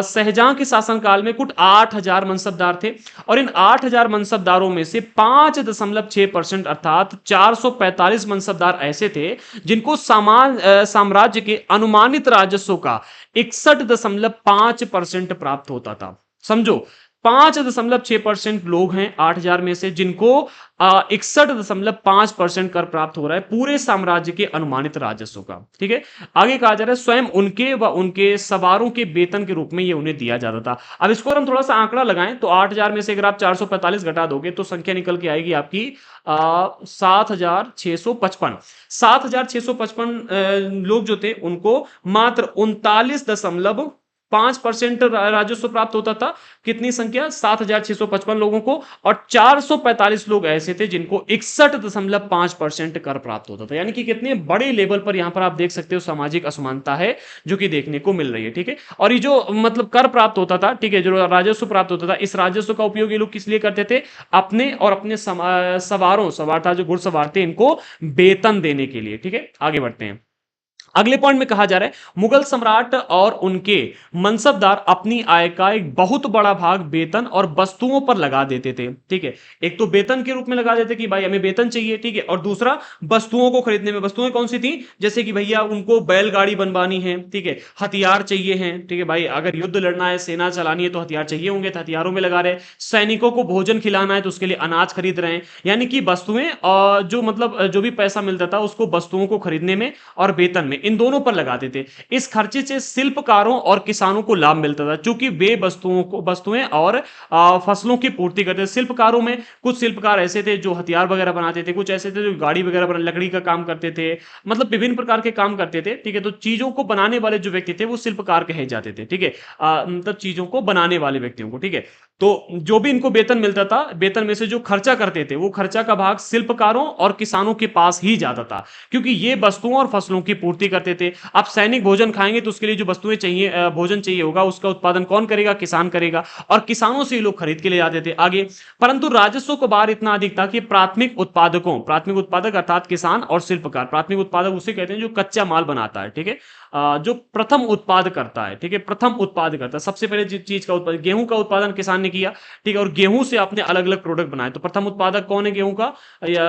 शाहजहां के शासनकाल में कुल 8000 मनसबदार थे, और इन 8000 मनसबदारों में से 5.6% अर्थात 445 मनसबदार ऐसे थे जिनको साम्राज्य के अनुमानित राजस्व का 61.5% प्राप्त होता था। समझो, 5.6% लोग हैं 8000 में से जिनको 61.5% कर प्राप्त हो रहा है पूरे साम्राज्य के अनुमानित राजस्व का, ठीक है। आगे कहा जा रहा है स्वयं उनके व उनके सवारों के वेतन के रूप में ये उन्हें दिया जाता था। अब इसको हम थोड़ा सा आंकड़ा लगाएं तो 8000 में से अगर आप 445 घटा दोगे तो संख्या निकल के आएगी आपकी 7655। 7655 लोग जो थे उनको मात्र 39.5% राजस्व प्राप्त होता था। कितनी संख्या? 7655 लोगों को, और 445 लोग ऐसे थे जिनको 61.5% कर प्राप्त होता था। यानी कि कितने बड़े लेवल पर यहां पर आप देख सकते हो सामाजिक असमानता है जो कि देखने को मिल रही है, ठीक है। और ये जो मतलब कर प्राप्त होता था, ठीक है, जो राजस्व प्राप्त होता था, इस राजस्व का उपयोग ये लोग किस लिए करते थे? अपने और अपने सवार था जो घुड़सवार थे इनको वेतन देने के लिए, ठीक है। आगे बढ़ते हैं। अगले पॉइंट में कहा जा रहा है मुगल सम्राट और उनके मनसबदार अपनी आय का एक बहुत बड़ा भाग वेतन और वस्तुओं पर लगा देते थे, ठीक है। एक तो वेतन के रूप में लगा देते कि भाई हमें वेतन चाहिए, ठीक है, और दूसरा वस्तुओं को खरीदने में। वस्तुएं कौन सी थी? जैसे कि भैया उनको बैलगाड़ी बनवानी है, ठीक है, हथियार चाहिए हैं, ठीक है, भाई अगर युद्ध लड़ना है, सेना चलानी है तो हथियार चाहिए होंगे, तो हथियारों में लगा रहे। सैनिकों को भोजन खिलाना है तो उसके लिए अनाज खरीद रहे हैं। यानी कि वस्तुएं जो मतलब जो भी पैसा मिलता था उसको वस्तुओं को खरीदने में और वेतन में, इन दोनों पर लगाते थे। इस खर्चे से शिल्पकारों और किसानों को लाभ मिलता था क्योंकि वे वस्तुएं और फसलों की पूर्ति करते थे। शिल्पकारों में कुछ शिल्पकार ऐसे थे जो हथियार वगैरह बनाते थे, कुछ ऐसे थे जो गाड़ी वगैरह बना, लकड़ी का काम करते थे, मतलब विभिन्न प्रकार के काम करते थे, ठीक है। तो चीजों को बनाने वाले जो व्यक्ति थे वो शिल्पकार कहे जाते थे, ठीक है, मतलब चीजों को बनाने वाले व्यक्तियों को, ठीक है। तो जो भी इनको वेतन मिलता था, वेतन में से जो खर्चा करते थे वो खर्चा का भाग शिल्पकारों और किसानों के पास ही जाता था क्योंकि ये वस्तुओं और फसलों की पूर्ति करते थे। अब सैनिक भोजन खाएंगे तो उसके लिए जो वस्तुएं चाहिए, भोजन चाहिए होगा, उसका उत्पादन कौन करेगा? किसान करेगा, और किसानों से ये लोग खरीद के ले जाते थे आगे। परंतु राजस्व का भार इतना अधिक था कि प्राथमिक उत्पादक अर्थात किसान और शिल्पकार, प्राथमिक उत्पादक उसे कहते हैं जो कच्चा माल बनाता है, ठीक है, जो प्रथम उत्पाद करता है, ठीक है, प्रथम उत्पाद करता है, सबसे पहले जिस चीज का उत्पादन, गेहूं का उत्पादन किसान ने किया, ठीक है, और गेहूं से आपने अलग अलग प्रोडक्ट बनाए, तो प्रथम उत्पादक कौन है गेहूं का, या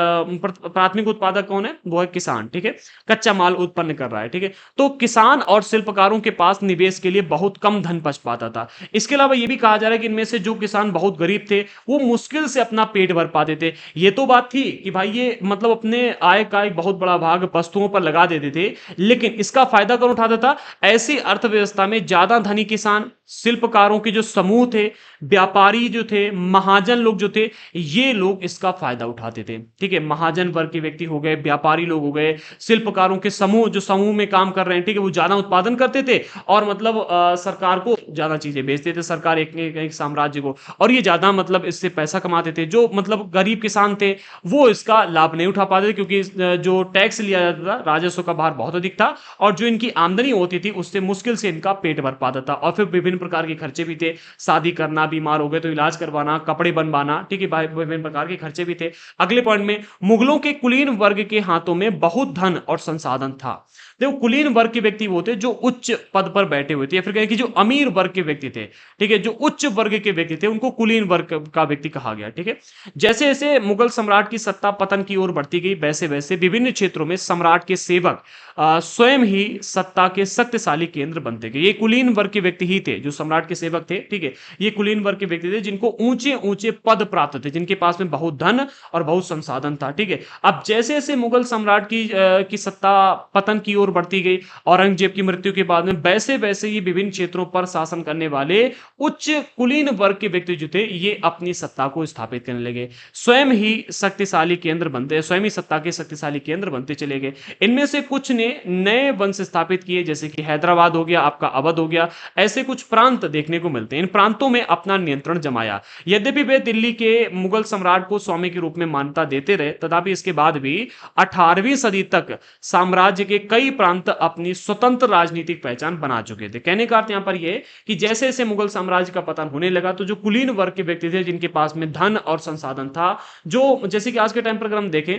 प्राथमिक उत्पादक कौन है, वो है किसान, ठीक है, कच्चा माल उत्पन्न कर रहा है, ठीक है। तो किसान और शिल्पकारों के पास निवेश के लिए बहुत कम धन बच पाता था। इसके अलावा यह भी कहा जा रहा है कि इनमें से जो किसान बहुत गरीब थे वो मुश्किल से अपना पेट भर पाते थे। ये तो बात थी कि भाई ये मतलब अपने आय का एक बहुत बड़ा भाग वस्तुओं पर लगा देते थे, लेकिन इसका फायदा कौन उठाता था, ऐसी अर्थव्यवस्था में ज्यादा धनी किसान, शिल्पकारों के जो समूह थे, व्यापारी जो थे, महाजन लोग जो थे, ये लोग इसका फायदा उठाते थे, ठीक है। महाजन वर्ग के व्यक्ति हो गए, व्यापारी लोग हो गए, शिल्पकारों के समूह जो समूह में काम कर रहे हैं, ठीक है, वो ज्यादा उत्पादन करते थे और मतलब सरकार को ज्यादा चीजें बेचते थे, सरकार एक साम्राज्य को, और ये ज्यादा मतलब इससे पैसा कमाते थे। जो मतलब गरीब किसान थे वो इसका लाभ नहीं उठा पाते थे, क्योंकि जो टैक्स लिया जाता था, राजस्व का भार बहुत अधिक था, और जो इनकी आमदनी होती थी उससे मुश्किल से इनका पेट भर पाता था। और फिर विभिन्न प्रकार के खर्चे भी थे, शादी करना, बीमार हो गए तो इलाज करवाना, कपड़े बनवाना, ठीक है, विभिन्न प्रकार के खर्चे भी थे। अगले पॉइंट में, मुगलों के कुलीन वर्ग के हाथों में बहुत धन और संसाधन था। देखो, कुलीन वर्ग के व्यक्ति वो थे जो उच्च पद पर बैठे हुए थे, या फिर कहें कि जो अमीर वर्ग के व्यक्ति थे, ठीक है, जो उच्च वर्ग के व्यक्ति थे उनको कुलीन वर्ग का व्यक्ति कहा गया, ठीक है। जैसे जैसे मुगल सम्राट की सत्ता पतन की ओर बढ़ती गई, वैसे वैसे विभिन्न क्षेत्रों में सम्राट के सेवक स्वयं ही सत्ता के शक्तिशाली केंद्र बनते गए। ये कुलीन वर्ग के व्यक्ति ही थे जो सम्राट के सेवक थे, ठीक है। ये कुलीन वर्ग के व्यक्ति थे जिनको ऊंचे ऊंचे पद प्राप्त थे, जिनके पास में बहुत धन और बहुत संसाधन था, ठीक है। अब जैसे जैसे मुगल सम्राट की सत्ता पतन की ओर बढ़ती गई, औरंगजेब की मृत्यु के बाद में, वैसे वैसे ये विभिन्न क्षेत्रों पर शासन करने वाले उच्च कुलीन वर्ग के व्यक्ति जो थे ये अपनी सत्ता को स्थापित करने लगे, स्वयं ही शक्तिशाली केंद्र बनते, स्वयं ही सत्ता के शक्तिशाली केंद्र बनते चले गए। इनमें से कुछ ने नए वंश स्थापित किए, जैसे कि हैदराबाद हो गया, आपका अवध हो गया, ऐसे कुछ प्रांत देखने को मिलते हैं। इन प्रांतों में अपना नियंत्रण जमाया। यद्यपि वे दिल्ली के मुगल सम्राट को स्वामी के रूप में मान्यता देते रहे, तथापि इसके बाद भी 18वीं सदी तक साम्राज्य के कई प्रांत अपनी स्वतंत्र राजनीतिक पहचान बना चुके थे। कहने का अर्थ यहां पर यह कि जैसे जैसे मुगल साम्राज्य का पतन होने लगा तो जो कुलीन वर्ग के व्यक्ति थे जिनके पास में धन और संसाधन था, जो जैसे कि आज के टाइम पर अगर हम देखें,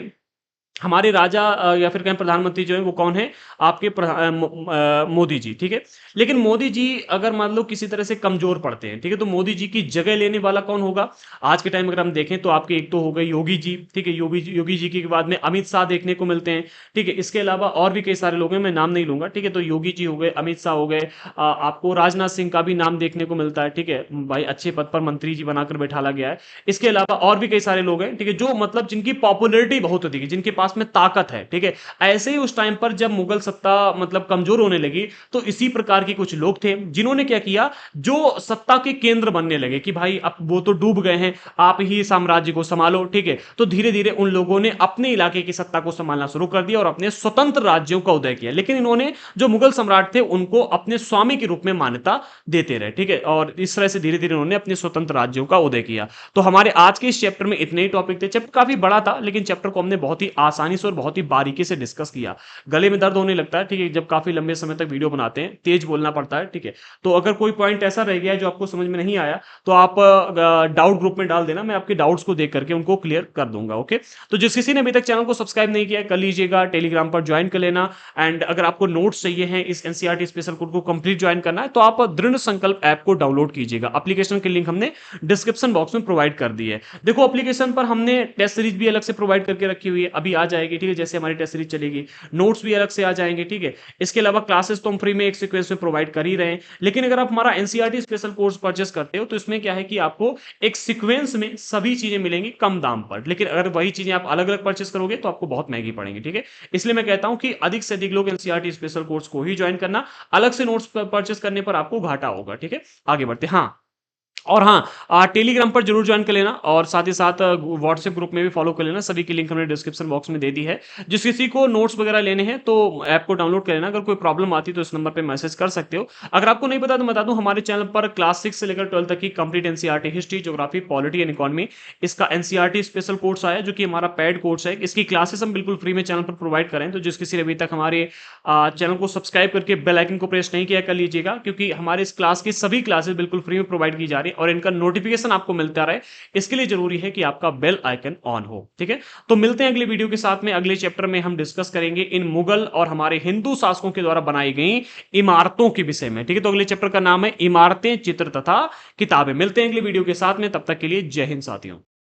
हमारे राजा या फिर कहें प्रधानमंत्री जो है वो कौन है, आपके मोदी जी, ठीक है। लेकिन मोदी जी अगर मान लो किसी तरह से कमजोर पड़ते हैं, ठीक है, तो मोदी जी की जगह लेने वाला कौन होगा आज के टाइम अगर हम देखें तो आपके एक तो हो गए योगी जी, ठीक है, योगी जी के बाद में अमित शाह देखने को मिलते हैं, ठीक है। इसके अलावा और भी कई सारे लोग हैं, मैं नाम नहीं लूंगा, ठीक है। तो योगी जी हो गए, अमित शाह हो गए, आपको राजनाथ सिंह का भी नाम देखने को मिलता है, ठीक है, भाई अच्छे पद पर मंत्री जी बनाकर बैठाला गया है। इसके अलावा और भी कई सारे लोग हैं, ठीक है, जो मतलब जिनकी पॉपुलैरिटी बहुत होती है, जिनके पास में ताकत है, ठीक है। ऐसे ही उस टाइम पर जब मुगल सत्ता मतलब कमजोर होने लगी तो इसी प्रकार के कुछ लोग थे जिन्होंने क्या किया, जो सत्ता के केंद्र बनने लगे कि भाई अब वो तो डूब गए हैं, आप ही साम्राज्य को संभालो, ठीक है। तो धीरे धीरे उन लोगों ने अपने इलाके की सत्ता को संभालना शुरू कर दिया और अपने स्वतंत्र राज्यों का उदय किया। लेकिन इन्होंने जो मुगल सम्राट थे उनको अपने स्वामी के रूप में मान्यता देते रहे, ठीक है, और इस तरह से धीरे धीरे उन्होंने अपने स्वतंत्र राज्यों का उदय किया। तो हमारे आज के इस चैप्टर में इतने ही टॉपिक थे। चैप्टर काफी बड़ा था लेकिन चैप्टर को हमने बहुत ही आसानी से और बहुत ही बारीकी से डिस्कस किया। गले में दर्द होने लगता है, ठीक है, जब काफी लंबे समय तक वीडियो बनाते हैं, तेज बोलना पड़ता है, ठीक है। तो अगर कोई पॉइंट ऐसा रह गया है जो आपको समझ में नहीं आया तो आप डाउट ग्रुप में डाल देना, मैं आपके डाउट्स को देख करके उनको क्लियर कर दूंगा, ओके। तो जिस किसी ने अभी तक चैनल को सब्सक्राइब नहीं किया कर लीजिएगा, टेलीग्राम पर ज्वाइन कर लेना। एंड अगर आपको नोट्स चाहिए हैं इस एनसीईआरटी स्पेशल कोर्स को कंप्लीट ज्वाइन करना है तो आप दृढ़ संकल्प ऐप को डाउनलोड कीजिएगा। एप्लीकेशन की लिंक हमने डिस्क्रिप्शन बॉक्स में प्रोवाइड कर दी है। देखो, एप्लीकेशन पर हमने टेस्ट सीरीज भी अलग से प्रोवाइड करके रखी हुई है, अभी आ जाएगी, ठीक है, जैसे हमारी टेस्ट सीरीज चलेगी, नोट्स भी अलग से आ जाएंगे, ठीक है। इसके अलावा क्लासेस तो हम फ्री में एक सीक्वेंस में प्रोवाइड कर ही रहे हैं, लेकिन अगर आप हमारा एनसीईआरटी स्पेशल कोर्स परचेस करते हो तो इसमें क्या है कि आपको एक सीक्वेंस में सभी चीजें मिलेंगी कम दाम पर, लेकिन अगर वही चीजें आप अलग अलग परचेस करोगे तो आपको बहुत महंगी पड़ेंगी, ठीक है। इसलिए मैं कहता हूं कि अधिक से अधिक लोग एनसीईआरटी स्पेशल कोर्स को ही ज्वाइन करना, अलग से नोट्स परचेस करने पर आपको घाटा होगा, ठीक है। आगे बढ़ते, हाँ, और हाँ, टेलीग्राम पर जरूर ज्वाइन कर लेना और साथ ही साथ व्हाट्सएप ग्रुप में भी फॉलो कर लेना, सभी की लिंक हमने डिस्क्रिप्शन बॉक्स में दे दी है। जिस किसी को नोट्स वगैरह लेने हैं तो ऐप को डाउनलोड कर लेना, अगर कोई प्रॉब्लम आती तो इस नंबर पे मैसेज कर सकते हो। अगर आपको नहीं पता तो बता दूं, हमारे चैनल पर क्लास 6 से लेकर 12 तक की complete NCERT history, geography, polity and economy, इसका एनसीईआरटी स्पेशल कोर्स आया जो कि हमारा पेड कोर्स है। इसकी क्लासेस हम बिल्कुल फ्री में चैनल पर प्रोवाइड करें, तो जिस किसी ने अभी तक हमारे चैनल को सब्सक्राइब करके बेल आइकन को प्रेस नहीं किया कर लीजिएगा, क्योंकि हमारे इस क्लास की सभी क्लासेस बिल्कुल फ्री में प्रोवाइड की जा रही है। और इनका नोटिफिकेशन आपको मिलता रहे, इसके लिए जरूरी है कि आपका बेल आइकन ऑन हो। ठीक है, तो मिलते हैं अगले वीडियो के साथ में। अगले चैप्टर में हम डिस्कस करेंगे इन मुगल और हमारे हिंदू शासकों के द्वारा बनाई गई इमारतों के विषय में। ठीक है, तो अगले चैप्टर का नाम है इमारतें, चित्र तथा किताबें। मिलते हैं अगले वीडियो के साथ में, तब तक के लिए जय हिंद साथियों।